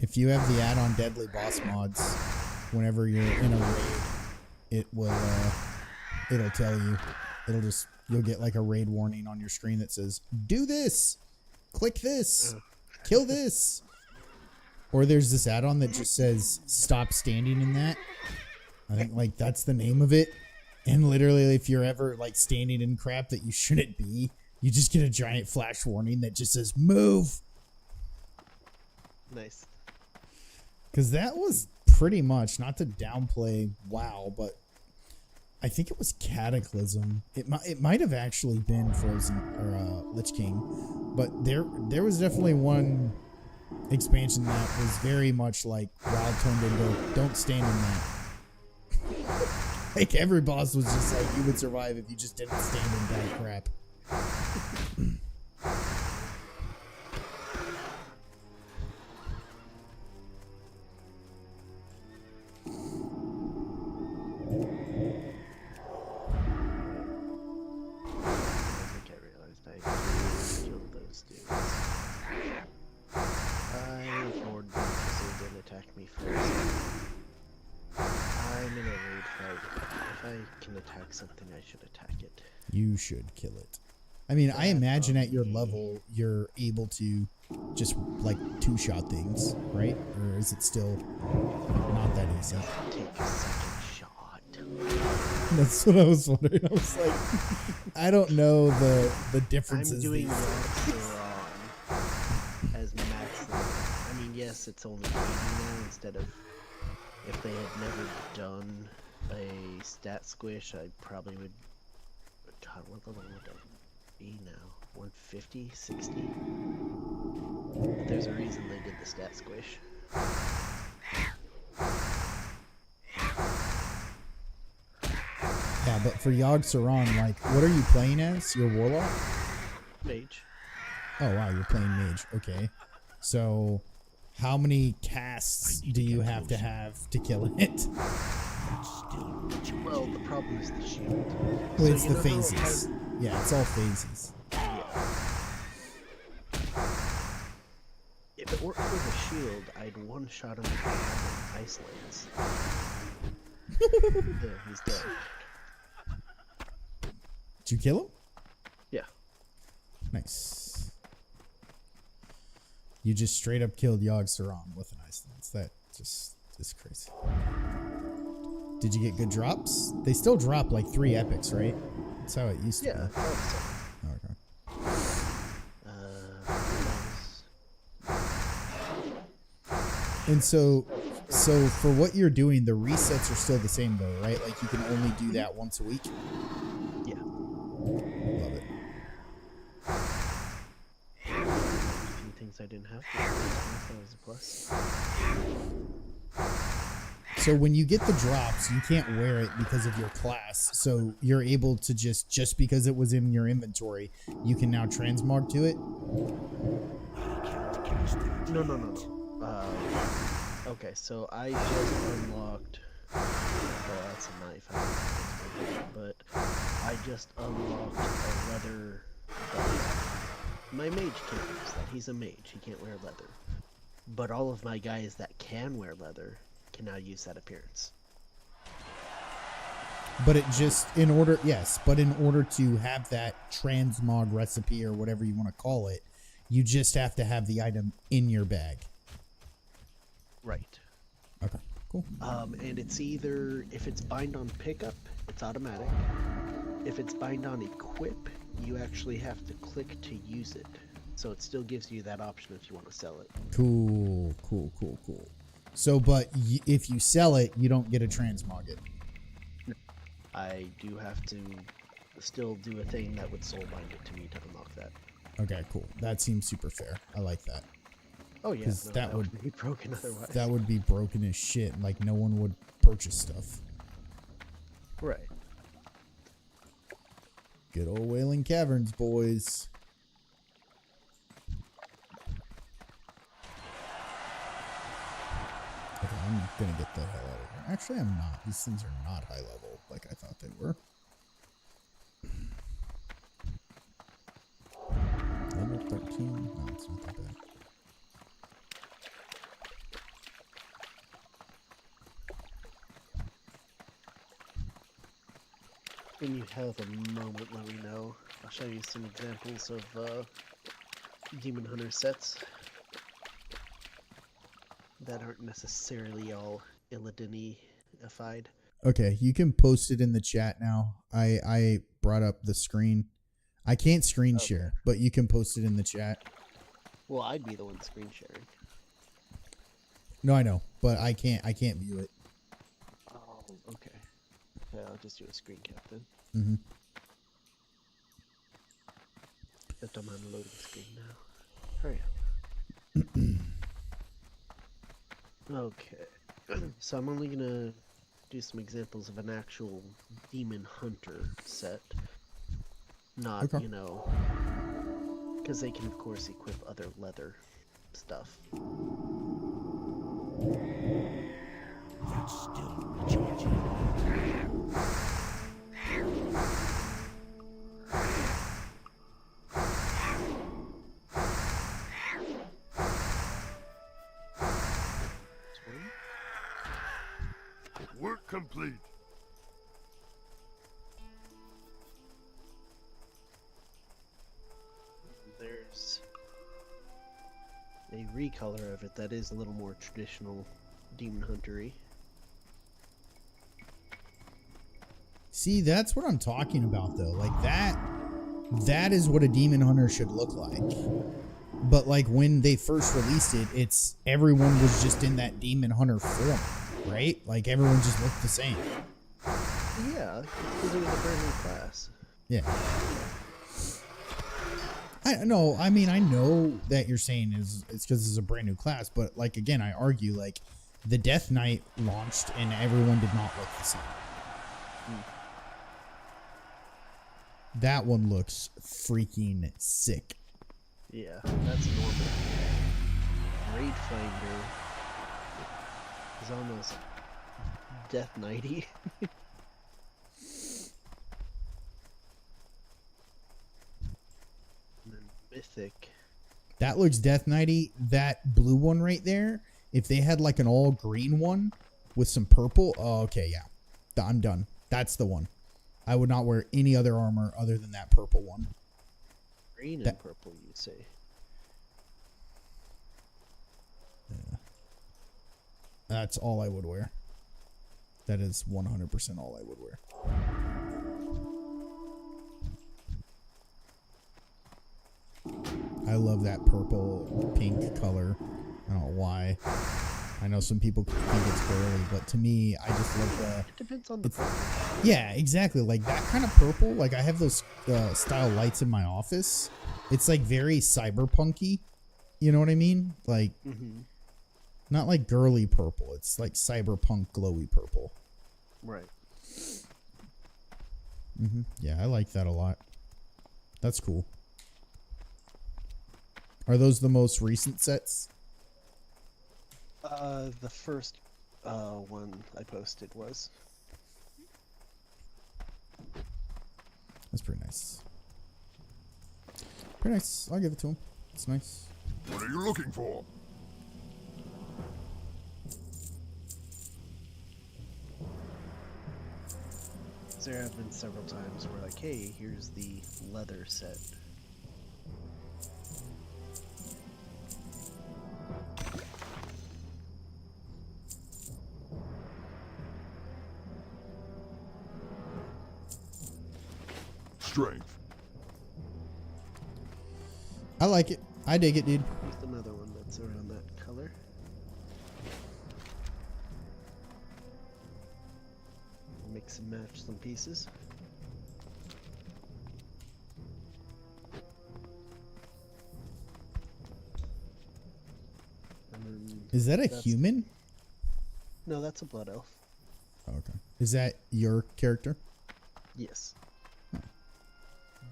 If you have the add-on Deadly Boss mods, whenever you're in a raid, it will, it'll tell you. You'll get like a raid warning on your screen that says, do this, click this, kill this. Or there's this add-on that just says, stop standing in that. I think like that's the name of it. And literally if you're ever like standing in crap that you shouldn't be, you just get a giant flash warning that just says, move. Nice. Because that was pretty much, not to downplay WoW, but I think it was Cataclysm. It might have actually been Frozen or Lich King, but there was definitely one expansion that was very much like WoW turned into don't stand in that. Like every boss was just like you would survive if you just didn't stand in that crap. I can attack something, I should attack it. You should kill it. I mean, I imagine at your level, you're able to just, like, two-shot things, right? Or is it still not that easy? Take a second shot. That's what I was wondering. I was like, I don't know the differences. I'm doing these- Yogg-Saron as max level. I mean, yes, it's only 80 now instead of... If they had never done a stat squish, I probably would... God, what level would I be now? 150? 60? But there's a reason they did the stat squish. Yeah, but for Yogg-Saron, like, what are you playing as? Your Warlock? Mage. Oh, wow, you're playing Mage. Okay. So, how many casts do you have to kill it? That's still what you Well, the problem is the shield. Well, it's you the know how phases. Yeah, it's all phases. If it weren't for the shield, I'd one-shot him with the Ice Lands. There, he's dead. Did you kill him? Yeah. Nice. You just straight up killed Yogg-Saron with an Ice Lance. That just is crazy. Did you get good drops? They still drop like 3 epics, right? That's how it used to Yeah, be. that was something. Oh, okay. And so for what you're doing, the resets are still the same though, right? Like you can only do that once a week. Yeah. Love it. A few things I didn't have. That was a plus. So when you get the drops, you can't wear it because of your class. So you're able to just because it was in your inventory, you can now transmog to it. No. Okay, so I just unlocked. Well, that's a knife. But I just unlocked a leather belt. My mage can't use that. He's a mage. He can't wear leather. But all of my guys that can wear leather can now use that appearance. But it just in order to have that transmog recipe or whatever you want to call it, you just have to have the item in your bag. Right. Okay, cool. And it's either, if it's bind on pickup, it's automatic. If it's bind on equip, you actually have to click to use it. So it still gives you that option if you want to sell it. Cool. So, but if you sell it, you don't get a transmog it. I do have to still do a thing that would soul bind it to me to unlock that. Okay, cool. That seems super fair. I like that. Oh yeah, 'Cause no, that that would- would be broken otherwise. That would be broken as shit. Like no one would purchase stuff. Right. Good old Wailing Caverns, boys. Okay, I'm gonna get the hell out of here. Actually, I'm not. These things are not high level like I thought they were. Level 13? No, it's not that bad. When you have a moment, let me know. I'll show you some examples of Demon Hunter sets that aren't necessarily all Illidan-ified. Okay, you can post it in the chat now. I brought up the screen. I can't screen share, but you can post it in the chat. Well, I'd be the one screen sharing. No, I know, but I can't view it. Oh, okay. Yeah, I'll just do a screen cap then. Mm-hmm. Except I'm on the loading screen now. Hurry up. Okay. So I'm only gonna do some examples of an actual Demon Hunter set. Not, Okay. you know, because they can of course equip other leather stuff. That's still what you want. Work complete. a recolor of it that is a little more traditional demon huntery. See, that's what I'm talking about, though. Like, that is what a demon hunter should look like. But, like, when they first released it, everyone was just in that demon hunter form, right? Like, everyone just looked the same. Yeah, because it was a brand new class. Yeah. I know. I mean, I know that you're saying it's because it's a brand new class, but, like, again, I argue, like, the Death Knight launched and everyone did not look the same. That one looks freaking sick. Yeah, that's normal. Raid Finder is almost Death Knighty. And then Mythic. That looks Death Knighty. That blue one right there, if they had like an all green one with some purple, oh, okay, yeah. I'm done. That's the one. I would not wear any other armor other than that purple one. Green and purple, you say? Yeah. That's all I would wear. That is 100% all I would wear. I love that purple pink color. I don't know why. I know some people think it's girly, but to me, I just love the... It depends on the purple. Yeah, exactly. Like that kind of purple. Like I have those style lights in my office. It's like very cyberpunky. You know what I mean? Like, not like girly purple. It's like cyberpunk glowy purple. Right. Yeah, I like that a lot. That's cool. Are those the most recent sets? The first one I posted was. That's pretty nice. Pretty nice. I'll give it to him. It's nice. What are you looking for? There have been several times where like, hey, here's the leather set. Strength. I like it. I dig it, dude. Here's another one that's around that color. Mix and match some pieces. And then Is that a that's- human? No, that's a blood elf. Oh, okay. Is that your character? Yes.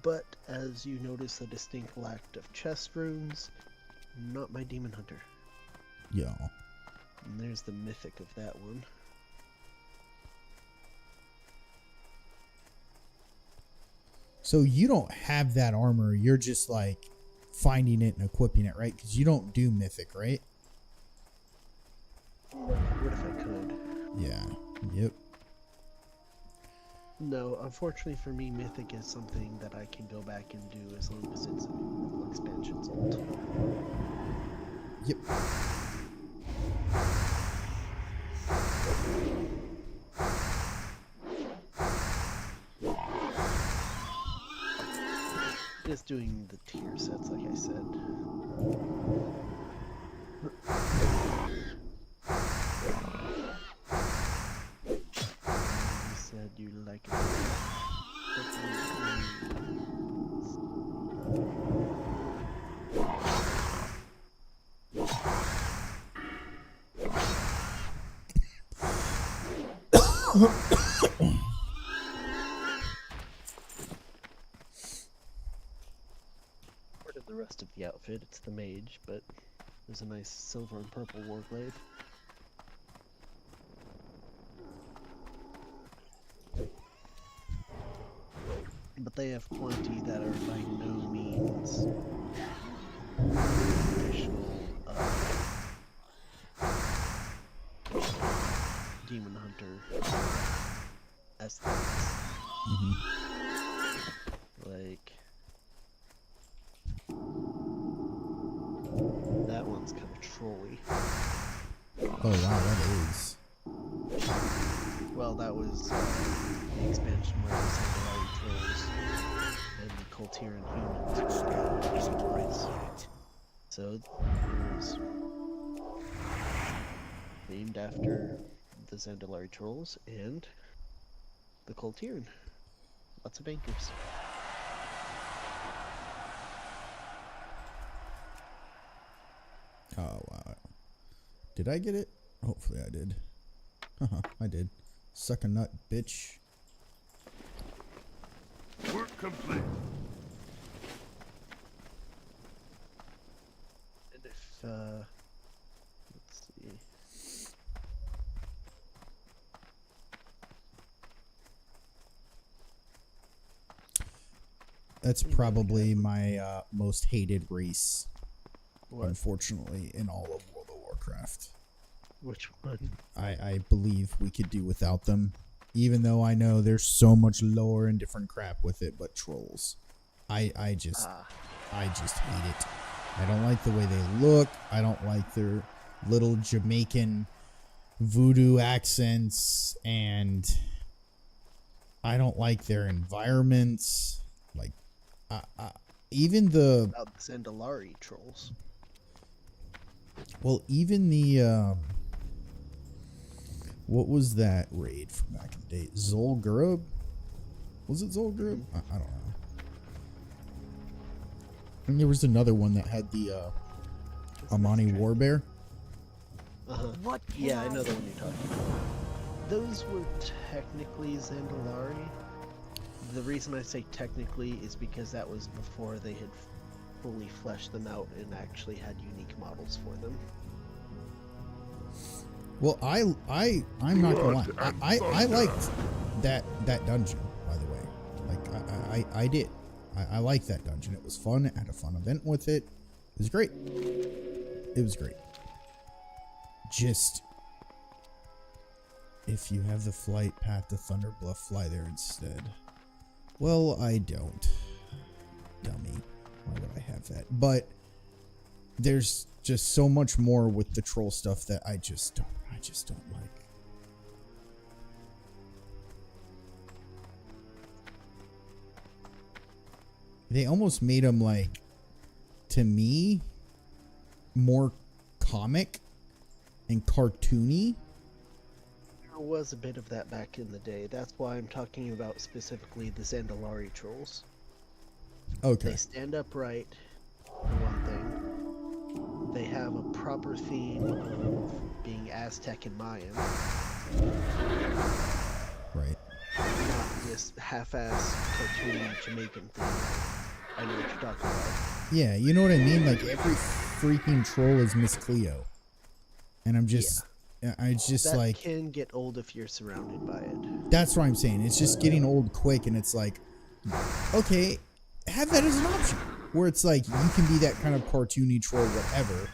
But as you notice, a distinct lack of chest runes. Not my demon hunter. Yeah. And there's the mythic of that one. So you don't have that armor. You're just like finding it and equipping it, right? Because you don't do mythic, right? What if I could? Yeah. Yep. No, unfortunately for me, mythic is something that I can go back and do as long as it's a expansion's old. Yep. Just doing the tier sets, like I said. You said you like it. Part of the rest of the outfit, it's the mage, but there's a nice silver and purple warglaive. But they have plenty that are by no means traditional demon hunter aesthetics. Like That one's kind of trolly. Oh wow, that is. Well, that was the expansion where the Sandalari trolls and the Coltiran humans were Isn't ready race. yet. So it was named after the Zandalari trolls and the Coltiran. Lots of anchors. Oh wow. Did I get it? Hopefully I did. I did. Suck a nut, bitch. Work complete. And if let's see. That's probably my most hated race, What? unfortunately, in all of World of Warcraft. Which one? I believe we could do without them, even though I know there's so much lore and different crap with it. But trolls, I just hate it. I don't like the way they look. I don't like their little Jamaican voodoo accents, and I don't like their environments. Like, even the About the Zandalari trolls. well, even the what was that raid from back in the day? Zul'Gurub? Was it Zul'Gurub? I don't know. And there was another one that had the Amani Warbear. What can Yeah, I I know the one you're talking about. Those were technically Zandalari. The reason I say technically is because that was before they had fully fleshed them out and actually had unique models for them. Well, I'm not gonna lie. I liked that dungeon, by the way. Like I did. I liked that dungeon. It was fun. I had a fun event with it. It was great. It was great. Just if you have the flight path to Thunderbluff, fly there instead. Well, I don't. Dummy. Why would I have that? But there's just so much more with the troll stuff that I just don't like. They almost made them, like, to me, more comic and cartoony. There was a bit of that back in the day. That's why I'm talking about specifically the Zandalari trolls. Okay. They stand upright, for one thing. They have a proper theme of being Aztec and Mayan, Right. not this half-assed cartoony Jamaican thing. I know what you're talking about. Yeah, you know what I mean? Like, every freaking troll is Miss Cleo. And I'm just... I just That like... can get old if you're surrounded by it. That's what I'm saying. It's just getting old quick, and it's like... Okay, have that as an option. Where it's like, you can be that kind of cartoony troll, whatever.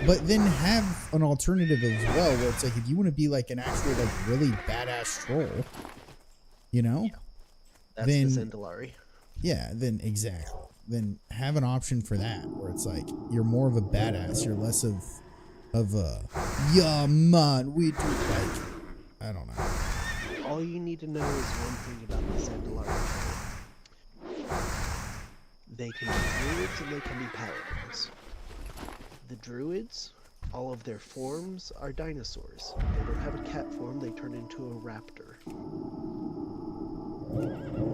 But then have an alternative as well, where it's like, if you want to be like an actual, like, really badass troll, you know? That's Then- the Zandalari. Yeah, then exactly. Then have an option for that, where it's like, you're more of a badass. You're less of a, yeah, man, we do, like, I don't know. All you need to know is one thing about the Zandalari troll. They can be druids and they can be paladins. The druids, all of their forms are dinosaurs. They don't have a cat form, they turn into a raptor.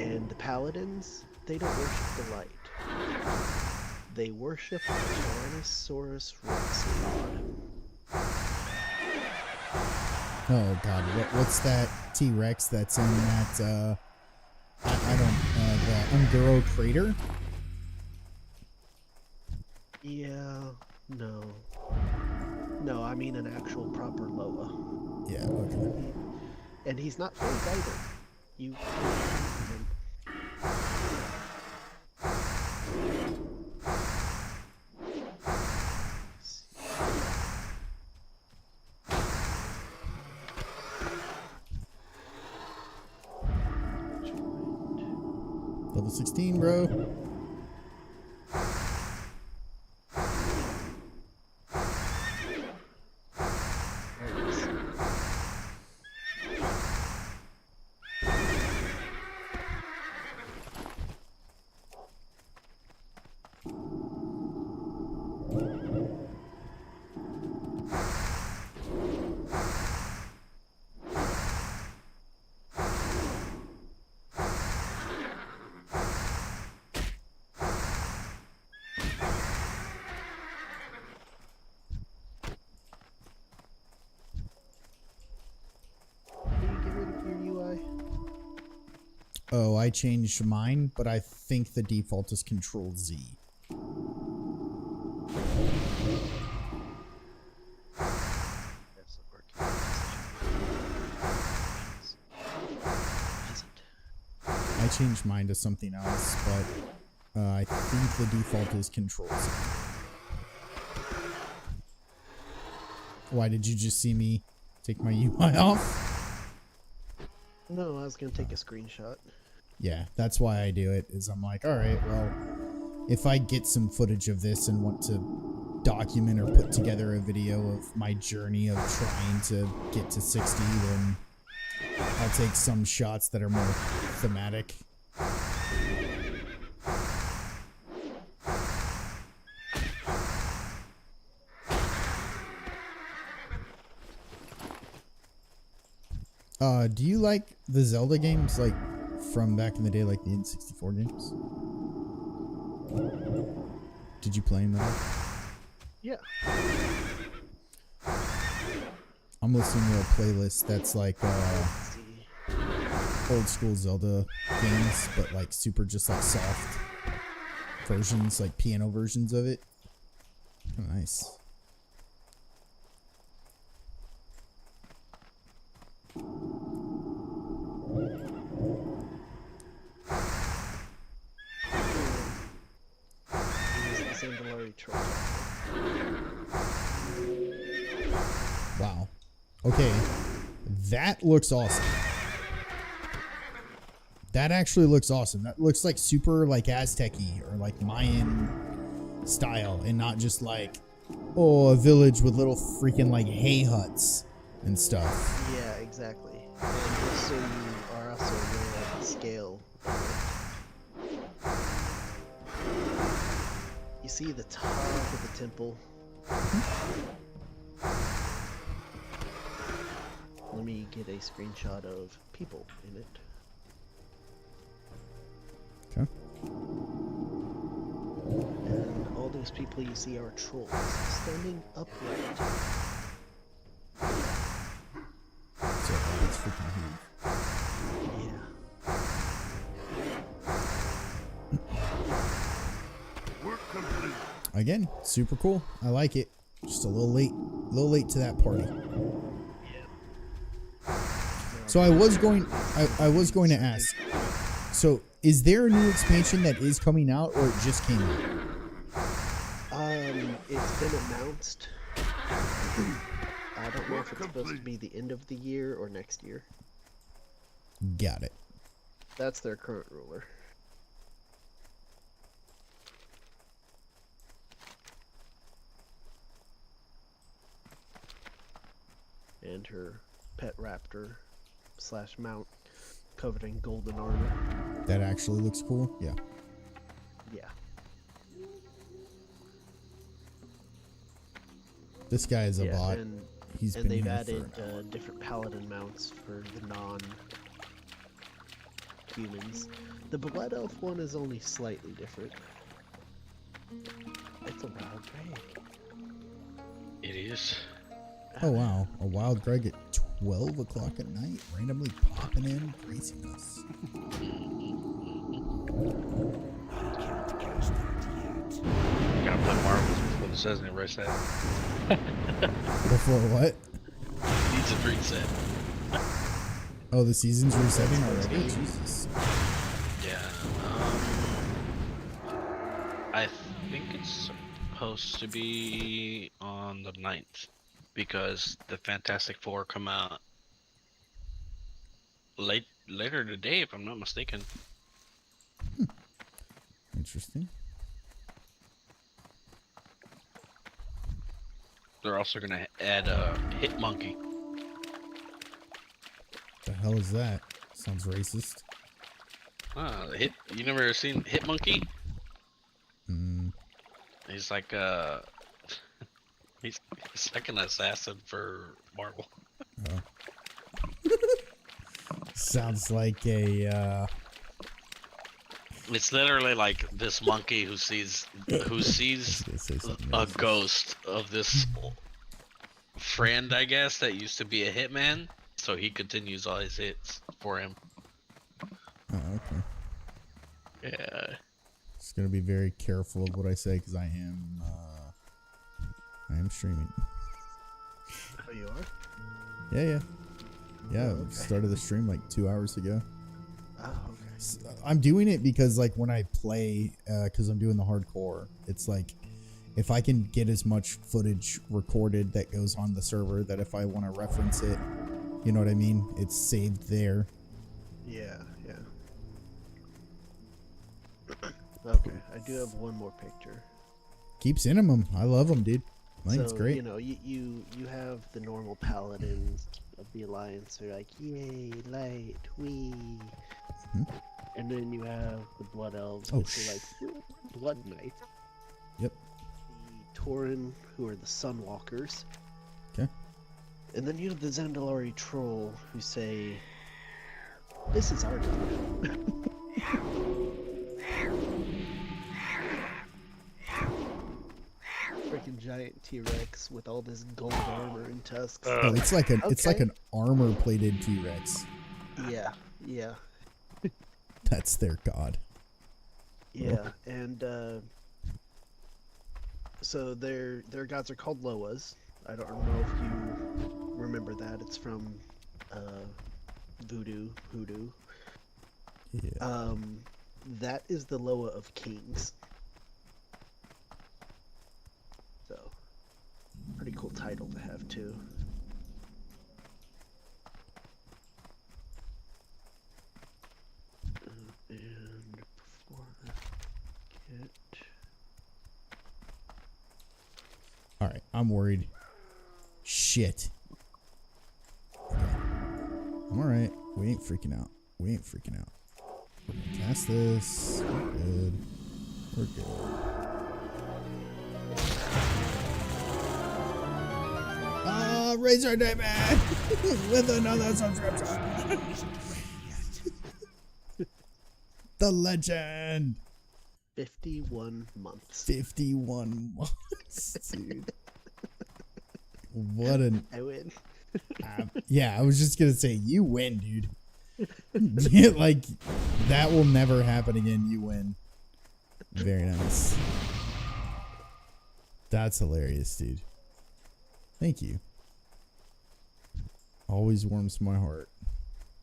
And the paladins, they don't worship the light. They worship the Tyrannosaurus Rex god. Oh god, what's that T-Rex that's in that I don't the Unguro crater? Yeah, no. No, I mean an actual proper Loa. Yeah, okay. And he's not fake either. You Level 16, bro. Oh, I changed mine, but I think the default is Control Z. That's not working. Isn't. I changed mine to something else, but I think the default is Control Z. Why did you just see me take my UI off? No, I was gonna take a screenshot. Yeah, that's why I do it, is I'm like, alright, well, if I get some footage of this and want to document or put together a video of my journey of trying to get to 60, then I'll take some shots that are more thematic. Do you like the Zelda games, like, from back in the day, like the N64 games? Did you play them at all? Yeah. I'm listening to a playlist that's like Let's see. old school Zelda games, but like super just like soft versions, like piano versions of it. Oh, nice. Use the Zandalari troll. Wow. Okay. That looks awesome. That actually looks awesome. That looks like super like Aztec-y or like Mayan style and not just like, oh, a village with little freaking like hay huts and stuff. Yeah, exactly. And just so you are also aware of the scale of it. You see the top of the temple? Let me get a screenshot of people in it. Okay. And all those people you see are trolls, standing upright. So that's freaking huge. Yeah. Work complete. Again, super cool. I like it. Just a little late to that party. So I was going to ask. So is there a new expansion that is coming out, or it just came out? It's been announced. I don't know if it's supposed to be the end of the year or next year. Got it. That's their current ruler. And her pet raptor / mount covered in golden armor. That actually looks cool. Yeah. Yeah. This guy is a Yeah, bot. and He's and been they've here added for different paladin mounts for the non-humans. The blood elf one is only slightly different. It's a wild Greg. It is. Oh wow, a wild Greg at 12 o'clock at night, randomly popping in, gracing us. Can't cast that yet. Gotta play Marvels before the season reset. Before what? Needs a reset. Oh, the season's resetting already? Jesus. Yeah. I think it's supposed to be on the 9th because the Fantastic Four come out later today, if I'm not mistaken. Interesting. They're also gonna add a Hit Monkey. The hell is that? Sounds racist. You never seen Hit Monkey? Mm, He's like he's like an assassin for Marvel. oh. Sounds like a It's literally like this monkey who sees I was gonna say something a racist. ghost of this friend, I guess, that used to be a hitman. So he continues all his hits for him. Oh, okay. Yeah. Just gonna be very careful of what I say because I am streaming. Oh, you are? Yeah. Oh, okay. Started the stream like 2 hours ago. Oh, okay. I'm doing it because like when I play, because I'm doing the hardcore, it's like if I can get as much footage recorded that goes on the server that if I want to reference it, you know what I mean? It's saved there. Yeah. Okay, I do have one more picture. Keep sending them. I love them, dude. I think it's great. You know, you have the normal paladins of the Alliance. They're like, yay, light, wee. And then you have the Blood Elves, which are like Blood Knights. Yep. The Tauren, who are the Sunwalkers. Okay. And then you have the Zandalari Troll, who say, this is our time. Freaking giant T-Rex with all this gold armor and tusks. Oh, it's like an armor plated T-Rex. Yeah. That's their god. Yeah, and so their gods are called Loas. I don't know if you remember that. It's from Hoodoo. Yeah. That is the Loa of Kings. So, pretty cool title to have too. And before I get... Alright, I'm worried. Shit. I'm alright. We ain't freaking out. We're gonna cast this. We're good. Ah, Razor David with another subscription. The legend. 51 months. 51 months, dude. What an... I win. yeah, I was just gonna say, you win, dude. Yeah, like, that will never happen again. You win. Very nice. That's hilarious, dude. Thank you. Always warms my heart.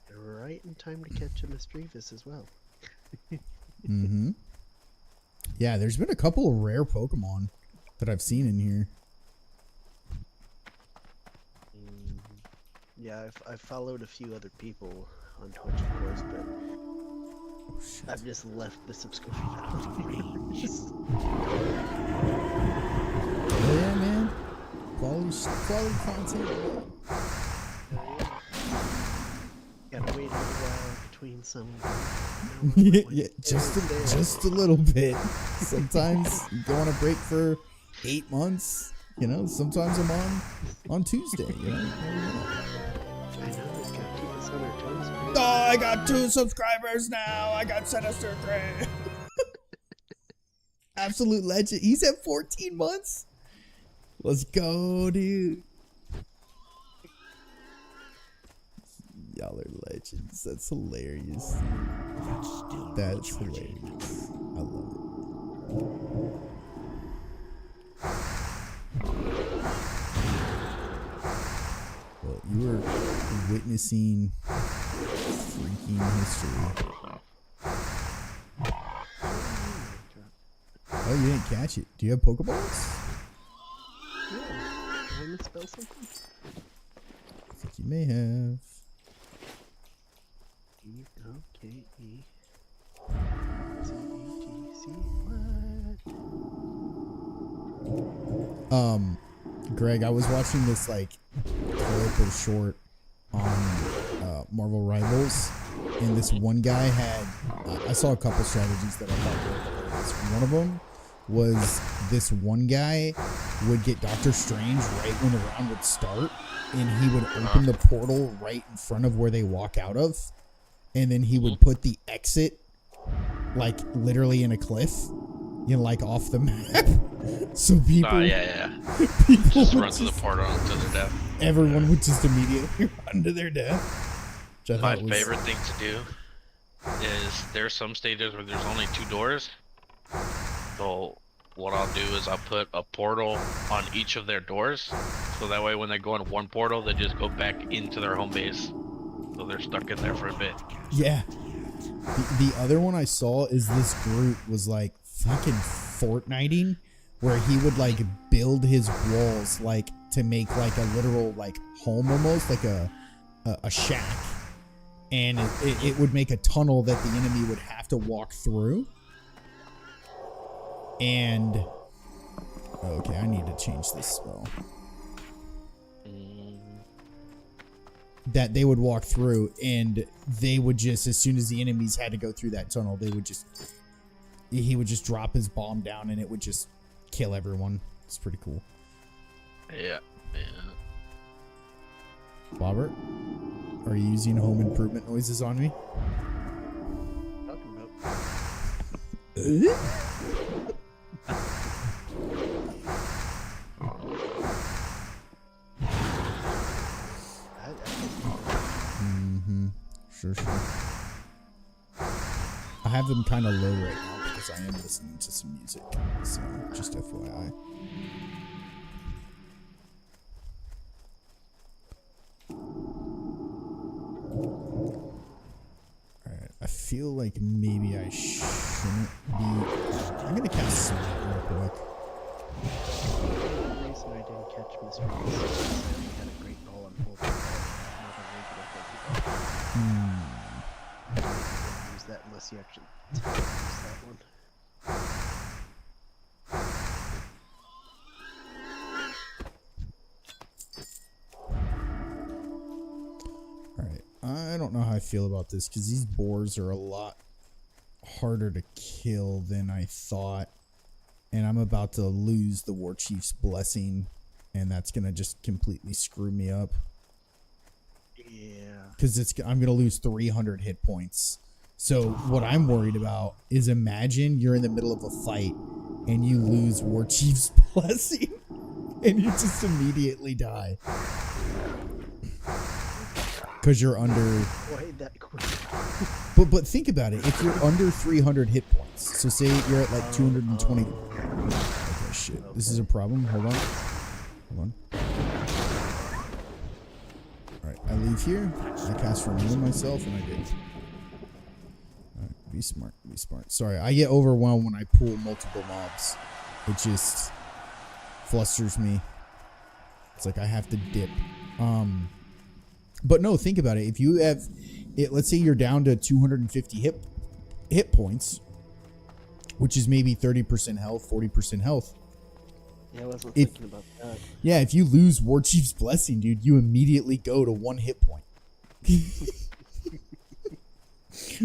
You're right in time to catch a Misdreavus as well. Mm-hmm. Yeah, there's been a couple of rare Pokemon that I've seen in here. Yeah, I've followed a few other people on Twitch, of course, but I've just left the subscription out of range. Yeah, man. Quality content. Gotta wait a while between some. Yeah, just a little bit. Sometimes you go on a break for 8 months. You know, sometimes I'm on Tuesday. You know. I know, it's gotta keep us on our toes, man. Oh, I got 2 subscribers now. I got Sinister Gray. Absolute legend. He's at 14 months. Let's go, dude. Y'all are legends. That's hilarious. That's hilarious. I love it. Well, you were witnessing freaking history. Oh, you didn't catch it. Do you have Pokeballs? Yeah. Did I misspell something? I think you may have. E-O-K-E. Greg, I was watching this like clip or short on Marvel Rivals, and this one guy had I saw a couple strategies that I thought were hilarious. One of them was this one guy would get Doctor Strange right when the round would start, and he would open the portal right in front of where they walk out of, and then he would put the exit like literally in a cliff, you know, like off the map. So people, people just run to the portal to their death. Everyone would just immediately run to their death. My favorite thing to do is there's some stages where there's only 2 doors. So what I'll do is I'll put a portal on each of their doors. So that way when they go in one portal, they just go back into their home base. So they're stuck in there for a bit. Yeah. The other one I saw is this Groot was like fucking Fortniting, where he would like build his walls like to make like a literal like home almost, like a shack. And it would make a tunnel that the enemy would have to walk through. And okay, I need to change this spell. That they would walk through, and they would just, as soon as the enemies had to go through that tunnel, they would just, he would just drop his bomb down, and it would just kill everyone. It's pretty cool. Yeah. Robert, are you using home improvement noises on me? Talking Sure. I have them kind of low right now because I am listening to some music. So, just FYI. Alright, I feel like maybe I shouldn't be... I'm gonna cast Smite real quick. The reason I didn't catch Mr. Beast is he had a great goal on full use that unless you actually use that one. Alright, I don't know how I feel about this because these boars are a lot harder to kill than I thought. And I'm about to lose the War Chief's blessing, and that's going to just completely screw me up. Yeah. Because I'm going to lose 300 hit points. So what I'm worried about is, imagine you're in the middle of a fight and you lose War Chief's blessing and you just immediately die. Because you're under... Why that quick? But think about it. If you're under 300 hit points, so say you're at like 220... Okay, shit. This is a problem. Hold on. Alright, I leave here. I cast for me and myself, and I did. Alright, be smart. Sorry, I get overwhelmed when I pull multiple mobs. It just flusters me. It's like I have to dip. But no, think about it. If you have... let's say you're down to 250 hit points, which is maybe 30% health, 40% health. Yeah, I wasn't thinking about that. Yeah, if you lose War Chief's blessing, dude, you immediately go to 1 hit point.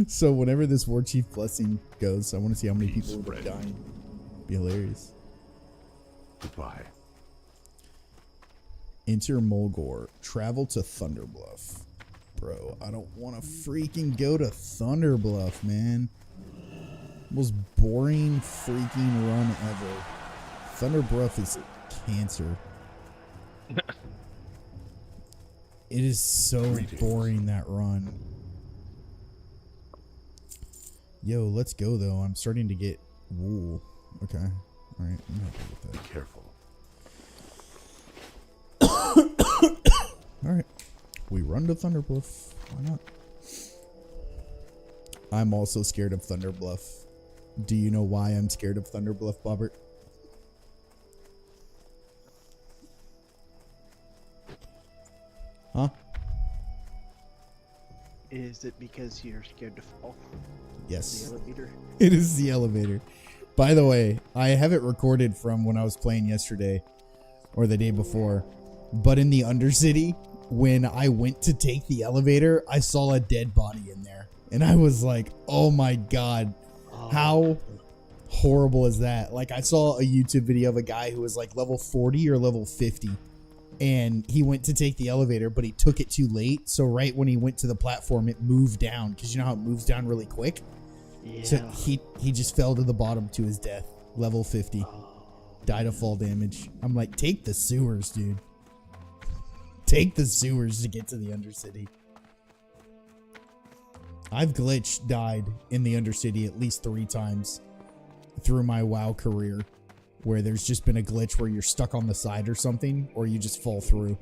So whenever this War Chief blessing goes, I want to see how many people will be dying. Be hilarious. Goodbye. Enter Mulgore. Travel to Thunderbluff. Bro, I don't want to freaking go to Thunderbluff, man. Most boring freaking run ever. Thunderbluff is cancer. It is so boring, that run. Yo, let's go though. I'm starting to get wool. Okay. Alright, I'm happy with that. Be careful. Alright. We run to Thunderbluff. Why not? I'm also scared of Thunderbluff. Do you know why I'm scared of Thunderbluff, Bobbert? Huh? Is it because you're scared to fall? Yes. The elevator? It is the elevator. By the way, I have it recorded from when I was playing yesterday or the day before. But in the Undercity, when I went to take the elevator, I saw a dead body in there. And I was like, oh my God, how horrible is that? Like, I saw a YouTube video of a guy who was like level 40 or level 50. And he went to take the elevator, but he took it too late. So right when he went to the platform, it moved down. Because you know how it moves down really quick? Yeah. So he just fell to the bottom to his death. Level 50. Died of fall damage. I'm like, take the sewers, dude. Take the sewers to get to the Undercity. I've glitched died in the Undercity at least 3 times through my WoW career, where there's just been a glitch where you're stuck on the side or something, or you just fall through.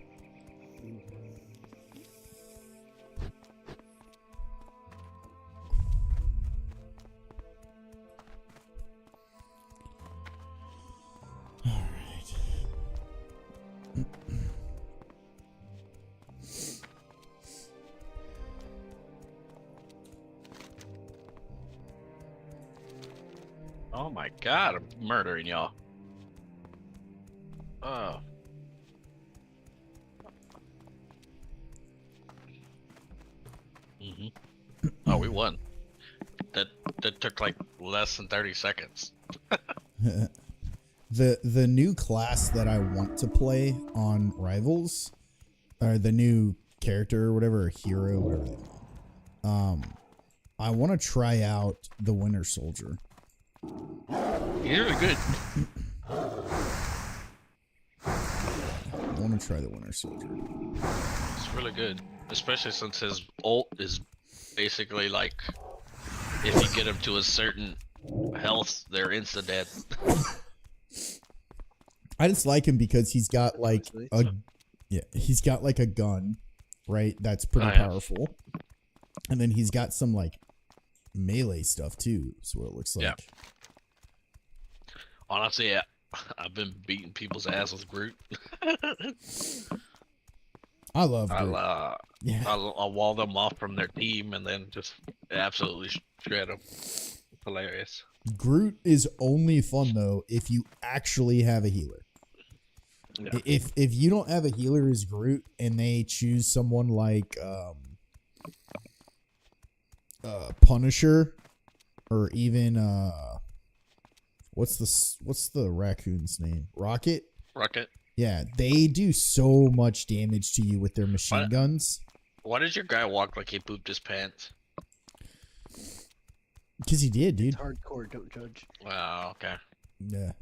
All right. Oh my god, I'm murdering y'all. Oh. Oh, we won. That took like less than 30 seconds. The new class that I want to play on Rivals, or the new character or whatever, or hero, whatever they call it. I want to try out the Winter Soldier. He's really good. I want to try the Winter Soldier. It's really good, especially since his ult is basically like, if you get him to a certain health, they're insta dead. I just like him because he's got like he's got like a gun, right? That's pretty powerful. And then he's got some like melee stuff too, is what it looks like. Yeah. Honestly, yeah, I've been beating people's ass with Groot. I love Groot. I'll wall them off from their team and then just absolutely shred them. Hilarious. Groot is only fun though if you actually have a healer. Yeah. If you don't have a healer as Groot and they choose someone like Punisher, or even what's the raccoon's name? Rocket? Yeah, they do so much damage to you with their machine guns. Why did your guy walk like he pooped his pants? Because he did, dude. It's hardcore, don't judge. Wow, okay. Yeah.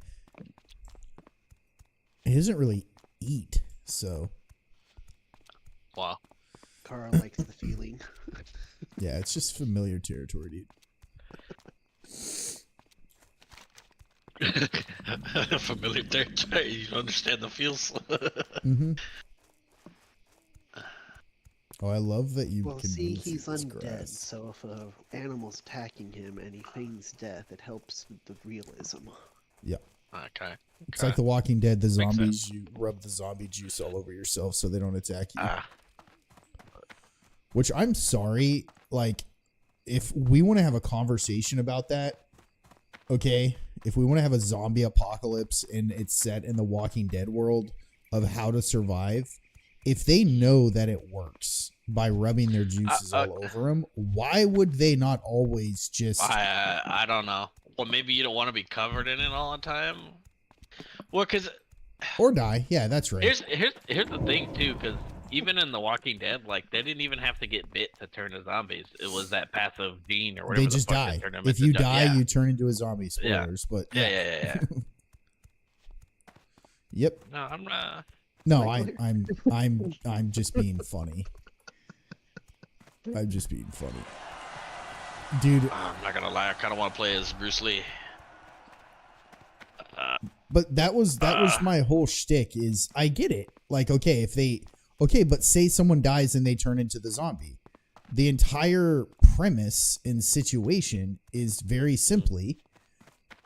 He doesn't really eat, so. Wow. Carl likes the feeling. Yeah, it's just familiar territory, dude. Familiar territory. You understand the feels. Mm-hmm. Oh, I love that you Well, can see, move he's through this undead, grass. so if an animal's attacking him and he feigns death, it helps with the realism. Yep. Okay. It's like The Walking Dead, the Makes zombies, sense. you rub the zombie juice all over yourself so they don't attack you. Ah. Which I'm sorry, like, if we want to have a conversation about that, okay, if we want to have a zombie apocalypse and it's set in the Walking Dead world of how to survive, if they know that it works by rubbing their juices all over them, why would they not always just... I don't know. Well, maybe you don't want to be covered in it all the time. Well, because... Or die. Yeah, that's right. Here's the thing, too, because even in The Walking Dead, like, they didn't even have to get bit to turn to zombies. It was that passive gene or whatever. They just the fuck die. that turned them If into you die, die, yeah. you turn into a zombie. Spoilers, but... Yeah. Yep. No, I'm not... No, I'm just being funny. I'm just being funny. Dude, I'm not gonna lie, I kind of want to play as Bruce Lee. but that was my whole shtick is I get it. Like, okay, but say someone dies and they turn into the zombie. The entire premise and situation is very simply,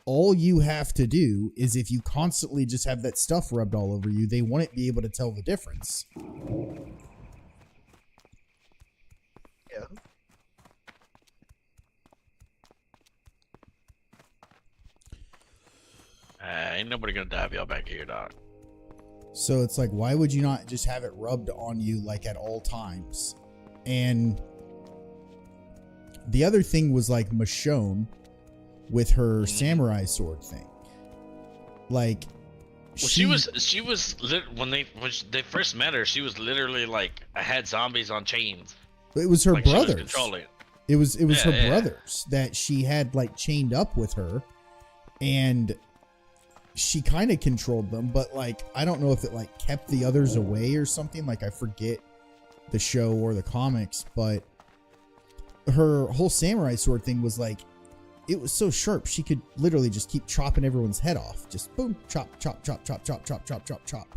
all you have to do is if you constantly just have that stuff rubbed all over you, they wouldn't be able to tell the difference. Yeah. Ain't nobody gonna dive y'all back here, dog. So it's like, why would you not just have it rubbed on you like at all times? And the other thing was like Michonne with her samurai sword thing. Like, well, she was when they first met her, she was literally like, I had zombies on chains. It was her Like, she was brothers. controlling. It was her Yeah. brothers that she had like chained up with her, and she kind of controlled them, but like I don't know if it like kept the others away or something. Like I forget the show or the comics, but her whole samurai sword thing was like, it was so sharp she could literally just keep chopping everyone's head off. Just boom, chop, chop, chop, chop, chop, chop, chop, chop, chop.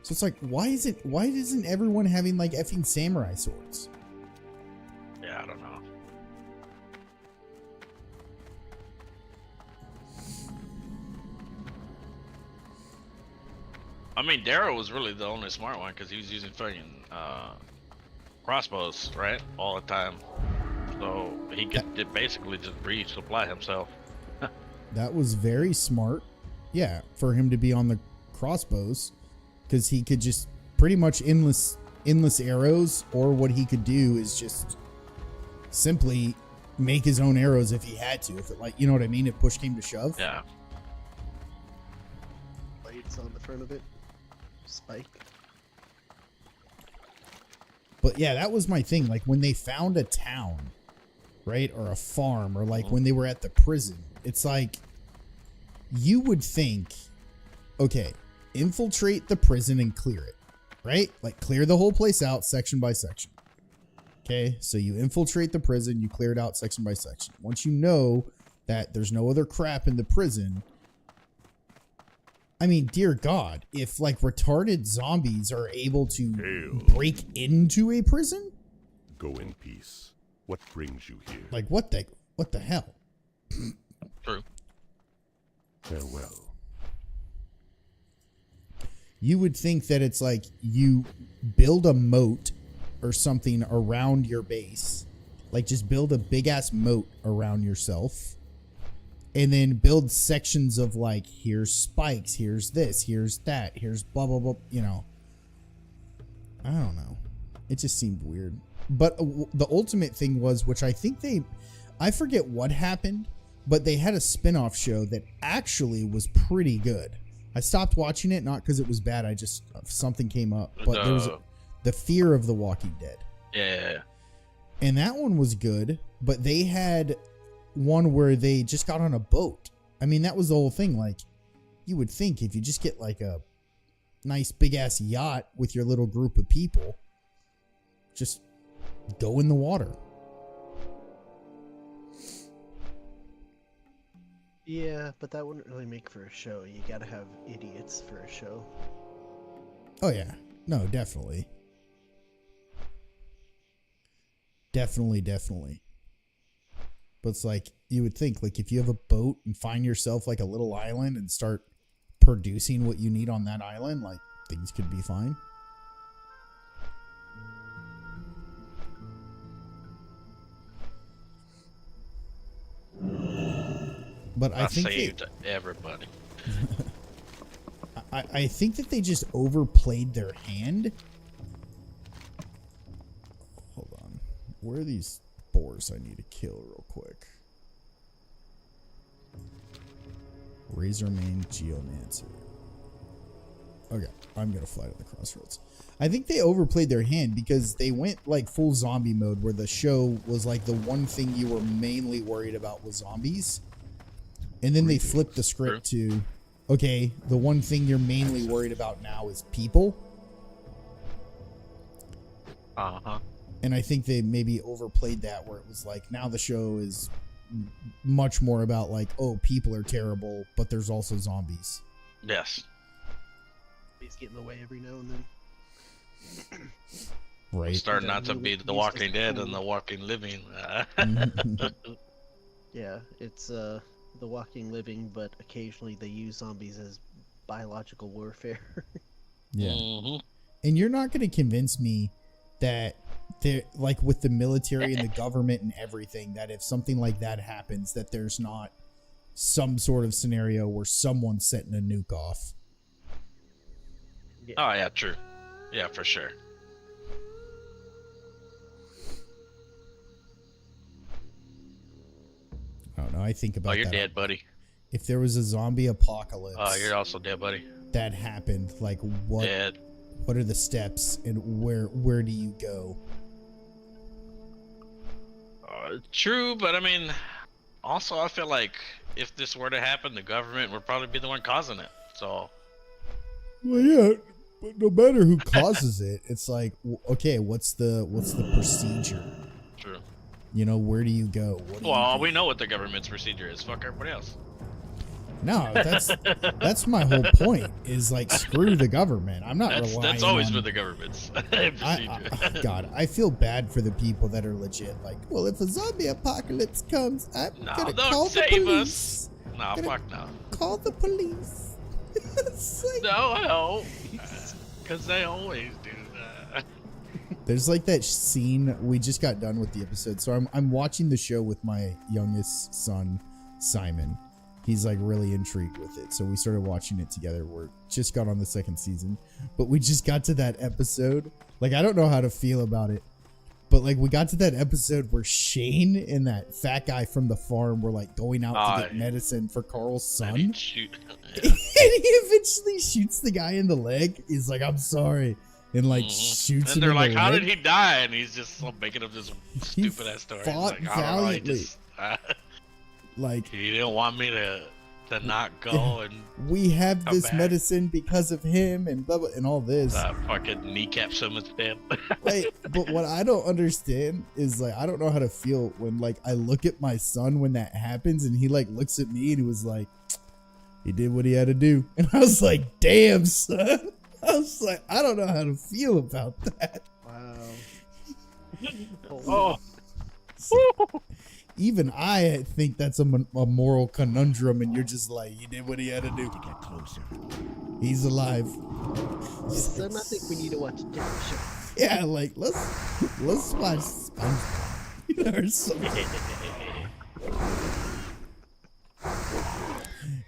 So it's like, why isn't everyone having like effing samurai swords? Yeah, I don't know. I mean, Darrow was really the only smart one because he was using fucking crossbows, right, all the time. So he could basically just resupply himself. That was very smart. Yeah, for him to be on the crossbows, because he could just pretty much endless arrows, or what he could do is just simply make his own arrows if he had to. If it, like, you know what I mean? If push came to shove. Yeah. Blades on the front of it. Spike. But yeah, that was my thing. Like when they found a town, right, or a farm, or like when they were at the prison, it's like you would think, okay, infiltrate the prison and clear it, right? Like clear the whole place out section by section. Okay, so you infiltrate the prison, you clear it out section by section. Once you know that there's no other crap in the prison, I mean, dear God, if like retarded zombies are able to Hail. break into a prison, Go in peace. What brings you here? like what the hell? True. Farewell. You would think that it's like you build a moat or something around your base, like just build a big ass moat around yourself, and then build sections of like, here's spikes, here's this, here's that, here's blah blah blah. You know, I don't know. It just seemed weird. But the ultimate thing was, which I think I forget what happened, but they had a spin-off show that actually was pretty good. I stopped watching it, not because it was bad. I just, something came up. But there was The Fear of the Walking Dead. Yeah. And that one was good, but they had one where they just got on a boat. I mean, that was the whole thing. Like, you would think if you just get like a nice big ass yacht with your little group of people, just go in the water. Yeah, but that wouldn't really make for a show. You gotta have idiots for a show. Oh yeah. No, definitely. Definitely. But it's like, you would think, like, if you have a boat and find yourself like a little island and start producing what you need on that island, like, things could be fine. But I think saved everybody. I think that they just overplayed their hand. Hold on. Where are these boars I need to kill real quick? Razormane Geomancer. Okay, I'm gonna fly to the crossroads. I think they overplayed their hand because they went like full zombie mode, where the show was like the one thing you were mainly worried about was zombies. And then they flipped the script to, okay, the one thing you're mainly worried about now is people. Uh-huh. And I think they maybe overplayed that, where it was like, now the show is much more about like, oh, people are terrible, but there's also zombies. Yes. Please get in the way every now and then. Right. Starting not to be The Walking Dead and The Walking Living. Yeah, it's The Walking Living, but occasionally they use zombies as biological warfare. Yeah. Mm-hmm. And you're not going to convince me that they're like, with the military and the government and everything, that if something like that happens, that there's not some sort of scenario where someone's setting a nuke off. Yeah. Oh, yeah, true. Yeah, for sure. I don't know. I think about Oh, you're that. dead, buddy. If there was a zombie apocalypse Oh, you're also dead, buddy. that happened, like what Dead. what are the steps and where do you go? True, but I mean, also I feel like if this were to happen, the government would probably be the one causing it. So. Well, yeah, but no matter who causes it, it's like, okay, what's the procedure? True. You know, where do you go? What do you Well, do? we know what the government's procedure is. Fuck everybody else. No, that's my whole point. Is like screw the government. I'm not relying. That's always on, been the government's procedure. God, I feel bad for the people that are legit. Like, well, if a zombie apocalypse comes, I'm No, gonna don't call the save police. Nah, Gonna fuck no. Call the police. It's like- No, because they always do that. There's like that scene. We just got done with the episode, so I'm watching the show with my youngest son, Simon. He's like really intrigued with it, so we started watching it together. We're just got on the second season, but we just got to that episode. Like, I don't know how to feel about it, but like we got to that episode where Shane and that fat guy from the farm were like going out to get medicine for Carl's I son, mean, shoot. and he eventually shoots the guy in the leg. He's like, "I'm sorry," and like shoots And him they're in like, the "How leg. did he die?" And he's just making up this stupid ass story. He's fought like, I don't know, he valiantly. just, Like, he didn't want me to not go and we have come this back. medicine because of him and blah, blah, and all this. fucking kneecap someone's dead. Wait, but what I don't understand is like, I don't know how to feel when like I look at my son when that happens and he like looks at me and he was like, he did what he had to do. And I was like, damn, son. I was like, I don't know how to feel about that. Wow. Even I think that's a moral conundrum, and you're just like, he did what he had to do. To get closer. He's alive. Son, I think we need to watch a different show. Yeah, like let's watch SpongeBob, you know, or something.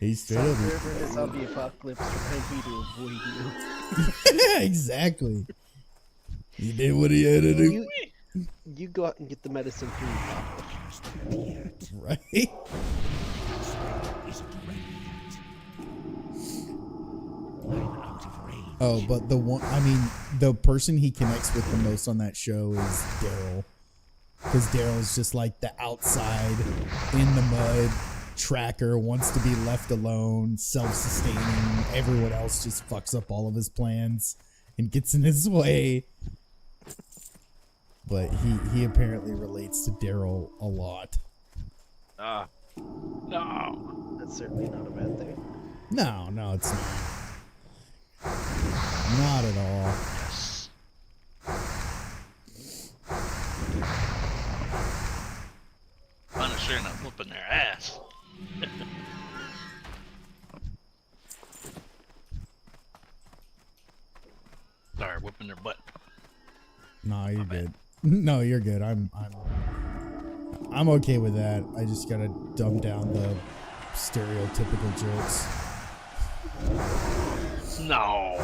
He's straight up. Wherever the zombie apocalypse remind me to avoid you. Exactly. He did what he had to do. You go out and get the medicine for your papa. Yet. Right? Isn't ready yet. I'm out of range. Oh, but the person he connects with the most on that show is Daryl. Because Daryl's just like the outside, in the mud, tracker, wants to be left alone, self-sustaining. Everyone else just fucks up all of his plans and gets in his way. But he apparently relates to Daryl a lot. No. That's certainly not a bad thing. No, it's not. Not at all. Yes. Punisher not whooping their ass. Sorry, whooping their butt. No, you're good. No, you're good. I'm okay with that. I just gotta dumb down the stereotypical jokes. No.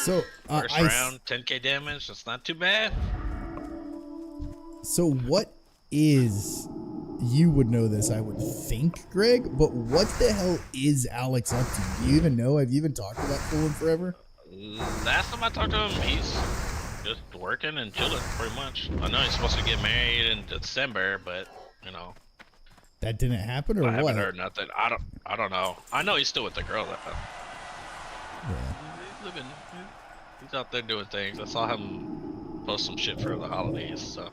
So First round, 10k damage. That's not too bad. So what is? You would know this, I would think, Greg. But what the hell is Alex up to? Do you even know? Have you even talked to that fool in forever? Last time I talked to him, he's just working and chilling, pretty much. I know he's supposed to get married in December, but you know, That didn't happen, or I what? haven't heard nothing. I don't know. I know he's still with the girl though. Yeah. He's living. He's out there doing things. I saw him post some shit for the holidays. So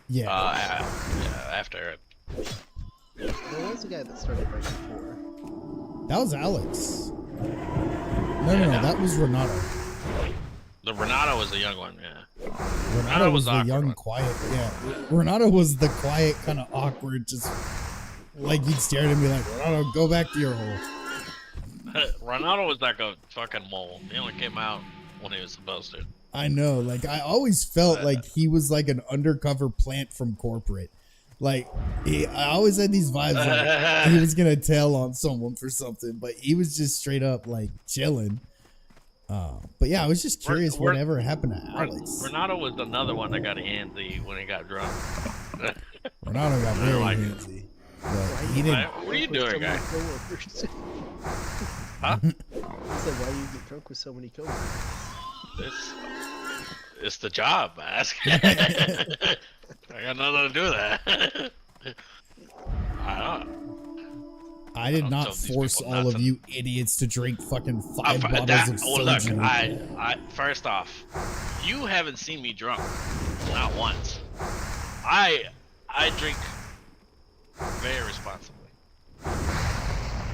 Yeah. yeah, after it. There was a guy that started right before. That was Alex. No, that was Renato. The Renato was the young one. Yeah. Renato was the the awkward young, one. quiet. Yeah, Renato was the quiet, kind of awkward, just like you'd stare at him and be like, Renato, go back to your hole. Renato was like a fucking mole. He only came out when he was supposed to. I know, like I always felt like he was like an undercover plant from corporate. Like I always had these vibes like he was gonna tell on someone for something, but he was just straight up like chilling. But yeah, I was just curious whatever happened to Alex. Renato was another one that got handsy when he got drunk. Renato got very like it. handsy, but he didn't. What are you doing, guy? Huh? I said, why do you get drunk with so many coworkers? It's the job, man. I got nothing to do with that. I don't. I did don't not tell these force people all of nothing. you idiots to drink fucking 5 bottles That, of well, look, soju. I first off, you haven't seen me drunk, not once. I drink very responsibly.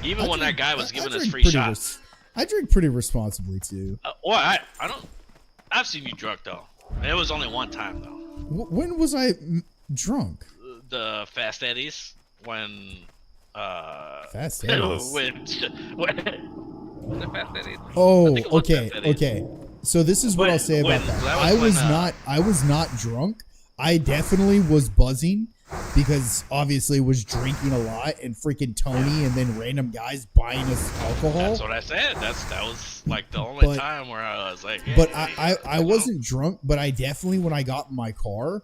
Even when that guy was giving us drink free pretty shots. I drink pretty responsibly too. Well, I don't. I've seen you drunk though. It was only one time though. When was I drunk? The Fast Eddies when Fast Eddies? when the Fast Eddies. I Oh, think it was okay, Fast Eddies. okay. So this is what When- I'll say about when- that. that was when, I was not drunk. I definitely was buzzing because obviously was drinking a lot and freaking Tony and then random guys buying us alcohol. That's what I said. That was like the only But- time where I was like. But hey, I wasn't drunk, but I definitely, when I got in my car,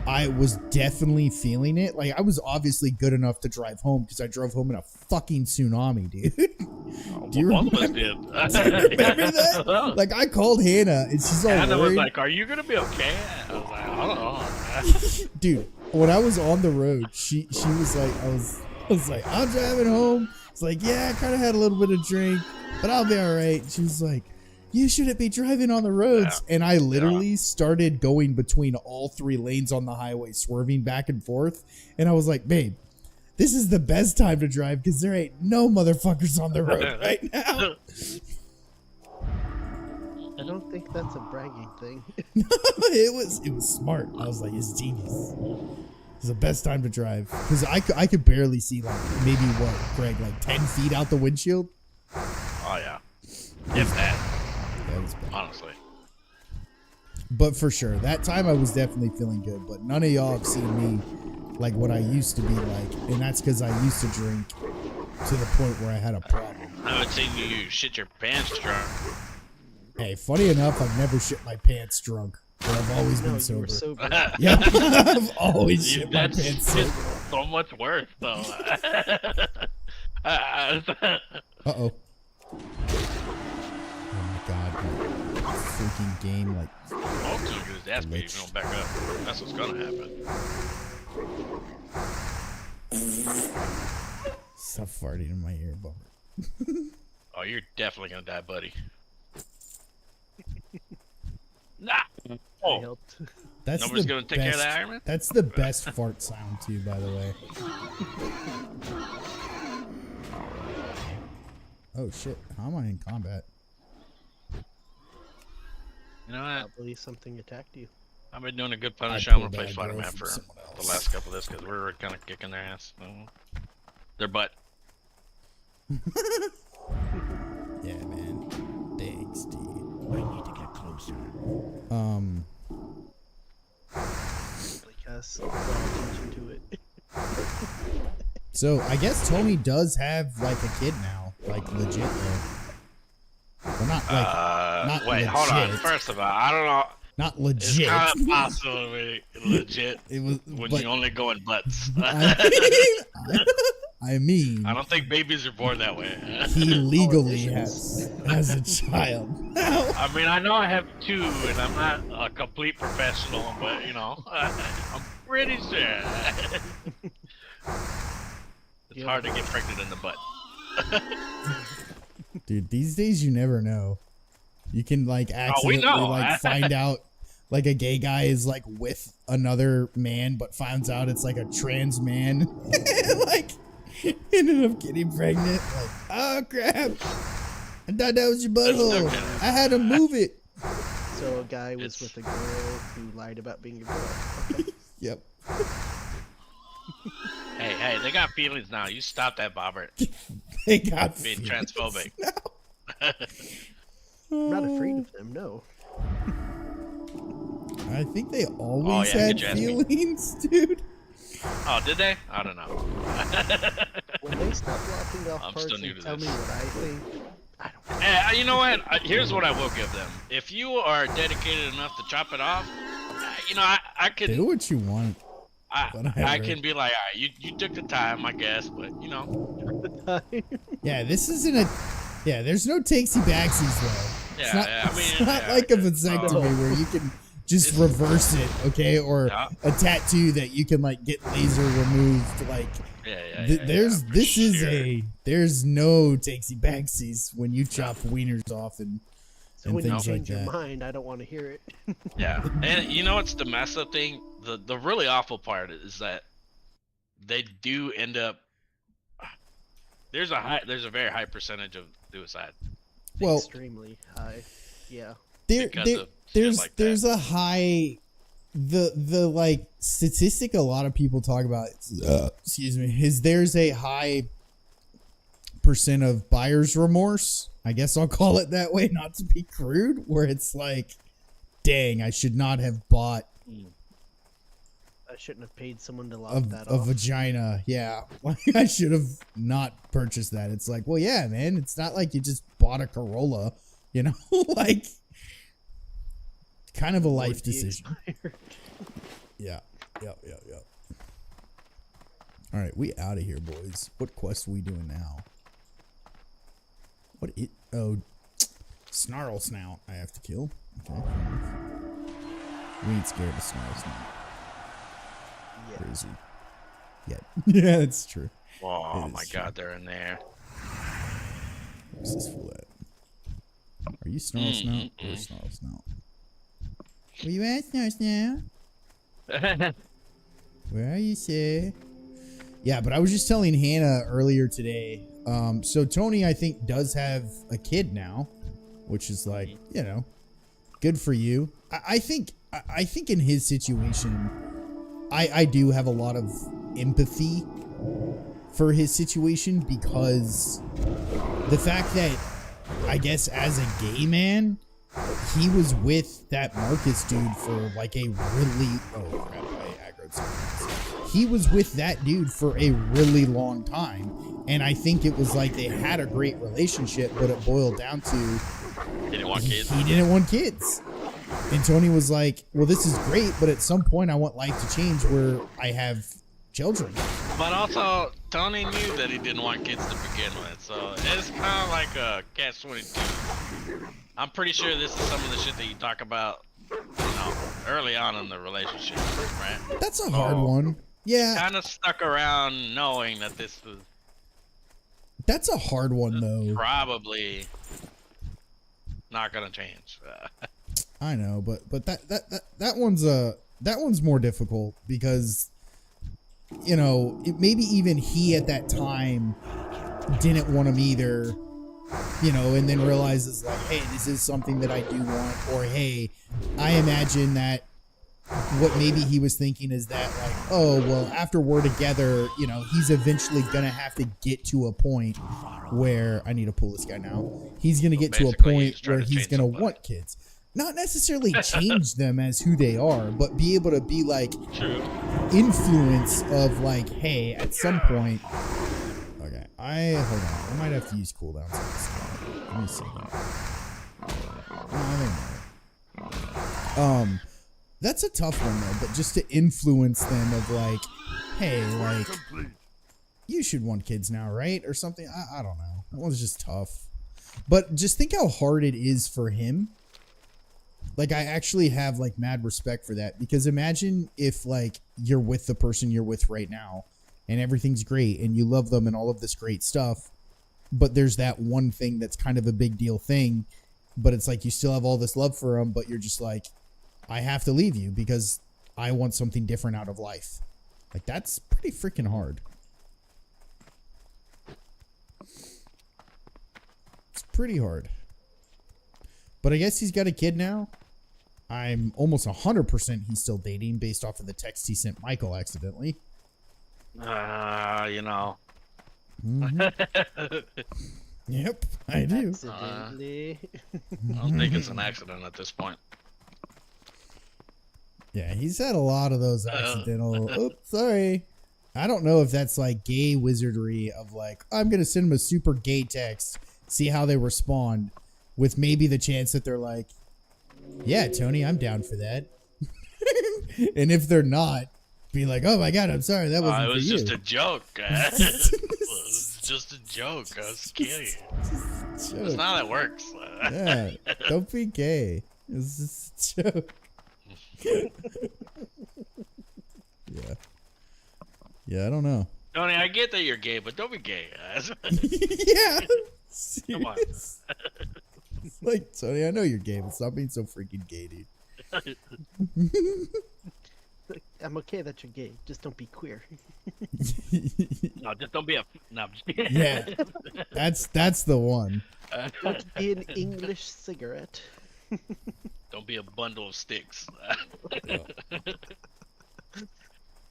I was definitely feeling it. Like, I was obviously good enough to drive home because I drove home in a fucking tsunami, dude. Do you Both of us remember? did. Remember that? Like, I called Hannah and she's all Anna was worried. like, "Are you gonna be okay?" I was like, "I don't know." Dude, when I was on the road, she was like, I was like, I'm driving home. It's like, yeah, I kind of had a little bit of drink, but I'll be all right. She was like, you shouldn't be driving on the roads. And I literally started going between all 3 lanes on the highway, swerving back and forth. And I was like, babe, this is the best time to drive because there ain't no motherfuckers on the road right now. I don't think that's a bragging thing. it was smart. I was like, it's genius. It's the best time to drive because I could barely see like maybe what, Greg, like 10 feet out the windshield. Oh yeah, if that. Yeah, it was bad. Honestly. But for sure, that time I was definitely feeling good. But none of y'all have seen me like what I used to be like, and that's because I used to drink to the point where I had a problem. I haven't seen you shit your pants drunk. Hey, funny enough, I've never shit my pants drunk, but I've always No, been you sober. were sober. Yeah, I've always shit my That's pants just sober. so much worse though. Uh-oh. Oh my god, my freaking game, like, Most of his ass beat if you don't back up. That's what's gonna happen. stop farting in my ear, bummer. Oh, you're definitely gonna die, buddy. Nah. I Oh, helped. That's nobody's the gonna take care of best- that, Iron Man? That's the best fart sound too, by the way. Oh shit, how am I in combat? You know what? Probably something attacked you. I've been doing a good Punisher. I I'm gonna pulled play that Spider Man girl for from someone the else. last couple of this because we're kind of kicking their ass. So. Their butt. Yeah, man. Thanks, dude. I need to get closer. Because draw attention to it. So I guess Tony does have like a kid now, like legit though. Well, not like not Wait, hold on. legit. First of all, I don't know. not It's legit. kind of possible to be legit It was, when but you only go in butts. I mean, I don't think babies are born that way. he legally has a child. I mean, I know I have 2, and I'm not a complete professional, but you know, I'm pretty sure. It's hard to get pregnant in the butt. Dude, these days you never know. You can like accidentally know. like find out like a gay guy is like with another man, but finds out it's like a trans man. Like ended up getting pregnant. Like, oh crap! I thought that was your butthole. I had to move it. So a guy was It's- with a girl who lied about being a girl. Yep. Hey, they got feelings now. You stop that, Bobbert. They got Being feelings. transphobic. I'm not afraid of them, no. I think they always yeah, had get your ass beat. feelings, dude. Oh, did they? I don't know. When they stop locking off I'm parts still new and to tell this. me what I think, I don't You know what? Here's what I will give them. If you are dedicated enough to chop it off, you know, I Do can, what you want. whatever. I can be like, all right, you took the time, I guess, but you know, know. Yeah, this isn't a. Yeah, there's no takesy backsies though. yeah, It's not, yeah, I mean, it's not yeah, like a yeah. vasectomy where you can just reverse it, okay? Or Yeah. a tattoo that you can like get laser removed. Like there's no takesy backsies when you chop wieners off and So when you things like change your that. mind, I don't want to hear it. Yeah, and you know what's the messed up thing? The really awful part is that they do end up. There's a very high percentage of suicide. Well, Extremely high. Yeah. Because of shit like that. there's a high the like statistic a lot of people talk about excuse me is there's a high percent of buyer's remorse, I guess I'll call it that way, not to be crude, where it's like, dang, I should not have bought I shouldn't have paid someone to lock that a off. vagina. Yeah, like I should have not purchased that. It's like, well, yeah, man, it's not like you just bought a Corolla, you know. Like kind of a life Would be decision. expired. Yeah. Yep. All right, we out of here, boys. What quest we doing now? Snarl Snout I have to kill. Okay. We ain't scared of Snarl Snout. Yeah. Where is he? Yeah. Yeah, that's true. Oh It my is god, they're in there. Where's this fool at? Are you Snarl Snout or Snarl Snout? Where you at, Snarl Snout? Where are you, sir? Yeah, but I was just telling Hannah earlier today. So Tony, I think, does have a kid now, which is like, you know, good for you. I think in his situation, I do have a lot of empathy for his situation, because the fact that, I guess, as a gay man, he was with that Marcus dude for like a really he was with that dude for a really long time, and I think it was like they had a great relationship, but it boiled down to He didn't want kids. he didn't want kids. And Tony was like, well, this is great, but at some point I want life to change where I have children. But also, Tony knew that he didn't want kids to begin with, so it's kind of like a catch-22. I'm pretty sure this is some of the shit that you talk about, you know, early on in the relationship, right? That's a hard one. Yeah, Kind of stuck around knowing that this was that's a hard one though. probably not gonna change. I know, but that one's more difficult, because, you know, maybe even he at that time didn't want him either, you know, and then realizes like, hey, this is something that I do want, or hey, I imagine that what maybe he was thinking is that like, oh, well, after we're together, you know, he's eventually gonna have to get to a point where I need to pull this guy now. He's gonna get to a basically, point he's trying where to he's change gonna somebody. want kids. Not necessarily change them as who they are, but be able to be like True. influence of like, hey, at some point. Okay, hold on. I might have to use cooldowns on this guy. Let me see. No, I think not. That's a tough one though, but just to influence them of like, hey, like, you should want kids now, right? Or something. I don't know. That one's just tough. But just think how hard it is for him. Like, I actually have like mad respect for that, because imagine if like you're with the person you're with right now and everything's great and you love them and all of this great stuff, but there's that one thing that's kind of a big deal thing, but it's like you still have all this love for them, but you're just like, I have to leave you because I want something different out of life. Like, that's pretty freaking hard. It's pretty hard. But I guess he's got a kid now. I'm almost 100% he's still dating based off of the text he sent Michael accidentally. You know. Yep, I do. Accidentally. I don't think it's an accident at this point. Yeah, he's had a lot of those accidental. Oops, sorry. I don't know if that's like gay wizardry of like, I'm going to send them a super gay text, see how they respond, with maybe the chance that they're like, yeah, Tony, I'm down for that. And if they're not, be like, oh my God, I'm sorry. That wasn't It was for just you. a joke. It was just a joke. I was kidding. That's not how it works. Yeah, don't be gay. It's just a joke. Yeah. Yeah, I don't know. Tony, I get that you're gay, but don't be gay. Yeah. Come on. Serious. Like, Tony, I know you're gay, but stop being so freaking gay, dude. I'm okay that you're gay. Just don't be queer. No, just don't be a. No, I'm just kidding. Yeah. That's the one. Don't be an English cigarette. Don't be a bundle of sticks.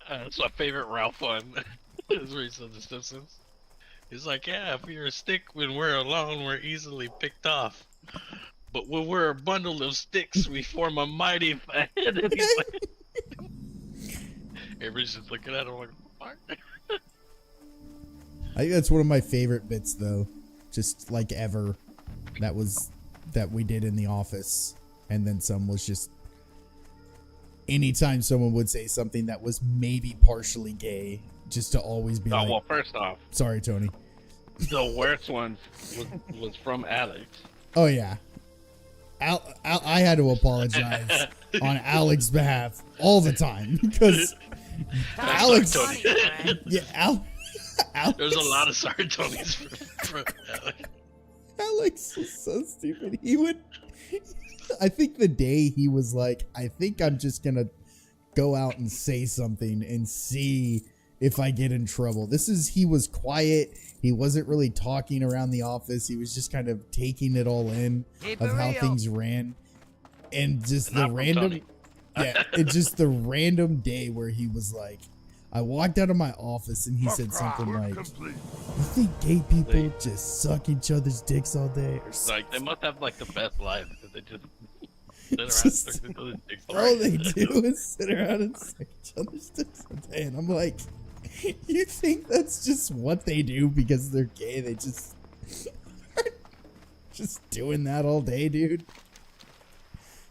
That's my favorite Ralph one. Is where he said the Simpsons. He's like, yeah, if you're a stick when we're alone, we're easily picked off. But when we're a bundle of sticks, we form a mighty fan. And he's like, everybody's just looking at him like, fuck. I think that's one of my favorite bits, though. Just like ever. That we did in the office. And then some was just. Anytime someone would say something that was maybe partially gay, just to always be Oh, like, well, first off, sorry, Tony. the worst one was from Alex. Oh, yeah. I had to apologize on Alex's behalf all the time because Alex. Tony. Yeah, Alex. There's a lot of sorry Tonys from Alex. Alex was so stupid. He would. I think the day he was like, I think I'm just gonna go out and say something and see if I get in trouble. He was quiet. He wasn't really talking around the office. He was just kind of taking it all in of how things ran. And just the random, yeah, it's just the random day where he was like, I walked out of my office and he said something like, Complete. you think gay people just suck each other's dicks all day? Or something? Like, they must have like the best life because they just Just- sit around and suck each other's dicks all All day. they do is sit around and suck each other's dicks all day. And I'm like, you think that's just what they do because they're gay? They just doing that all day, dude.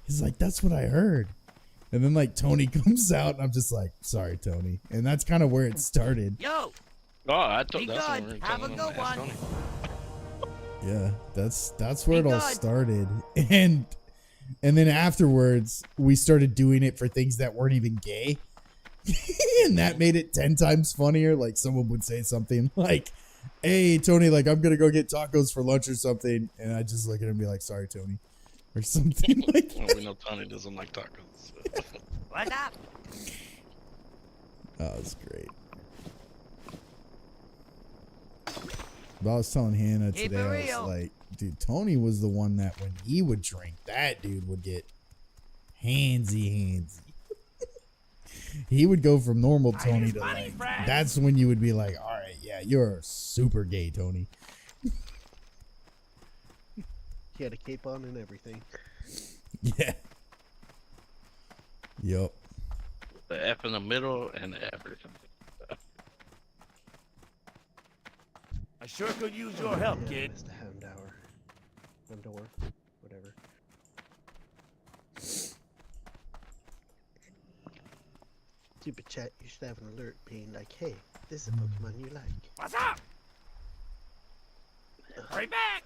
He's like, that's what I heard. And then like Tony comes out and I'm just like, sorry, Tony. And that's kind of where it started. Yo, Oh, I told Be that's good. what we're Have a telling good him, ask one. Tony. Yeah, that's where it Be all good. started. And then afterwards, we started doing it for things that weren't even gay. And that made it 10 times funnier. Like someone would say something like, hey, Tony, like I'm going to go get tacos for lunch or something. And I just look at him and be like, sorry, Tony. Or something like Well, that. we know Tony doesn't like tacos. what's up? Oh, it's great. But I was telling Hannah Keep today, it I real. was like, dude, Tony was the one that when he would drink, that dude would get handsy. He would go from normal Tony to like, that's when you would be like, all right, yeah, you're super gay, Tony. He had a cape on and everything. Yeah. Yup. The F in the middle and the everything. I sure could use your help, Yeah, kid. it's the Houndour, whatever. Stupid chat, you should have an alert being like, hey, this is a Pokemon you like. What's up? Hurry back!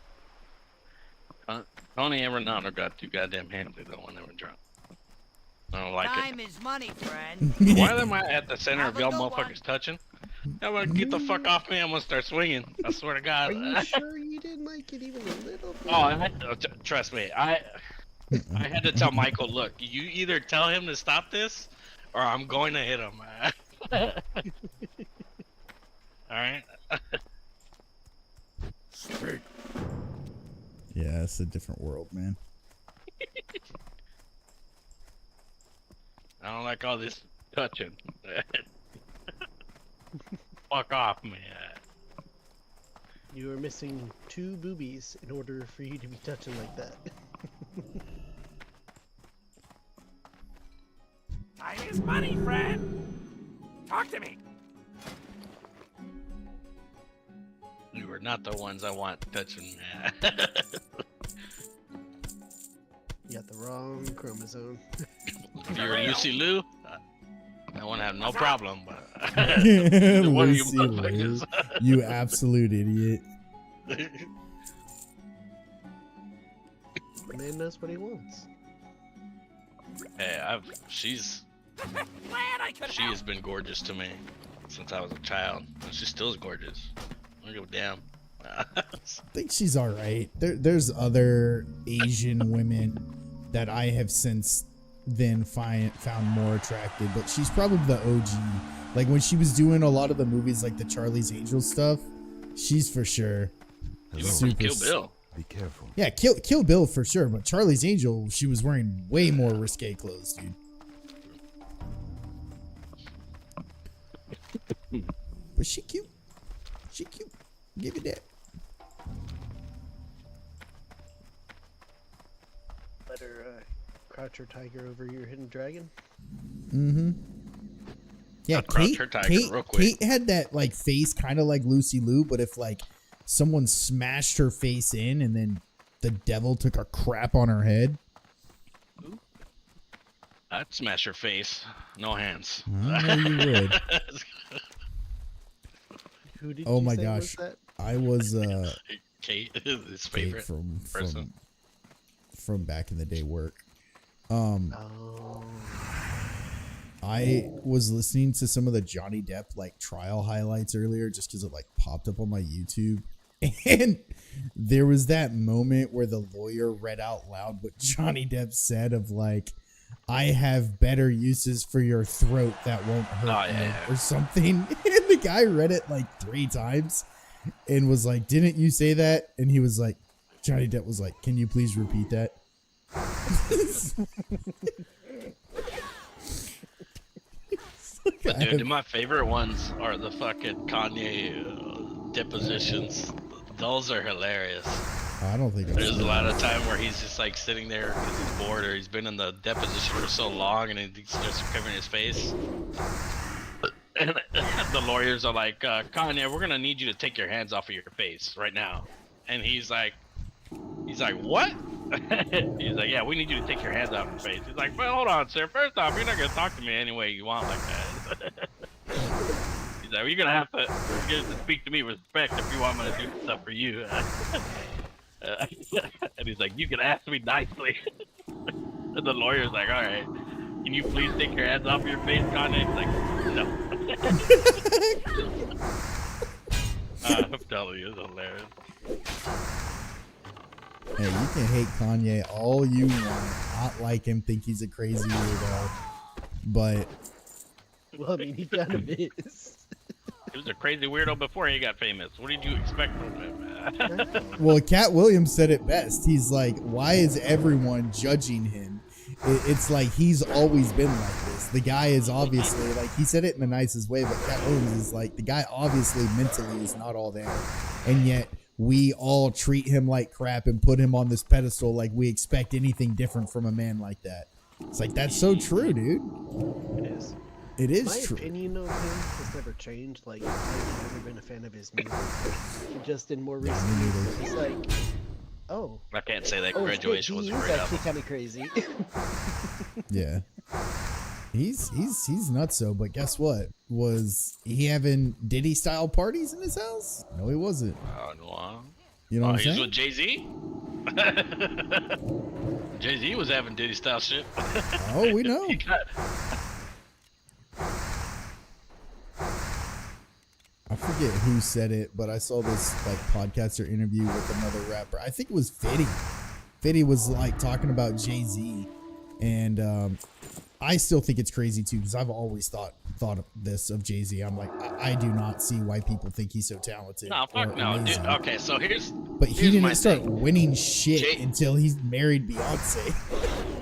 Tony and Renato got too goddamn handsy though when they were drunk. I don't like Time is money, friend. it. Why am I at the center Have of a y'all good one. motherfuckers touching? I'm gonna get the fuck off me. I'm gonna start swinging. I swear to God. Are you sure you didn't like it even a little bit? Trust me. I had to tell Michael, look, you either tell him to stop this, or I'm going to hit him. All right. Straight. Yeah, it's a different world, man. I don't like all this touching. Fuck off, man. You were missing 2 boobies in order for you to be touching like that. Time is money, friend. Talk to me. You are not the ones I want touching me. You got the wrong chromosome. If you're Lucy Lou, I want to have no problem. But one of you Lucy Lou, motherfuckers. you absolute idiot. Man knows what he wants. Hey, she's Glad I could she help. has been gorgeous to me since I was a child, and she still is gorgeous. I don't give a damn. I think she's all right. There's other Asian women that I have since then found more attractive, but she's probably the OG. Like when she was doing a lot of the movies, like the Charlie's Angels stuff, she's for sure. Even from Super Kill Bill. Be careful. Yeah, Kill Bill for sure, but Charlie's Angel, she was wearing way more risque clothes, dude. But she cute. She cute. Give it that. Let her crouch her tiger over your hidden dragon. Mm-hmm. Yeah, I'd crouch her tiger real quick. Kate had that like face kind of like Lucy Liu, but if like someone smashed her face in and then the devil took a crap on her head. I'd smash her face. No hands. I know you would. Who did Oh you my say gosh. was that? I was Kate, his Kate favorite person. from back in the day work. Oh. I was listening to some of the Johnny Depp like trial highlights earlier just because it like popped up on my YouTube. And there was that moment where the lawyer read out loud what Johnny Depp said of like, I have better uses for your throat that won't hurt Oh, you yeah. or something. And the guy read it like 3 times and was like, didn't you say that? And he was like, Johnny Depp was like, can you please repeat that? But dude, my favorite ones are the fucking Kanye depositions. Those are hilarious. I don't think I've There's seen a lot that. of time where he's just like sitting there because he's bored or he's been in the deposition for so long and he's just covering his face. And the lawyers are like, Kanye, we're gonna need you to take your hands off of your face right now. And he's like, what? He's like, yeah, we need you to take your hands off your face. He's like, well, hold on, sir. First off, you're not gonna talk to me any way you want like that. He's like, well, you're gonna have to speak to me with respect if you want me to do stuff for you. And he's like, you can ask me nicely. And the lawyer's like, all right, can you please take your hands off your face, Kanye? He's like, no. I'm telling you, it's hilarious. Hey, you can hate Kanye all you want, not like him, think he's a crazy weirdo, but Well, I mean, he kind of is. He was a crazy weirdo before he got famous. What did you expect from him? well, Cat Williams said it best. He's like, why is everyone judging him? It's like he's always been like this. The guy is obviously like, he said it in the nicest way, but Cat Williams is like, the guy obviously mentally is not all there, and yet we all treat him like crap and put him on this pedestal like we expect anything different from a man like that. It's like, that's so true, dude. It is. It is My true. opinion of him has never changed. Like, I've never been a fan of his music. Just in more recent me years, neither. it's like, oh, I can't say that oh, Graduation was he a is great actually album. kind of crazy. Yeah. He's nuts so, but guess what? Was he having Diddy style parties in his house? No, he wasn't. Oh, no. You know Oh, what I'm he was saying? with Jay-Z? Jay-Z was having Diddy style shit. Oh, we know. He got- I forget who said it, but I saw this like podcaster interview with another rapper. I think it was Fitty. Fitty was like talking about Jay-Z, and I still think it's crazy too because I've always thought of this of Jay-Z. I'm like, I do not see why people think he's so talented. No, fuck or no, dude. amazing. Okay, so here's... But he here's my didn't start thing. winning shit Jay- until he married Beyonce.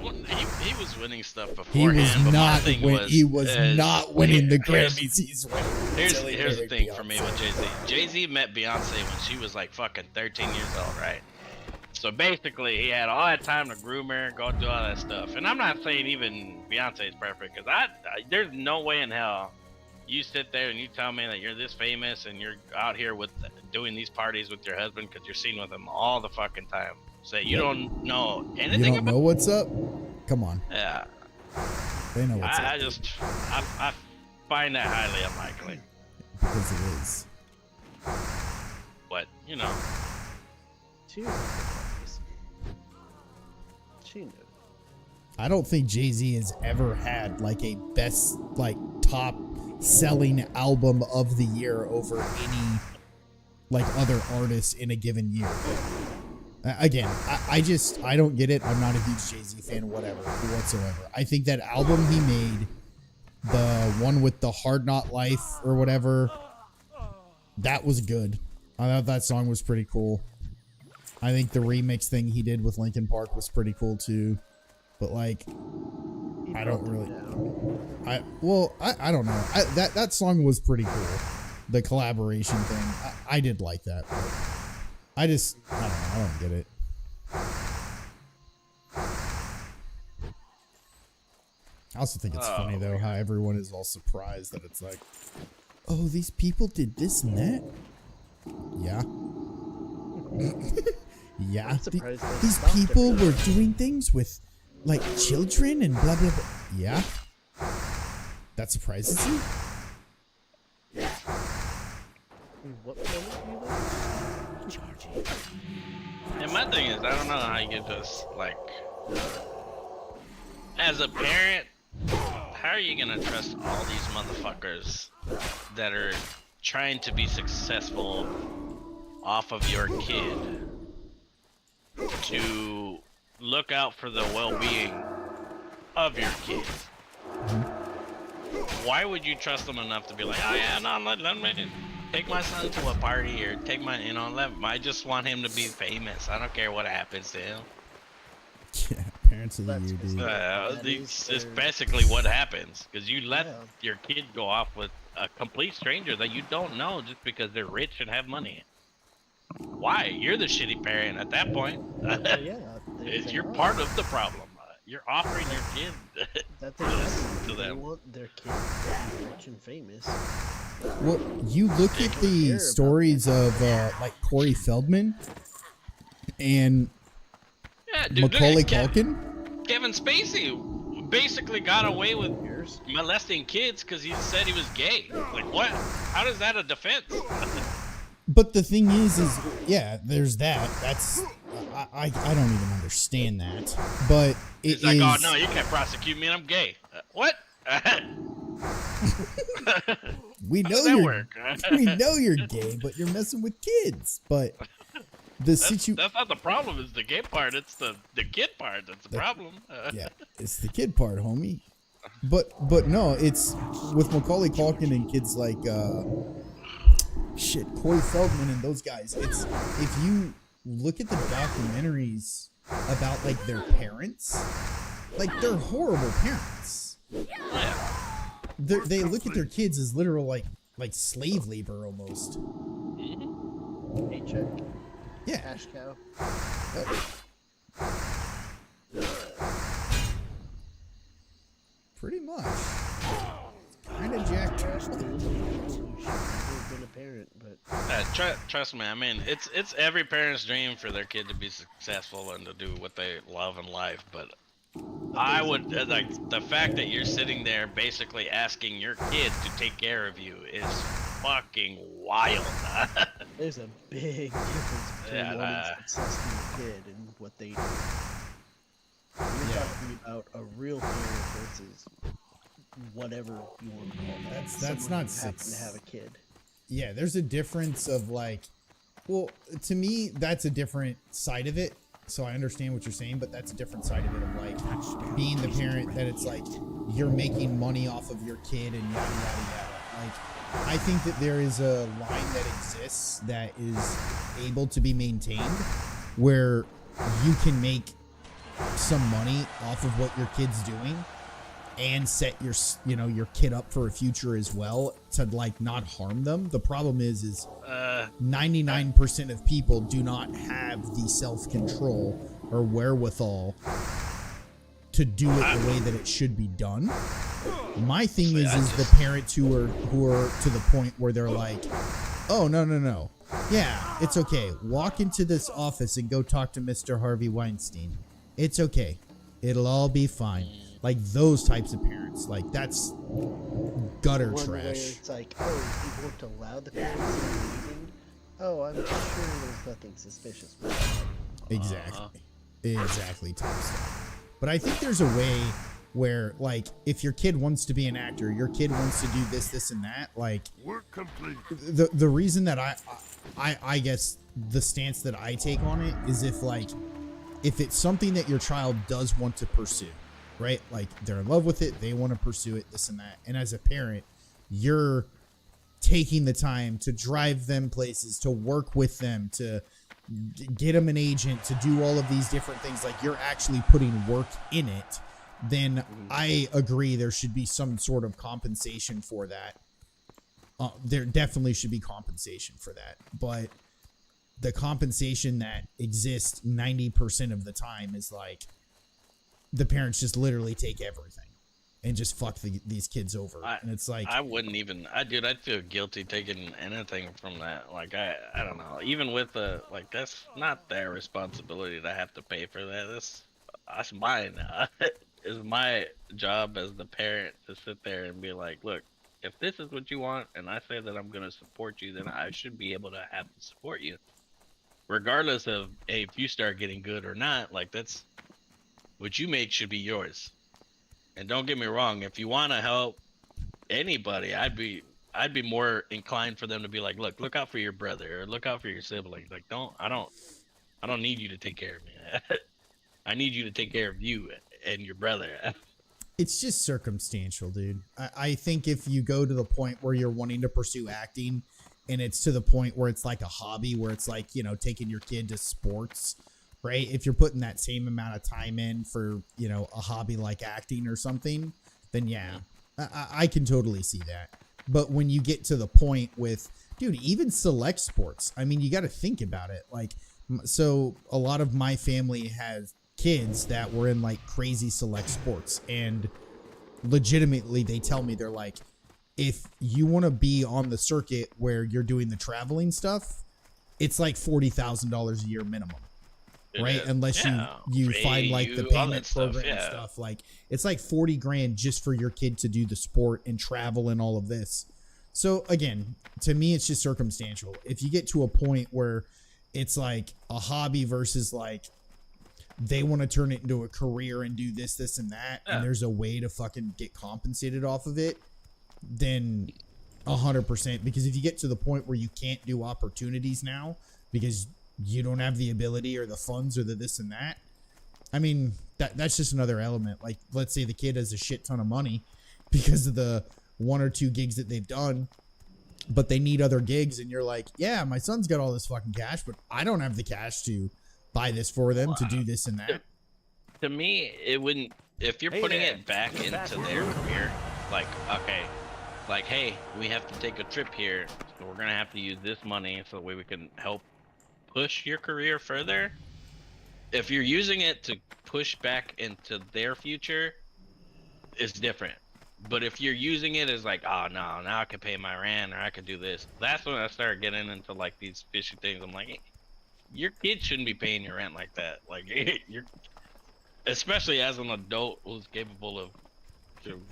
Well, he was winning stuff He beforehand, was but my not thing he was not winning the here's- Grammys. He's winning. Here's until he the married thing for me Beyonce. with Jay-Z. Jay-Z met Beyonce when she was like fucking 13 years old, right? So basically, he had all that time to groom her, go do all that stuff. And I'm not saying even Beyonce is perfect, because there's no way in hell you sit there and you tell me that you're this famous and you're out here with doing these parties with your husband because you're seen with him all the fucking time. Say you don't know You anything don't about. know what's up? Come on, Yeah, they know what's I up just I find that highly unlikely. because it is. But you know, She was at the parties. She knew. I don't think Jay-Z has ever had like a best, like top selling album of the year over any like other artist in a given year. Again, I don't get it. I'm not a huge Jay-Z fan, whatsoever. I think that album he made, the one with the Hard Knot Life or whatever, that was good. I thought that song was pretty cool. I think the remix thing he did with Linkin Park was pretty cool too. But like, I don't really. I don't know. That song was pretty cool. The collaboration thing, I did like that. But I don't know. I don't get it. I also think it's funny though how everyone is all surprised that it's like, oh, these people did this and that. Yeah. Yeah. surprised they These stopped people everything. were doing things with like children and blah blah blah. Yeah. That surprises you? What planet do you live Charging. And my thing is, I don't know how you get this, like, as a parent, how are you gonna trust all these motherfuckers that are trying to be successful off of your kid to look out for the well-being of your kid? Why would you trust them enough to be like, oh yeah, no, let me take my son to a party or take my, I just want him to be famous. I don't care what happens to him. Yeah, parents of the year, dude. It's basically what happens, because you let Yeah. your kid go off with a complete stranger that you don't know just because they're rich and have money. Why? You're the shitty parent at that point. You're part of the problem. You're offering your kid That to they them. want their kid to be rich and famous. Well, you look at care the about stories of like Corey Feldman and Yeah, dude, Macaulay Kevin Culkin. Spacey basically got away with Years. molesting kids because he said he was gay. Like, what? How is that a defense? But the thing is yeah, there's that. That's I don't even understand that. But it It's like, is. oh no, you can't prosecute me and I'm gay. What? We How know does that you're work? we know you're gay, but you're messing with kids. But the situation. That's not the problem. It's the gay part. It's the kid part. That's the problem. Yeah, it's the kid part, homie. But no, it's with Macaulay Culkin and kids like Corey Feldman and those guys. It's if you look at the documentaries about like their parents, like they're horrible parents. Yeah. They look at their kids as literal like slave labor almost. Paycheck. Yeah. Cash cow. Pretty much. Kind of jacked up. Should have been a parent, but Trust me. I mean, it's every parent's dream for their kid to be successful and to do what they love in life. But I would like the fact that you're sitting there basically asking your kid to take care of you is fucking wild. there's a big difference between Yeah, wanting success in your kid and what they do. You're talking about a real parent versus whatever you want to call that. That's Someone not who happens suc- to have a kid. Yeah, there's a difference of like, well, to me, that's a different side of it. So I understand what you're saying, but that's a different side of it of like being the parent that it's like you're making money off of your kid and yada, yada, yada. Like, I think that there is a line that exists that is able to be maintained where you can make some money off of what your kid's doing and set your kid up for a future as well to like not harm them. The problem is 99% of people do not have the self-control or wherewithal to do it the way that it should be done. My thing is the parents who are to the point where they're like, oh no, yeah, it's okay, walk into this office and go talk to Mr. Harvey Weinstein. It's okay, it'll all be fine. Like those types of parents, like that's gutter One where trash. it's like, oh, you won't allow the parents in the meeting? Oh, I'm sure there's nothing suspicious with that. Exactly type stuff. But I think there's a way where, like, if your kid wants to be an actor, your kid wants to do this, and that, like, Work complete. the reason that I guess the stance that I take on it is if it's something that your child does want to pursue, right? Like, they're in love with it, they want to pursue it, this and that. And as a parent, you're taking the time to drive them places, to work with them, to get them an agent, to do all of these different things. Like, you're actually putting work in it. Then I agree there should be some sort of compensation for that. There definitely should be compensation for that. But the compensation that exists 90% of the time is like the parents just literally take everything and just fuck these kids over. And it's like, I wouldn't even, I'd feel guilty taking anything from that. Like, I don't know. Even with like, that's not their responsibility to have to pay for that. That's mine. It's my job as the parent to sit there and be like, look, if this is what you want and I say that I'm going to support you, then I should be able to have to support you. Regardless of, hey, if you start getting good or not, like, that's what you make should be yours. And don't get me wrong, if you want to help anybody, I'd be more inclined for them to be like, look out for your brother or look out for your sibling. Like, I don't need you to take care of me. I need you to take care of you and your brother. it's just circumstantial, dude. I think if you go to the point where you're wanting to pursue acting and it's to the point where it's like a hobby, where it's like, you know, taking your kid to sports, right? If you're putting that same amount of time in for, you know, a hobby like acting or something, then yeah, I can totally see that. But when you get to the point with, dude, even select sports, I mean, you got to think about it. Like, so a lot of my family has kids that were in like crazy select sports, and legitimately they tell me, they're like, if you want to be on the circuit where you're doing the traveling stuff, it's like $40,000 a year minimum, right? Unless you find like the payment program and stuff. Like, it's like 40 grand just for your kid to do the sport and travel and all of this. So again, to me, it's just circumstantial. If you get to a point where it's like a hobby versus like they want to turn it into a career and do this and that, and there's a way to fucking get compensated off of it, then 100%. Because if you get to the point where you can't do opportunities now because you don't have the ability or the funds or the this and that, I mean, that's just another element. Like, let's say the kid has a shit ton of money because of the 1 or 2 gigs that they've done, but they need other gigs, and you're like, yeah, my son's got all this fucking cash, but I don't have the cash to buy this for them, to do this and that. To me, it wouldn't, if you're putting it back into their career, like, okay, like, hey, we have to take a trip here, so we're gonna have to use this money so that way we can help push your career further. If you're using it to push back into their future, it's different. But if you're using it as like, oh no, now I can pay my rent or I could do this, that's when I start getting into like these fishy things. I'm like, hey, your kid shouldn't be paying your rent like that. Like, you're, especially as an adult who's capable of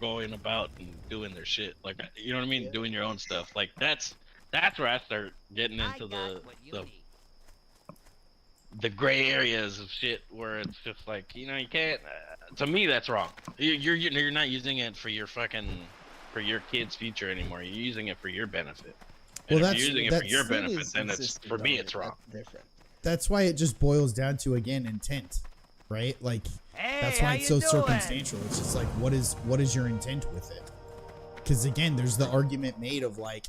going about and doing their shit. Like, you know what I mean? Doing your own stuff. Like, that's where I start getting into the gray areas of shit where it's just like, you know, you can't. To me, that's wrong. You're not using it for your kid's future anymore. You're using it for your benefit. And Well, if you're using it for your benefit, then it's, for me, it's wrong. Different. That's why it just boils down to, again, intent, right? Like, that's why it's so circumstantial. It's just like, what is your intent with it? Because again, there's the argument made of like,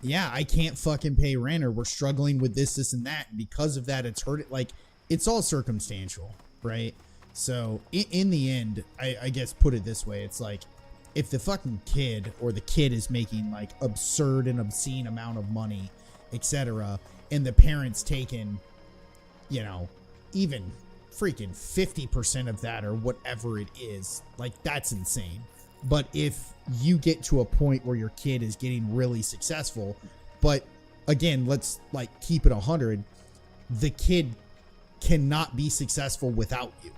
yeah, I can't fucking pay rent, or we're struggling with this and that, and because of that, it's hurt. Like, it's all circumstantial, right? So in the end, I guess put it this way, it's like, if the fucking kid or the kid is making like absurd and obscene amount of money, etc., and the parents taking, you know, even freaking 50% of that or whatever it is, like, that's insane. But if you get to a point where your kid is getting really successful, but again, let's like keep it 100, the kid cannot be successful without you.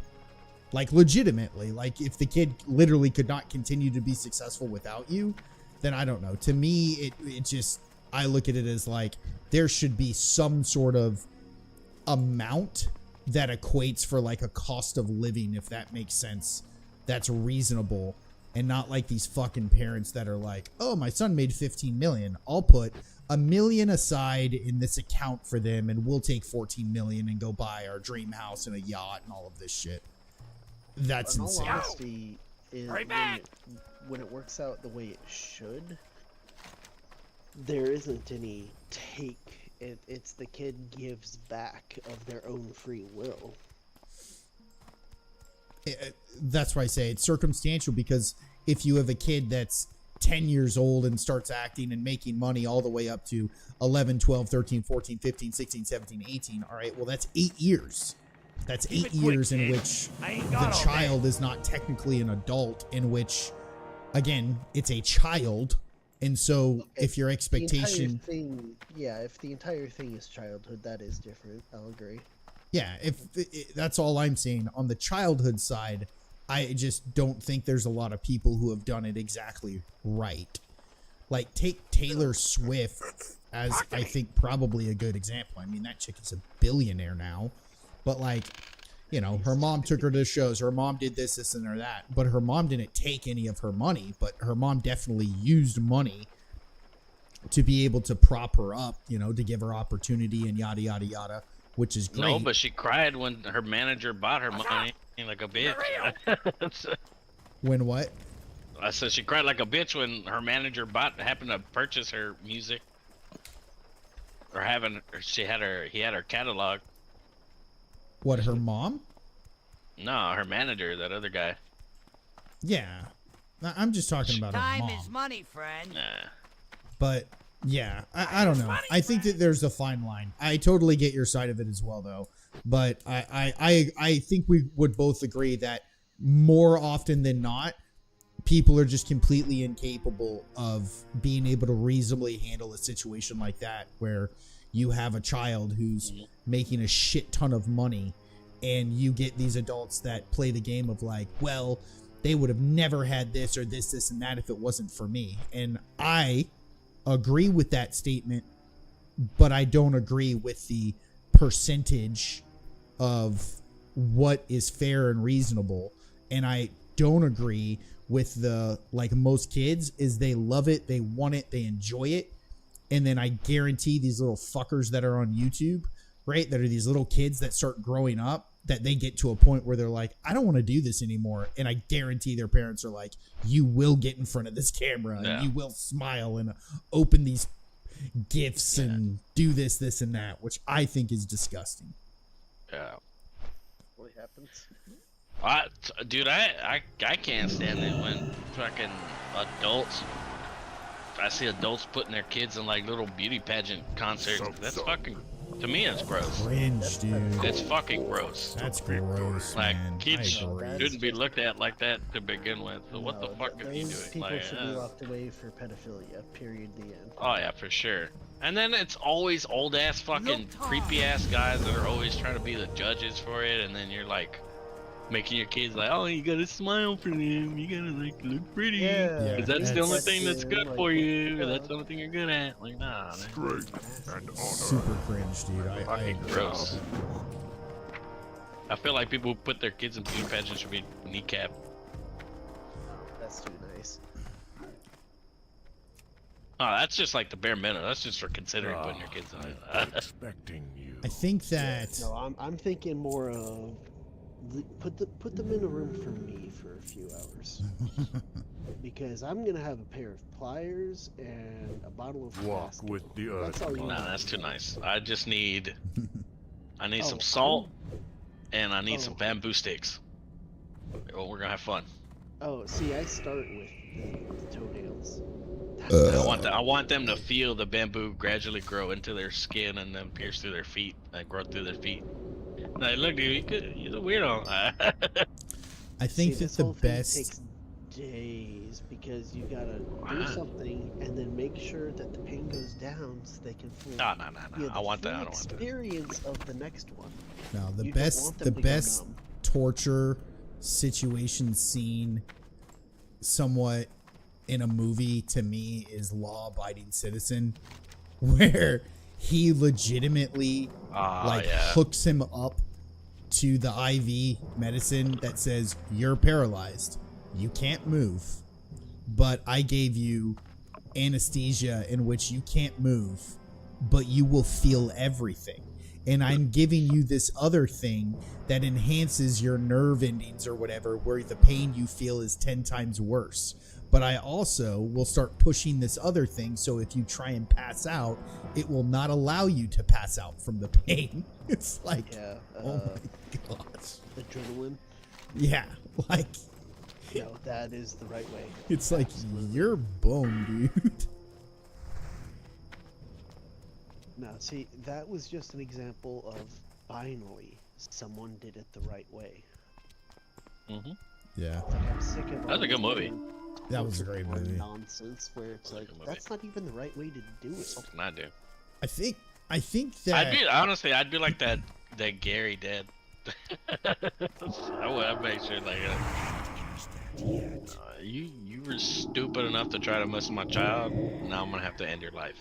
Like, legitimately, like, if the kid literally could not continue to be successful without you, then I don't know. To me, it just, I look at it as like, there should be some sort of amount that equates for like a cost of living, if that makes sense, that's reasonable, and not like these fucking parents that are like, oh, my son made 15 million, I'll put $1 million aside in this account for them, and we'll take 14 million and go buy our dream house and a yacht and all of this shit. That's In all insane. honesty, Right back. when it works out the way it should, there isn't any take. It's the kid gives back of their own free will. That's why I say it's circumstantial, because if you have a kid that's 10 years old and starts acting and making money all the way up to 11, 12, 13, 14, 15, 16, 17, 18, all right, well, that's 8 years. That's Keep 8 it quick, years in kid. which I ain't the got all day. child is not technically an adult, in which, again, it's a child. And so if your expectation... The entire thing, yeah, if the entire thing is childhood, that is different. I'll agree. Yeah, that's all I'm saying. On the childhood side, I just don't think there's a lot of people who have done it exactly right. Like, take Taylor Swift as, I think, probably a good example. I mean, that chick is a billionaire now. But, like, you know, her mom took her to shows. Her mom did this, and that. But her mom didn't take any of her money. But her mom definitely used money to be able to prop her up, you know, to give her opportunity and yada, yada, yada, which is great. No, but she cried when her manager bought her money like a bitch. When what? I said she cried like a bitch when her manager happened to purchase her music, or he had her catalog. What, her mom? No, her manager, that other guy. Yeah. I'm just talking about her Time mom. is money, friend. Nah. But yeah, I don't know. I think that there's a fine line. I totally get your side of it as well, though. But I think we would both agree that more often than not, people are just completely incapable of being able to reasonably handle a situation like that, where you have a child who's making a shit ton of money, and you get these adults that play the game of like, well, they would have never had this or this and that if it wasn't for me. And I agree with that statement, but I don't agree with the percentage of what is fair and reasonable. And I don't agree with the, like, most kids is they love it, they want it, they enjoy it. And then I guarantee these little fuckers that are on YouTube, right, that are these little kids that start growing up, that they get to a point where they're like, I don't want to do this anymore. And I guarantee their parents are like, you will get in front of this camera and you will smile and open these gifts and do this, and that, which I think is disgusting. Yeah. What happens? Dude, I can't stand it when fucking adults. I see adults putting their kids in like little beauty pageant concerts. That's fucking, to me, it's gross. Cringe, dude. It's fucking gross. That's gross, Like, man. kids I agree. shouldn't be looked at like that to begin with. So what the No, fuck are you those doing? people Like, should be locked away for pedophilia. Period. The end. oh yeah, for sure. And then it's always old ass fucking creepy ass guys that are always trying to be the judges for it, and then you're like making your kids like, oh, you gotta smile for them, you gotta like look pretty, Yeah, cause that's the only thing that's good like, for you, yeah. that's the only thing you're good at. Like, nah, man. Strength and honor. Super cringe, dude. I Fucking agree. gross. I feel like people who put their kids in beauty pageants should be kneecapped. That's too nice. Oh, that's just like the bare minimum. That's just for considering putting your kids in I've been it. expecting you. I think that No, I'm thinking more of put them in a room for me for a few hours, because I'm gonna have a pair of pliers and a bottle of Walk Tabasco. with the That's all earth. you Nah, need. that's too nice. I just need, I need Oh, some salt, and I need some bamboo sticks. Oh, we're gonna have fun. Oh, see, I start with the toenails. I want them to feel the bamboo gradually grow into their skin and then pierce through their feet, and grow through their feet. Like, look, dude, you're a weirdo. I think See, that this the whole thing best takes days, because you gotta do something and then make sure that the pain goes down so they can fully No. feel I want the that. I full don't want that. experience of the next one. no the You don't best want them the to go best numb. torture situation scene somewhat in a movie to me is Law Abiding Citizen, where he legitimately Yeah. hooks him up to the IV medicine that says you're paralyzed, you can't move, but I gave you anesthesia in which you can't move, but you will feel everything. And I'm giving you this other thing that enhances your nerve endings or whatever, where the pain you feel is 10 times worse. But I also will start pushing this other thing, so if you try and pass out, it will not allow you to pass out from the pain. It's like, Yeah. oh my gosh. Adrenaline. Yeah, like, No, that is the right way. it's like, you're boned, dude. No, see, that was just an example of finally someone did it the right way. Yeah, Like, I'm sick of That was a good movie. that was a great movie. Nonsense where it's like, good movie. that's not even the right way to do it. Something I do. I think that I'd be like that Gary did. I'd make sure like you were stupid enough to try to mess with my child. Now I'm gonna have to end your life.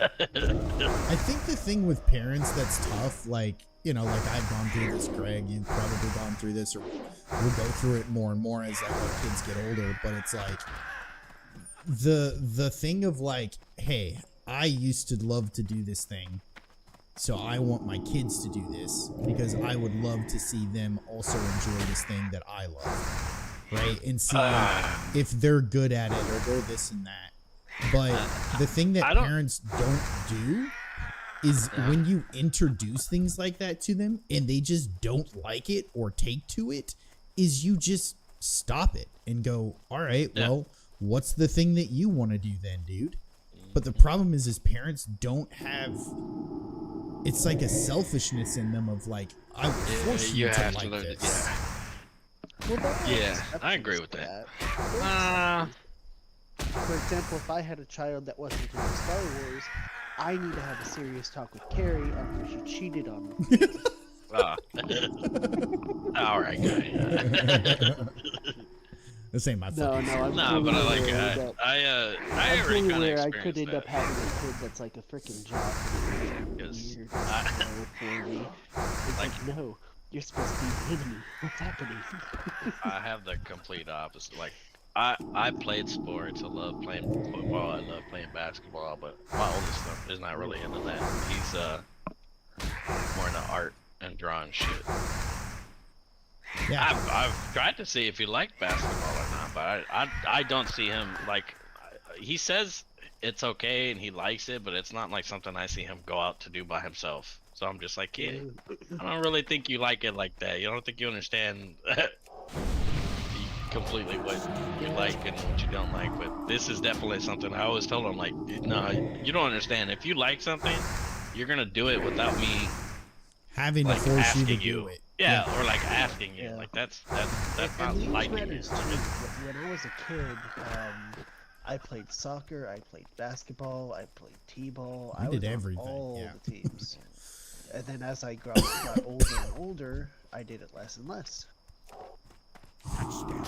I think the thing with parents that's tough, like, you know, like I've gone through this, Greg, you've probably gone through this, or we'll go through it more and more as like our kids get older, but it's like the thing of like, hey, I used to love to do this thing, so I want my kids to do this because I would love to see them also enjoy this thing that I love, right? And see if they're good at it or they're this and that. But the thing that parents don't do is when you introduce things like that to them and they just don't like it or take to it, is you just stop it and go, all right, well, what's the thing that you want to do then, dude? But the problem is parents don't have, it's like a selfishness in them of like, I will force you to like this. Yeah, I agree with that. For example, if I had a child that wasn't into Star Wars, I need to have a serious talk with Carrie after she cheated on me. All right, guy. This ain't my fucking I'm but I like aware it. that- I I'm already fully kind aware of I could experienced end up that. having a kid that's like a freaking job Yes. weird for me. It's like, no, you're supposed to be the enemy. What's happening? I have the complete opposite. Like, I played sports. I love playing football. I love playing basketball. But my oldest son is not really into that. He's more into art and drawing shit. Yeah. I've tried to see if he liked basketball or not, but I don't see him like. He says it's okay and he likes it, but it's not like something I see him go out to do by himself. So I'm just like, kid, I don't really think you like it like that. You don't think you understand completely what you like and what you don't like. But this is definitely something I always tell him, like, no, you don't understand. If you like something, you're gonna do it without me Having to like force you asking to you. do it. Yeah, or like asking you. Yeah. Like that's And not the age liking matters it. too. When I was a kid, I played soccer, I played basketball, I played t-ball. You I did was on everything, all yeah. the teams. And then as I got older and older, I did it less and less.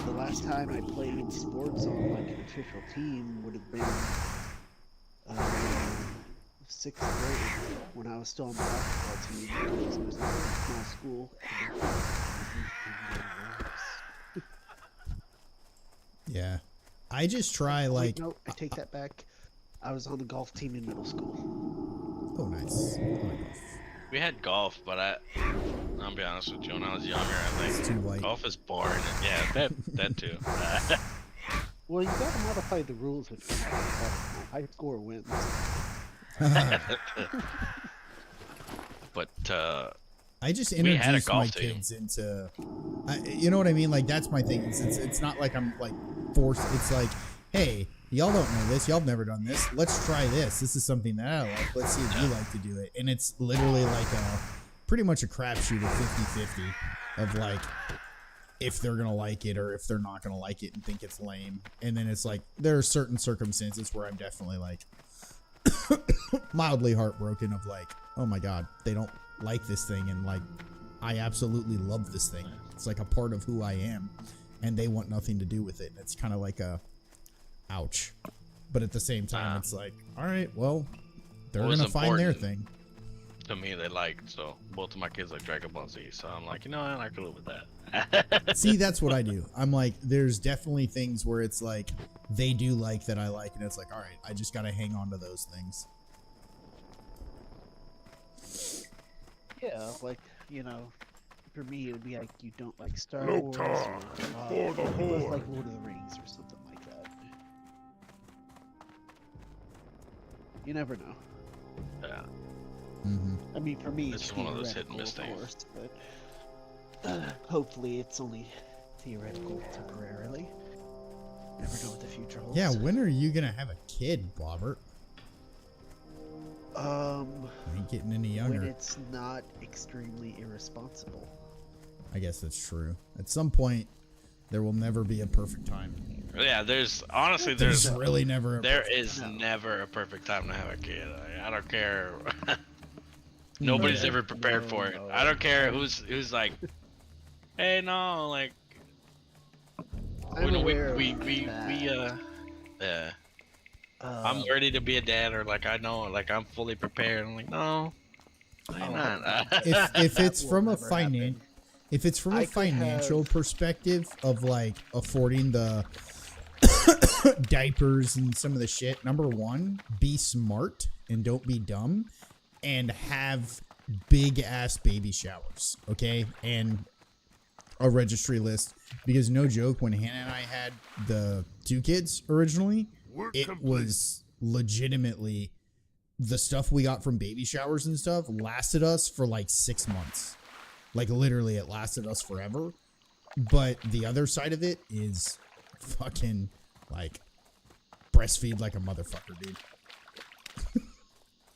The last time I played sports on like an official team would have been 6th grade when I was still on the basketball team because it was a very small school. Yeah. I just try like, no, I take that back. I was on the golf team in middle school. oh nice. I like golf. We had golf, but I'll be honest with you, when I was younger, I It's too think light. golf is boring. Yeah, that too. Well, you gotta modify the rules if you want. High score wins. But I just We had a introduce my golf team. kids into, you know what I mean? Like that's my thing. It's not like I'm like forced. It's like, hey, y'all don't know this. Y'all have never done this. Let's try this. This is something that I like. Let's see if you like to do it. And it's literally like pretty much a crapshoot of 50-50 of like if they're gonna like it or if they're not gonna like it and think it's lame. And then it's like there are certain circumstances where I'm definitely like mildly heartbroken of like, oh my god, they don't like this thing, and like I absolutely love this thing. It's like a part of who I am, and they want nothing to do with it. It's kind of like a ouch, but at the same time it's like, all right, well, they're What was gonna find their important? thing. to me they like. So both of my kids like Dragon Ball Z. So I'm like, you know, I can live with that. See, that's what I do. I'm like, there's definitely things where it's like they do like that I like, and it's like, all right, I just gotta hang on to those things. Yeah, like, you know, for me it would be like you don't like Star No Wars car or for the you both Horde. like Lord of the Rings or something like that. You never know. Yeah. Mm-hmm. I mean, for me, This it's is one of those hit and theoretical, miss of things. course, but hopefully it's only theoretical temporarily. Never know what the future holds. Yeah, when are you gonna have a kid, Robert? Um, I ain't getting any when younger. it's not extremely irresponsible. I guess that's true. At some point, there will never be a perfect time. Yeah, there's honestly There's there's really never. there perfect is No. never a perfect time to have a kid. I don't care. Nobody's Yeah. ever prepared for it. I don't care who's like, hey, no, like, I'm you know, aware we of that. yeah. I'm ready to be a dad, or like I know, like I'm fully prepared. I'm like, no, I'm not. If That it's will from a never happen. if it's from a I could financial have- perspective of like affording the diapers and some of the shit, number one, be smart and don't be dumb, and have big ass baby showers, okay, and a registry list. Because no joke, when Hannah and I had the 2 kids originally, Work it complete. was legitimately the stuff we got from baby showers and stuff lasted us for like 6 months. Like literally it lasted us forever. But the other side of it is fucking like breastfeed like a motherfucker, dude.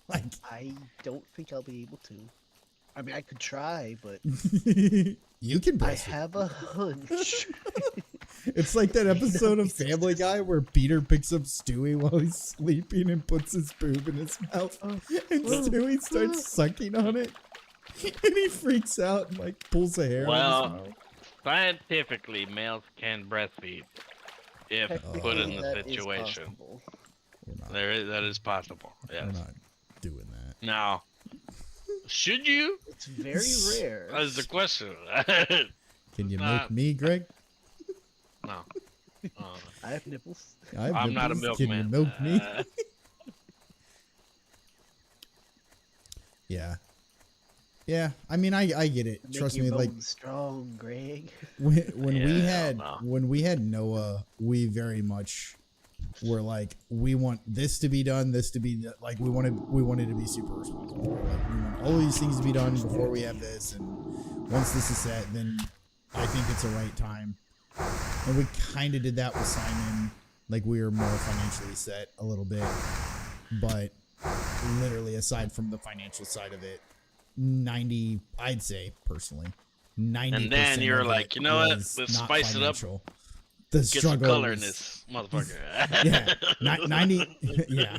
Like I don't think I'll be able to. I mean, I could try, but you can I breastfeed. have a hunch. It's like that episode of Family Guy where Peter picks up Stewie while he's sleeping and puts his boob in his mouth, and Stewie starts sucking on it, and he freaks out and like pulls a hair Well, out of his mouth. Scientifically, males can breastfeed if put in the That is situation. possible. We're not, That is possible. we're Yes. not doing that. Now, should you? It's very rare. That's the question. Can you Nah. milk me, Greg? No. I have nipples. I have I'm not a nipples. Can you milkman. milk me? Yeah. Yeah, I mean, I get it. Make Trust your me, like bones strong, Greg. when Yeah, hell no. we had Noah, we very much were like, we want this to be done, this to be like we wanted to be super responsible. Like, we want all these things to be done before we have this, and once this is set, then I think it's the right time. And we kind of did that with Simon. Like we were more financially set a little bit, but literally aside from the financial side of it, 90, I'd say personally, 90%. And then you're of like, it you know what? was Let's not spice it up. financial. The Get some struggle color in was- this motherfucker. Yeah, 90. Yeah,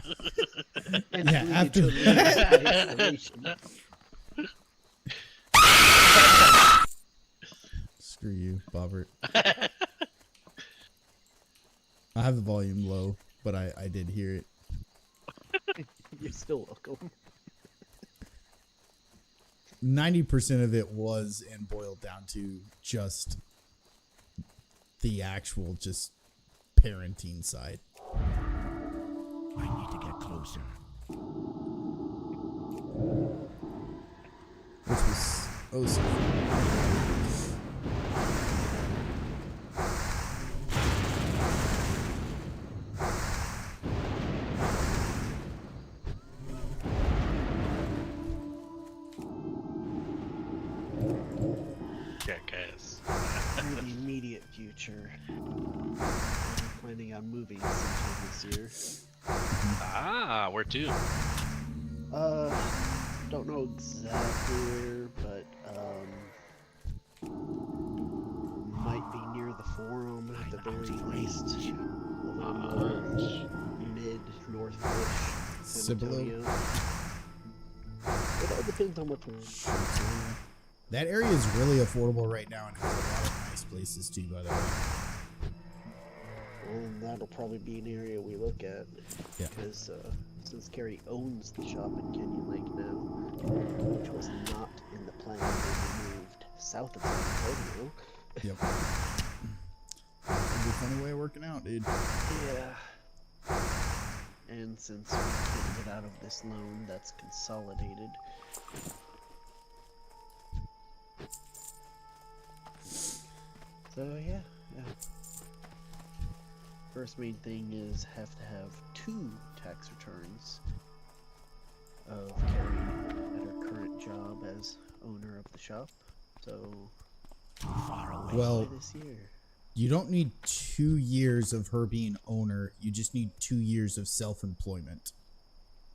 And Yeah, lead after to a that- inspiration. screw you, Bobbert. I have the volume low, but I did hear it. You're still welcome. 90% of it was and boiled down to just the actual just parenting side. I need to get closer. Which was oh so fun. Jackass. In the immediate future, I'm planning on moving sometime this year. Ah, where to? Don't know exactly where, but might be near the Forum at the very least. Along mid north-ish San Cibolo? Antonio. It all depends on what one. That area is really affordable right now and has a lot of nice places too, by the way. And that'll probably be an area we look at. Yeah. Because since Carrie owns the shop in Canyon Lake now, which was not in the plan when we moved south of San Antonio. Yep. That's a good funny way of working out, dude. Yeah. And since we can't get out of this loan, that's consolidated. So yeah. First main thing is have to have 2 tax returns of Carrie at her current job as owner of the shop. So Far away. Well, by this year. you don't need 2 years of her being owner. You just need 2 years of self-employment.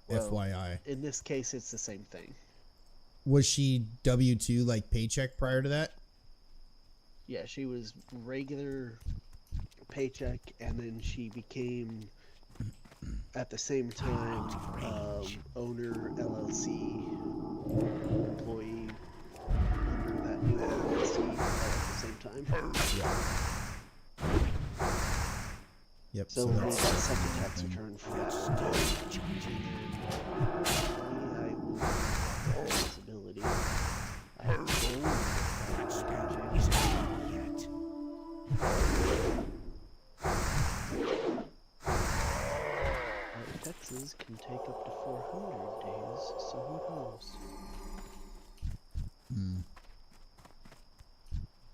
Well, FYI. In this case, it's the same thing. Was she W-2 like paycheck prior to that? Yeah, she was regular paycheck, and then she became, at the same time, owner LLC employee under that new LLC at the same time. Yep. So we need that that's second tax return for that. And then I will have the possibility. I have That spell isn't ready yet. Texas can take up to 400 days, so who knows?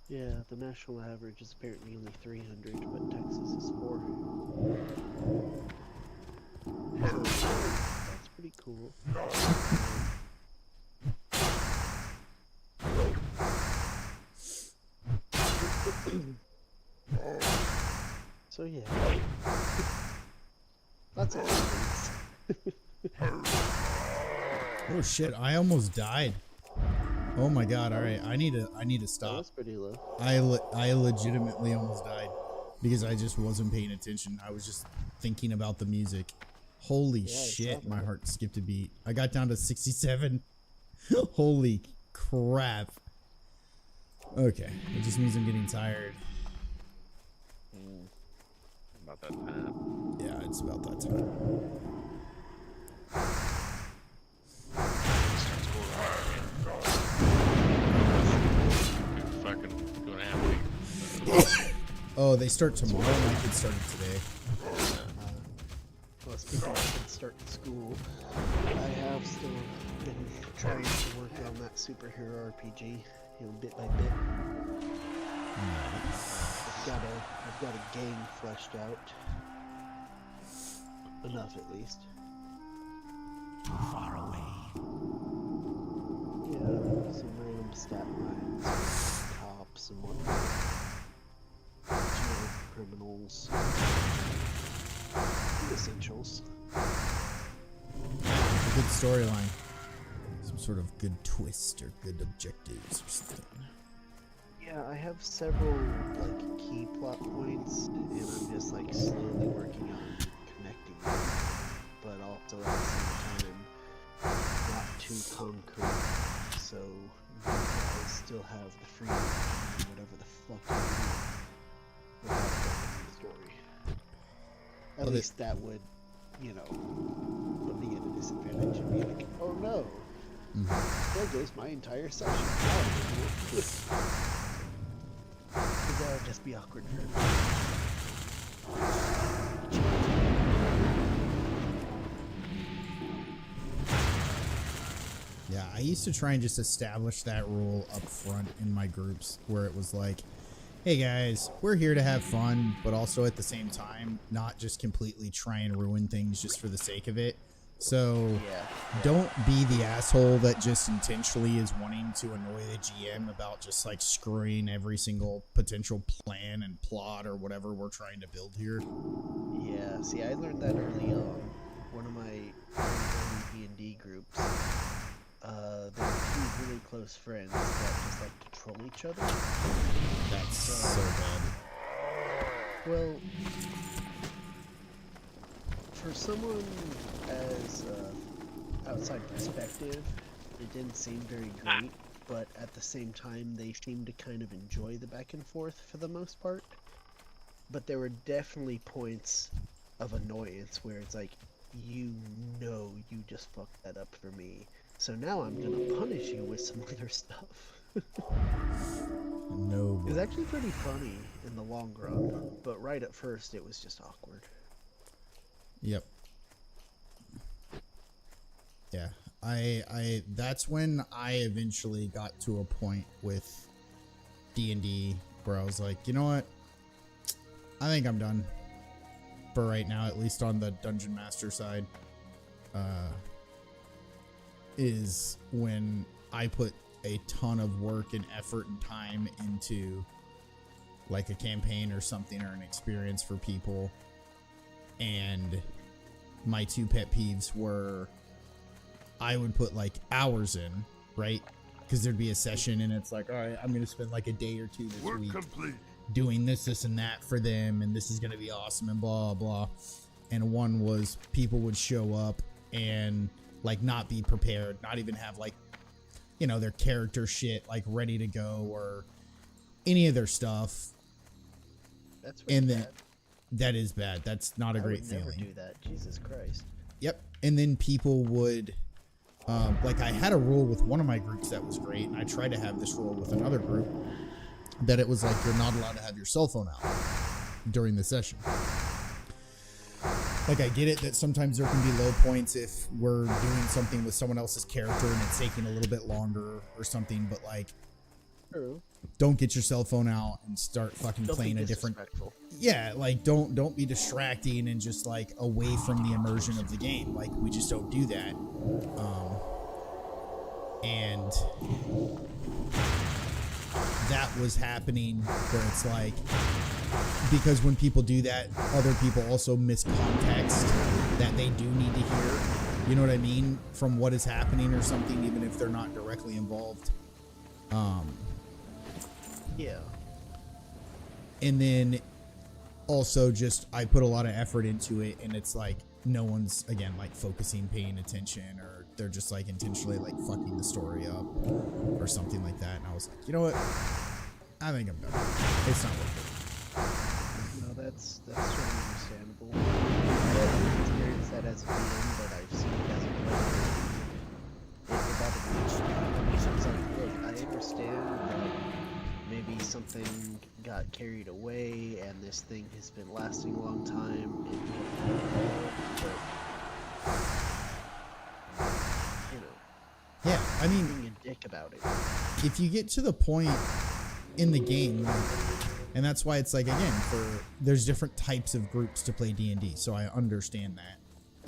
Yeah, the national average is apparently only 300, but Texas is 400. So, that's pretty cool. So yeah. Lots of things. Oh shit! I almost died. Oh my god! All right, I need to That stop. was pretty low. I legitimately almost died because I just wasn't paying attention. I was just thinking about the music. Holy Yeah, I saw shit! My that. heart skipped a beat. I got down to 67. Holy crap! Okay, it just means I'm getting tired. About that time. Yeah, it's about that time. Start school tomorrow again. Fucking 2.5 weeks. Oh, they start tomorrow. My kids started today. Well, speaking of kids starting school, I have still been trying to work on that superhero RPG, bit by bit. I've got a game fleshed out. Enough, at least. Far away. Yeah, some random stat lines, cops and whatnot. Criminals. The essentials. A good storyline. Some sort of good twist or good objectives or something. Yeah, I have several like key plot points, and I'm just like slowly working on connecting them, but also at the same time not too concrete, so you guys still have the freedom to do whatever the fuck you want without affecting the story. At Well, least that would, put me at a disadvantage and be like, oh no, there goes my entire session. Because that would just be awkward for everyone. Yeah, I used to try and just establish that rule up front in my groups where it was like, hey guys, we're here to have fun, but also at the same time, not just completely try and ruin things just for the sake of it. So Yeah. don't be the asshole that just intentionally is wanting to annoy the GM about just like screwing every single potential plan and plot or whatever we're trying to build here. Yeah, see, I learned that early on. One of my early D&D groups, there were 2 really close friends that just like to troll each other. That's so bad. Well, for someone as outside perspective, it didn't seem very great, but at the same time, they seemed to kind of enjoy the back and forth for the most part. But there were definitely points of annoyance where it's like, you just fucked that up for me. So now I'm gonna punish you with some other stuff. No. It was actually pretty funny in the long run, but right at first it was just awkward. Yep. Yeah. I that's when I eventually got to a point with D&D where I was like, you know what? I think I'm done. For right now, at least on the Dungeon Master side. Is when I put a ton of work and effort and time into like a campaign or something or an experience for people, and my two pet peeves were I would put like hours in, right? Because there'd be a session and it's like, all right, I'm gonna spend like a day or two this Work week complete. doing this and that for them, and this is gonna be awesome and blah blah. And one was people would show up and like not be prepared, not even have like, you know, their character shit like ready to go or any of their stuff. That's really And then bad. that is bad. That's not a I great would never feeling. do that. Jesus Christ. Yep. And then people would, like I had a rule with one of my groups that was great, and I tried to have this rule with another group that it was like you're not allowed to have your cell phone out during the session. Like I get it that sometimes there can be low points if we're doing something with someone else's character and it's taking a little bit longer or something, but like True. don't get your cell phone out and start fucking Don't playing be a different. disrespectful. Yeah, like don't be distracting and just like away from the immersion of the game. Like we just don't do that. And that was happening where it's like, because when people do that, other people also miss context that they do need to hear. You know what I mean? From what is happening or something, even if they're not directly involved. Yeah. And then also just I put a lot of effort into it, and it's like no one's again like focusing, paying attention, or they're just like intentionally like fucking the story up or something like that. And I was like, you know what? I think I'm done. It's not worth No, that's certainly understandable. I haven't experienced that as a DM, but I've seen it as a player. It bothered me. It's like, look, I understand that maybe something got carried away and this thing has been lasting a long time, but you know, it. Yeah, I mean, being a dick about it. if you get to the point in the game, like, and that's why it's like again there's different types of groups to play D&D, so I understand that.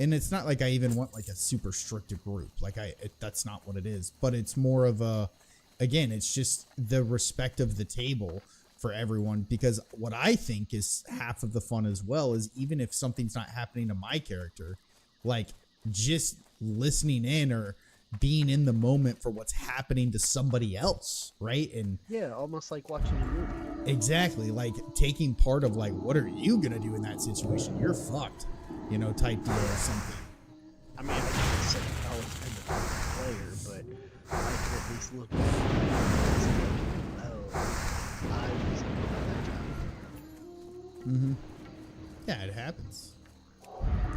And it's not like I even want like a super strict group, like that's not what it is, but it's more of a, again, it's just the respect of the table for everyone, because what I think is half of the fun as well is even if something's not happening to my character, like just listening in or being in the moment for what's happening to somebody else, right? And Yeah, almost like watching a movie. exactly, like taking part of like, what are you gonna do in that situation? You're fucked, you know, type deal or something. I mean, I can't say I'll end up being a player, but I can at least look back and say, oh, I was at that time. Yeah, it happens.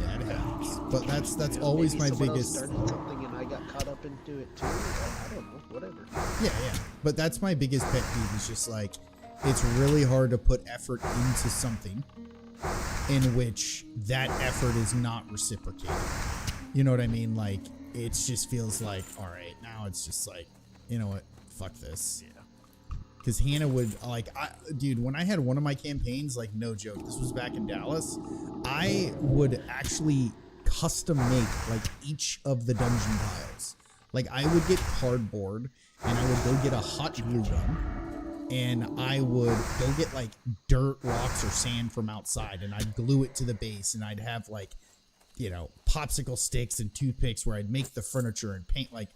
Yeah, it happens. But that's You know, always maybe my someone else biggest. started something and I got caught up into it too. I don't know, whatever. Yeah. But that's my biggest pet peeve. Is just like it's really hard to put effort into something in which that effort is not reciprocated. You know what I mean? Like it just feels like, all right, now it's just like, you know what? Fuck this. Yeah. Because Hannah would like, dude, when I had one of my campaigns, like no joke, this was back in Dallas, I would actually custom make like each of the dungeon tiles. Like I would get cardboard and I would go get a hot glue gun and I would go get like dirt, rocks, or sand from outside and I'd glue it to the base, and I'd have like, you know, popsicle sticks and toothpicks where I'd make the furniture and paint. Like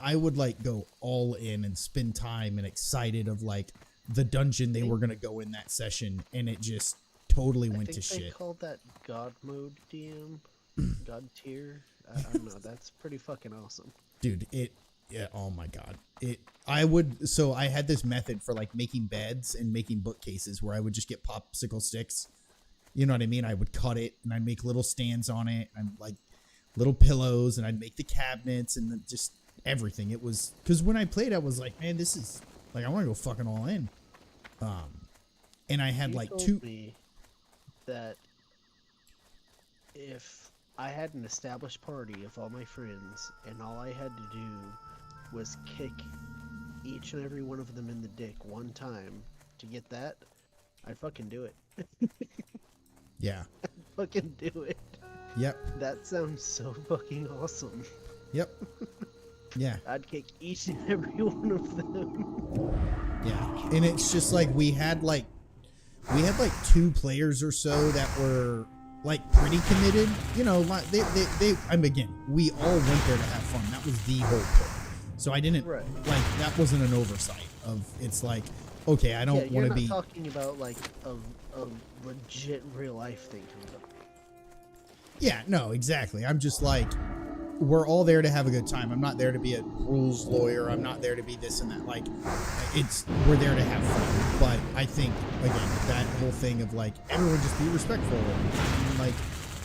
I would like go all in and spend time and excited of like the dungeon they were gonna go in that session, and it just totally I went think to they shit. called that God mode DM, God tier. I don't know. That's pretty fucking awesome. Dude, yeah, oh my god. So I had this method for like making beds and making bookcases where I would just get popsicle sticks. You know what I mean? I would cut it and I'd make little stands on it and like little pillows, and I'd make the cabinets and then just everything. It was because when I played, I was like, man, this is like I want to go fucking all in. And I had You like told two. me that if I had an established party of all my friends and all I had to do was kick each and every one of them in the dick one time to get that, I'd fucking do it. Yeah. Fucking do it. Yep. That sounds so fucking awesome. Yep. Yeah. I'd kick each and every one of them. Yeah. And it's just like we had like 2 players or so that were like pretty committed. You know, like they I mean, again, we all went there to have fun. That was the whole point. So I didn't Right. like that wasn't an oversight of it's like, okay, I don't You're want to not be talking about like a legit real life thing coming up. Yeah, no, exactly. I'm just like, we're all there to have a good time. I'm not there to be a rules lawyer. I'm not there to be this and that. Like, we're there to have fun. But I think, again, that whole thing of like, everyone just be respectful and like,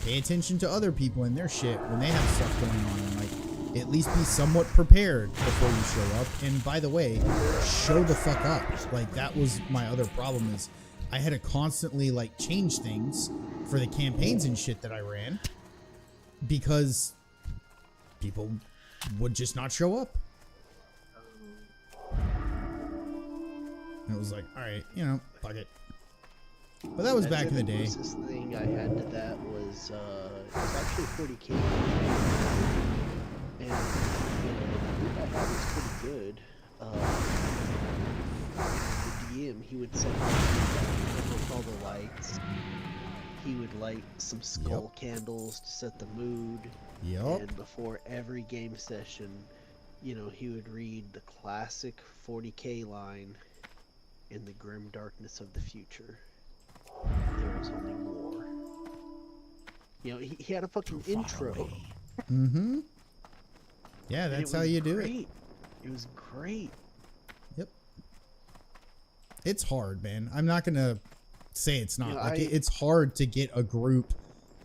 pay attention to other people and their shit when they have stuff going on. And like, at least be somewhat prepared before you show up. And by the way, show the fuck up. Like, that was my other problem is I had to constantly like change things for the campaigns and shit that I ran because people would just not show up. And it was like, all right, you know, fuck it. But that was back in the day. The closest thing I had to that was it was actually 40K. And the group I had was pretty good. The DM, he would set up all the lights. He would light some skull candles to set the mood. Yup. And before every game session, you know, he would read the classic 40K line, "In the grim darkness of the future, there is only war." You know, he had a fucking intro. Mm-hmm. Yeah, and that's it how was you do great. it. It was great. Yep. It's hard, man. I'm not gonna say it's not. You know, like it's hard to get a group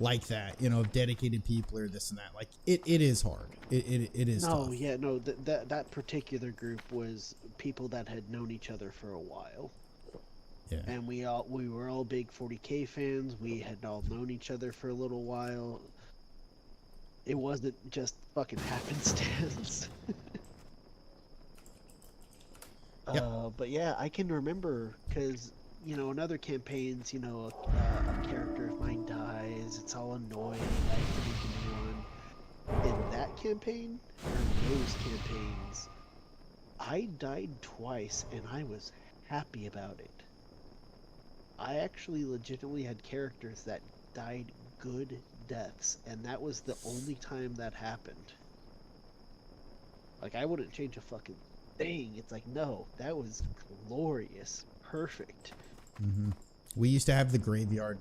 like that, you know, of dedicated people or this and that. Like it is hard. It is No, tough. yeah, no, that particular group was people that had known each other for a while. Yeah. And we were all big 40K fans. We had all known each other for a little while. It wasn't just fucking happenstance. Yep. But yeah, I can remember because, you know, in other campaigns, you know, a character of mine dies. It's all annoying. I have to make a new one. In that campaign, or those campaigns, I died twice, and I was happy about it. I actually legitimately had characters that died good deaths, and that was the only time that happened. Like, I wouldn't change a fucking thing. It's like, no, that was glorious. Perfect. Mm-hmm. We used to have the graveyard.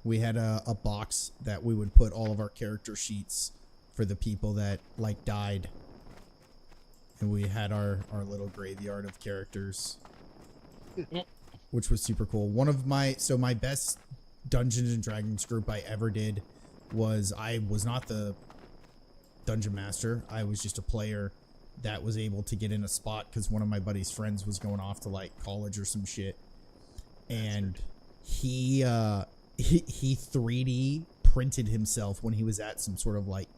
We had a box that we would put all of our character sheets for the people that like died. And we had our little graveyard of characters. Which was super cool. One of my best Dungeons and Dragons group I ever did was I was not the dungeon master. I was just a player that was able to get in a spot because one of my buddy's friends was going off to like college or some shit. And he 3D printed himself when he was at some sort of like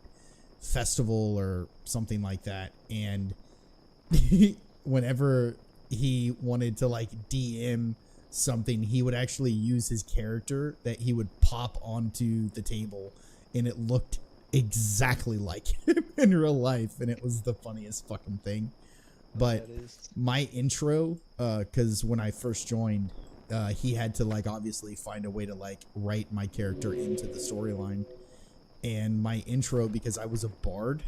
festival or something like that. And whenever he wanted to like DM something, he would actually use his character that he would pop onto the table, and it looked exactly like him in real life, and it was the funniest fucking thing. But my intro, because when I first joined, he had to like obviously find a way to like write my character into the storyline, and my intro, because I was a bard,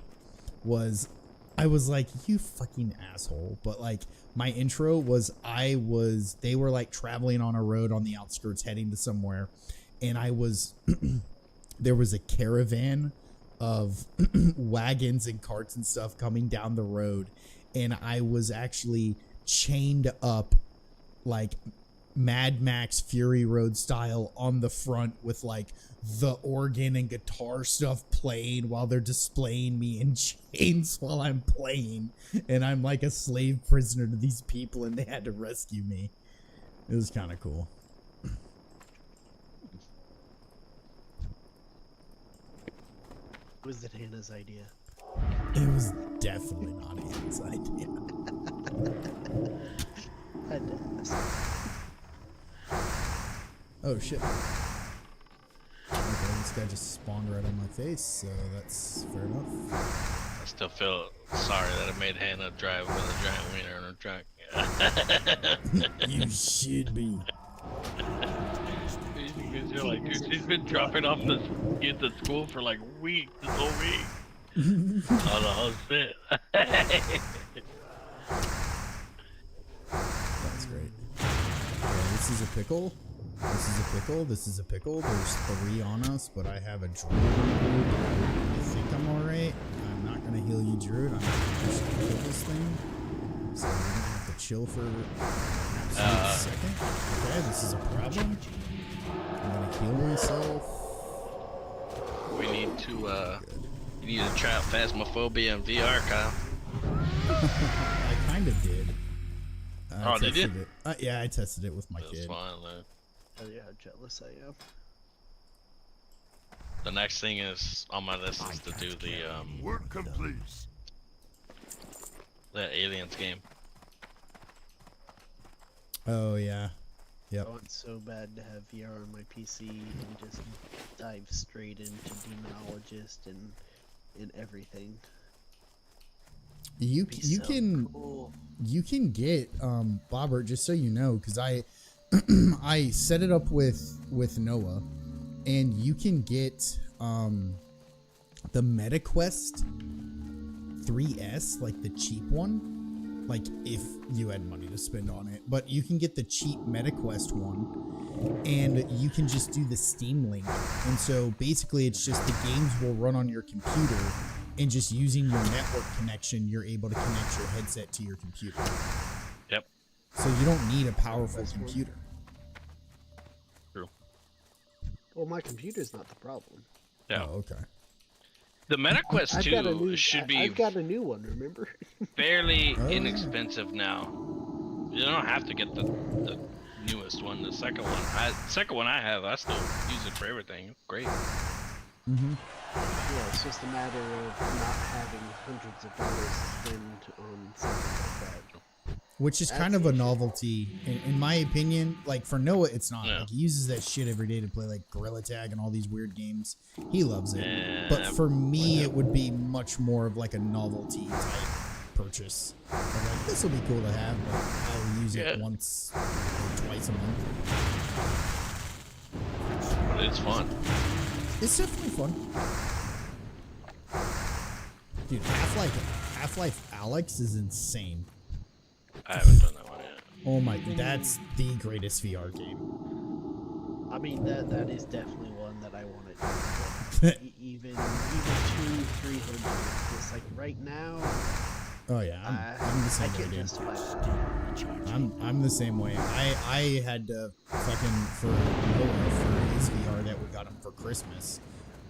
I was like, you fucking asshole. But like my intro was they were like traveling on a road on the outskirts heading to somewhere, and I was there was a caravan of wagons and carts and stuff coming down the road, and I was actually chained up like Mad Max Fury Road style on the front with like the organ and guitar stuff playing while they're displaying me in chains while I'm playing, and I'm like a slave prisoner to these people and they had to rescue me. It was kind of cool. Was it Hannah's idea? It was definitely not Ian's idea. I had to ask. Oh shit. Okay, this guy just spawned right on my face, so that's fair enough. I still feel sorry that I made Hannah drive with a giant wiener in her truck. You should be. Because you're like, dude, she's been dropping off the kids at school for like weeks, this whole week. Oh, the whole shit. That's great. Okay, this is a pickle. This is a pickle. This is a pickle. There's 3 on us, but I have a druid. I think I'm alright. I'm not gonna heal you, druid. I'm gonna just kill this thing. So we're gonna have to chill for an absolute second. Okay, this is a problem. I'm gonna heal myself. We need to, you need to try out Phasmophobia in VR, Kyle. I kind of did. Oh, did you? It. Yeah, I tested it with my That's kid. fine, man. Tell you how jealous I am. The next thing is on my list is to do the Work complete. Aliens game. Oh yeah. Yep. I want so bad to have VR on my PC and just dive straight into Demonologist and everything. You Be you so can cool. you can get Bobbert, just so you know, because I I set it up with Noah, and you can get the MetaQuest 3S, like the cheap one, like if you had money to spend on it, but you can get the cheap MetaQuest one, and you can just do the Steam Link, and so basically it's just the games will run on your computer, and just using your network connection, you're able to connect your headset to your computer. Yep. So you don't need a powerful computer. True. Well, my computer's not the problem. Yeah. Oh, okay. The MetaQuest I've got a 2 new, should be I've got a new one, remember? fairly Oh, yeah. inexpensive now. You don't have to get the newest one. The second one, I have. I still use it for everything. It's great. Mm-hmm. Yeah, it's just a matter of not having hundreds of dollars to spend on something like that. Which is kind of a novelty, in my opinion. Like for Noah, it's not. Yeah. Like he uses that shit every day to play like Gorilla Tag and all these weird games. He loves it. Yeah, But for me, it would be much more of like a novelty type purchase. I'm like, this will be cool to have, but I'll use it Yeah. once or twice a month. But it's fun. It's definitely fun. Dude, Half-Life Alyx is insane. I haven't done that one yet. Oh my, that's the greatest VR game. I mean, that is definitely one that I wanted to get. Even 200-300. Just like right now, Oh yeah, I'm the I same way, can't dude. justify that. I'm the same way. I had to fucking for Noah for his VR that we got him for Christmas.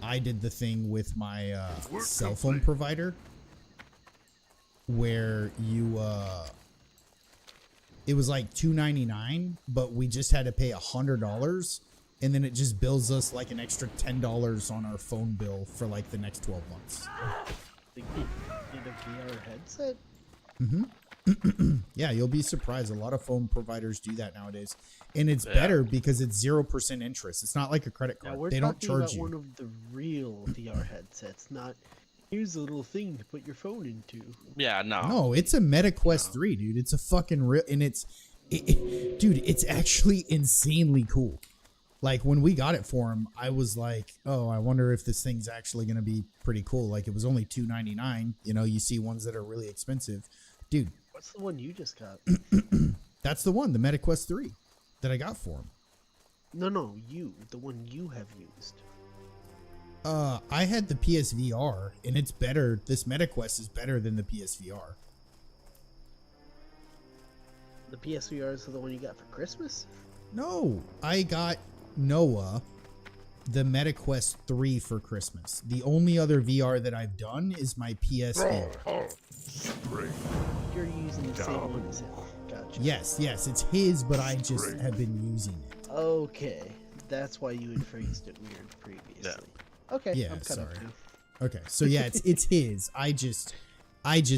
I did the thing with my cell phone provider where you it was like $299, but we just had to pay $100, and then it just bills us like an extra $10 on our phone bill for like the next 12 months. Did a VR headset? Yeah, you'll be surprised. A lot of phone providers do that nowadays, and it's Yeah. better because it's 0% interest. It's not like a credit Now card. we're They don't talking charge about you. one of the real VR headsets, not here's a little thing to put your phone into. Yeah, no. No, it's a MetaQuest 3, dude. It's a fucking real, and dude, it's actually insanely cool. Like when we got it for him, I was like, oh, I wonder if this thing's actually gonna be pretty cool. Like it was only $299. You know, you see ones that are really expensive, dude. What's the one you just got? That's the one, the MetaQuest 3, that I got for him. No, the one you have used. I had the PSVR, and it's better. This MetaQuest is better than the PSVR. The PSVR is the one you got for Christmas? No, I got Noah the MetaQuest 3 for Christmas. The only other VR that I've done is my PSVR. Straight You're using the same one as him. Gotcha. Yes, it's his, but I just have been using it. Okay, that's why you had phrased it weird previously. Okay, Yeah, I'm caught sorry. up now. Okay, so yeah, it's his. I just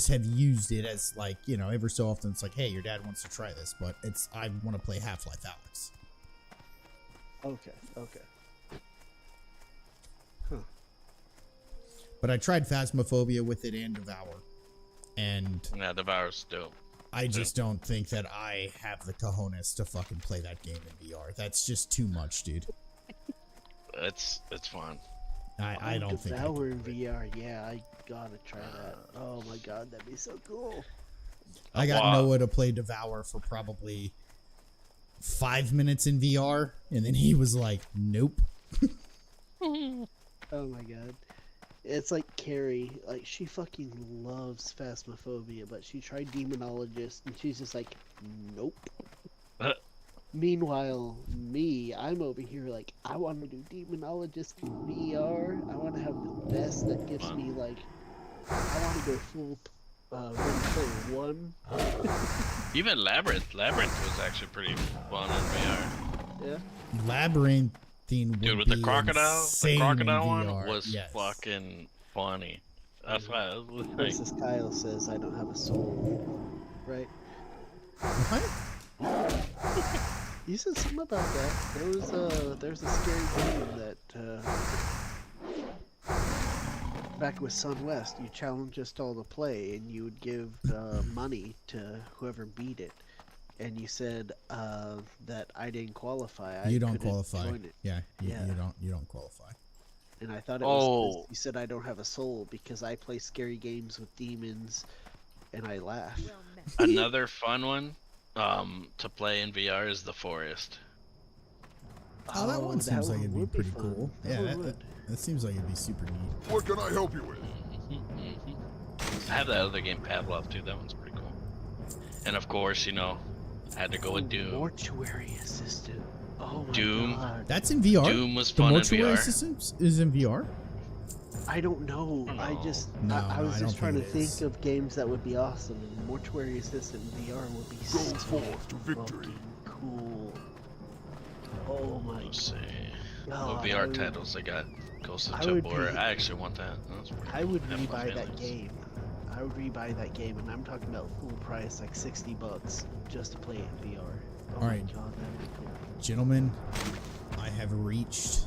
have used it as like, you know, every so often it's like, hey, your dad wants to try this, but I want to play Half-Life Alyx. Okay. But I tried Phasmophobia with it and Devour, and Yeah, Devour's dope. I just don't think that I have the cojones to fucking play that game in VR. That's just too much, dude. It's fun. I don't think I Devour can in do it. VR, yeah, I gotta try that. Oh my god, that'd be so cool. I got Wow. Noah to play Devour for probably 5 minutes in VR, and then he was like, nope. Oh my god. It's like Carrie, like she fucking loves Phasmophobia, but she tried Demonologist and she's just like, nope. Meanwhile, me, I'm over here like, I want to do Demonologist in VR. I want to have the best that gives me like, I want to go full Ready Player One. Even Labyrinth was actually pretty fun in VR. Yeah. Labyrinthine would Dude, with be the crocodile insane in one VR. was Yes. fucking funny. That's why I was like, Mrs. Kyle says I don't have a soul. Right? What? You said something about that. There's a scary game that back with Sun West, you challenged us all to play, and you would give money to whoever beat it. And you said that I didn't qualify. You don't couldn't qualify. join it. Yeah, Yeah. you don't qualify. And I thought it was 'cause Oh. you said I don't have a soul because I play scary games with demons, and I laugh. another fun one to play in VR is The Forest. Oh, that one seems like it'd be would pretty fun. cool. Yeah, one that would. that seems like it'd be super neat. What can I help you with? I have that other game, Pavlov, too. That one's pretty cool. And of course, you know, I had to go with Doom. Mortuary assistant. Oh my Doom. god. That's in VR. Doom was The fun in mortuary VR. assistant is in VR. I don't know. I No. just No, I no, was I just don't trying to think it think is. of games that would be awesome, and Mortuary Assistant in VR would be Go so forth to victory. fucking cool. Oh my Let's see. god. What VR titles I got? Ghost of I would Tabor. be- I actually want that. That's pretty I would have fun rebuy that feelings. game. I would rebuy that game, and I'm talking about full price, like $60 just to play it in VR. Oh my Alright. god, that'd be cool. Gentlemen, I have reached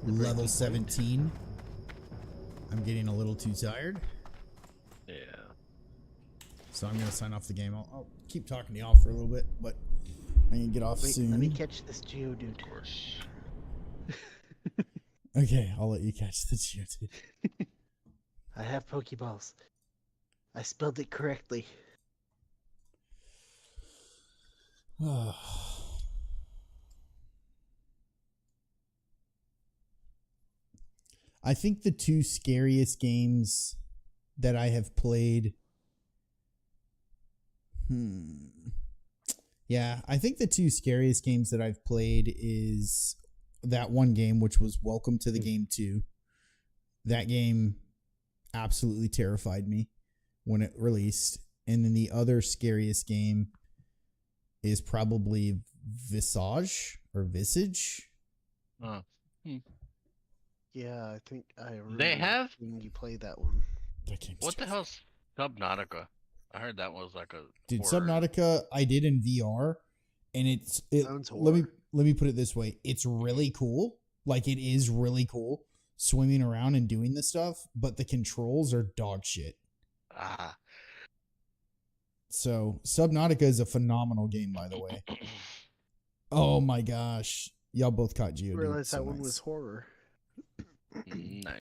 The breaking level point. 17. I'm getting a little too tired, Yeah. so I'm gonna sign off the game. I'll keep talking to y'all for a little bit, but I'm gonna get off Wait, soon. let me catch this Geodude. Of course. Okay, I'll let you catch the Geodude. I have Pokeballs. I spelled it correctly. I think the two scariest games that I have played. Yeah, I think the two scariest games that I've played is that one game, which was Welcome to the Game 2. That game absolutely terrified me when it released. And then the other scariest game is probably Visage or Visage. Huh. Yeah, I think I remember They have- when you played that one. That game's What the terrifying. hell's Subnautica? I heard that was like a Dude, horror. Subnautica I did in VR, and Sounds let me horror. put it this way. It's really cool. Like, it is really cool swimming around and doing this stuff, but the controls are dog shit. Ah. So Subnautica is a phenomenal game, by the way. Oh my gosh. Y'all both caught I Geodude. realized So that one nice. was horror. Nice.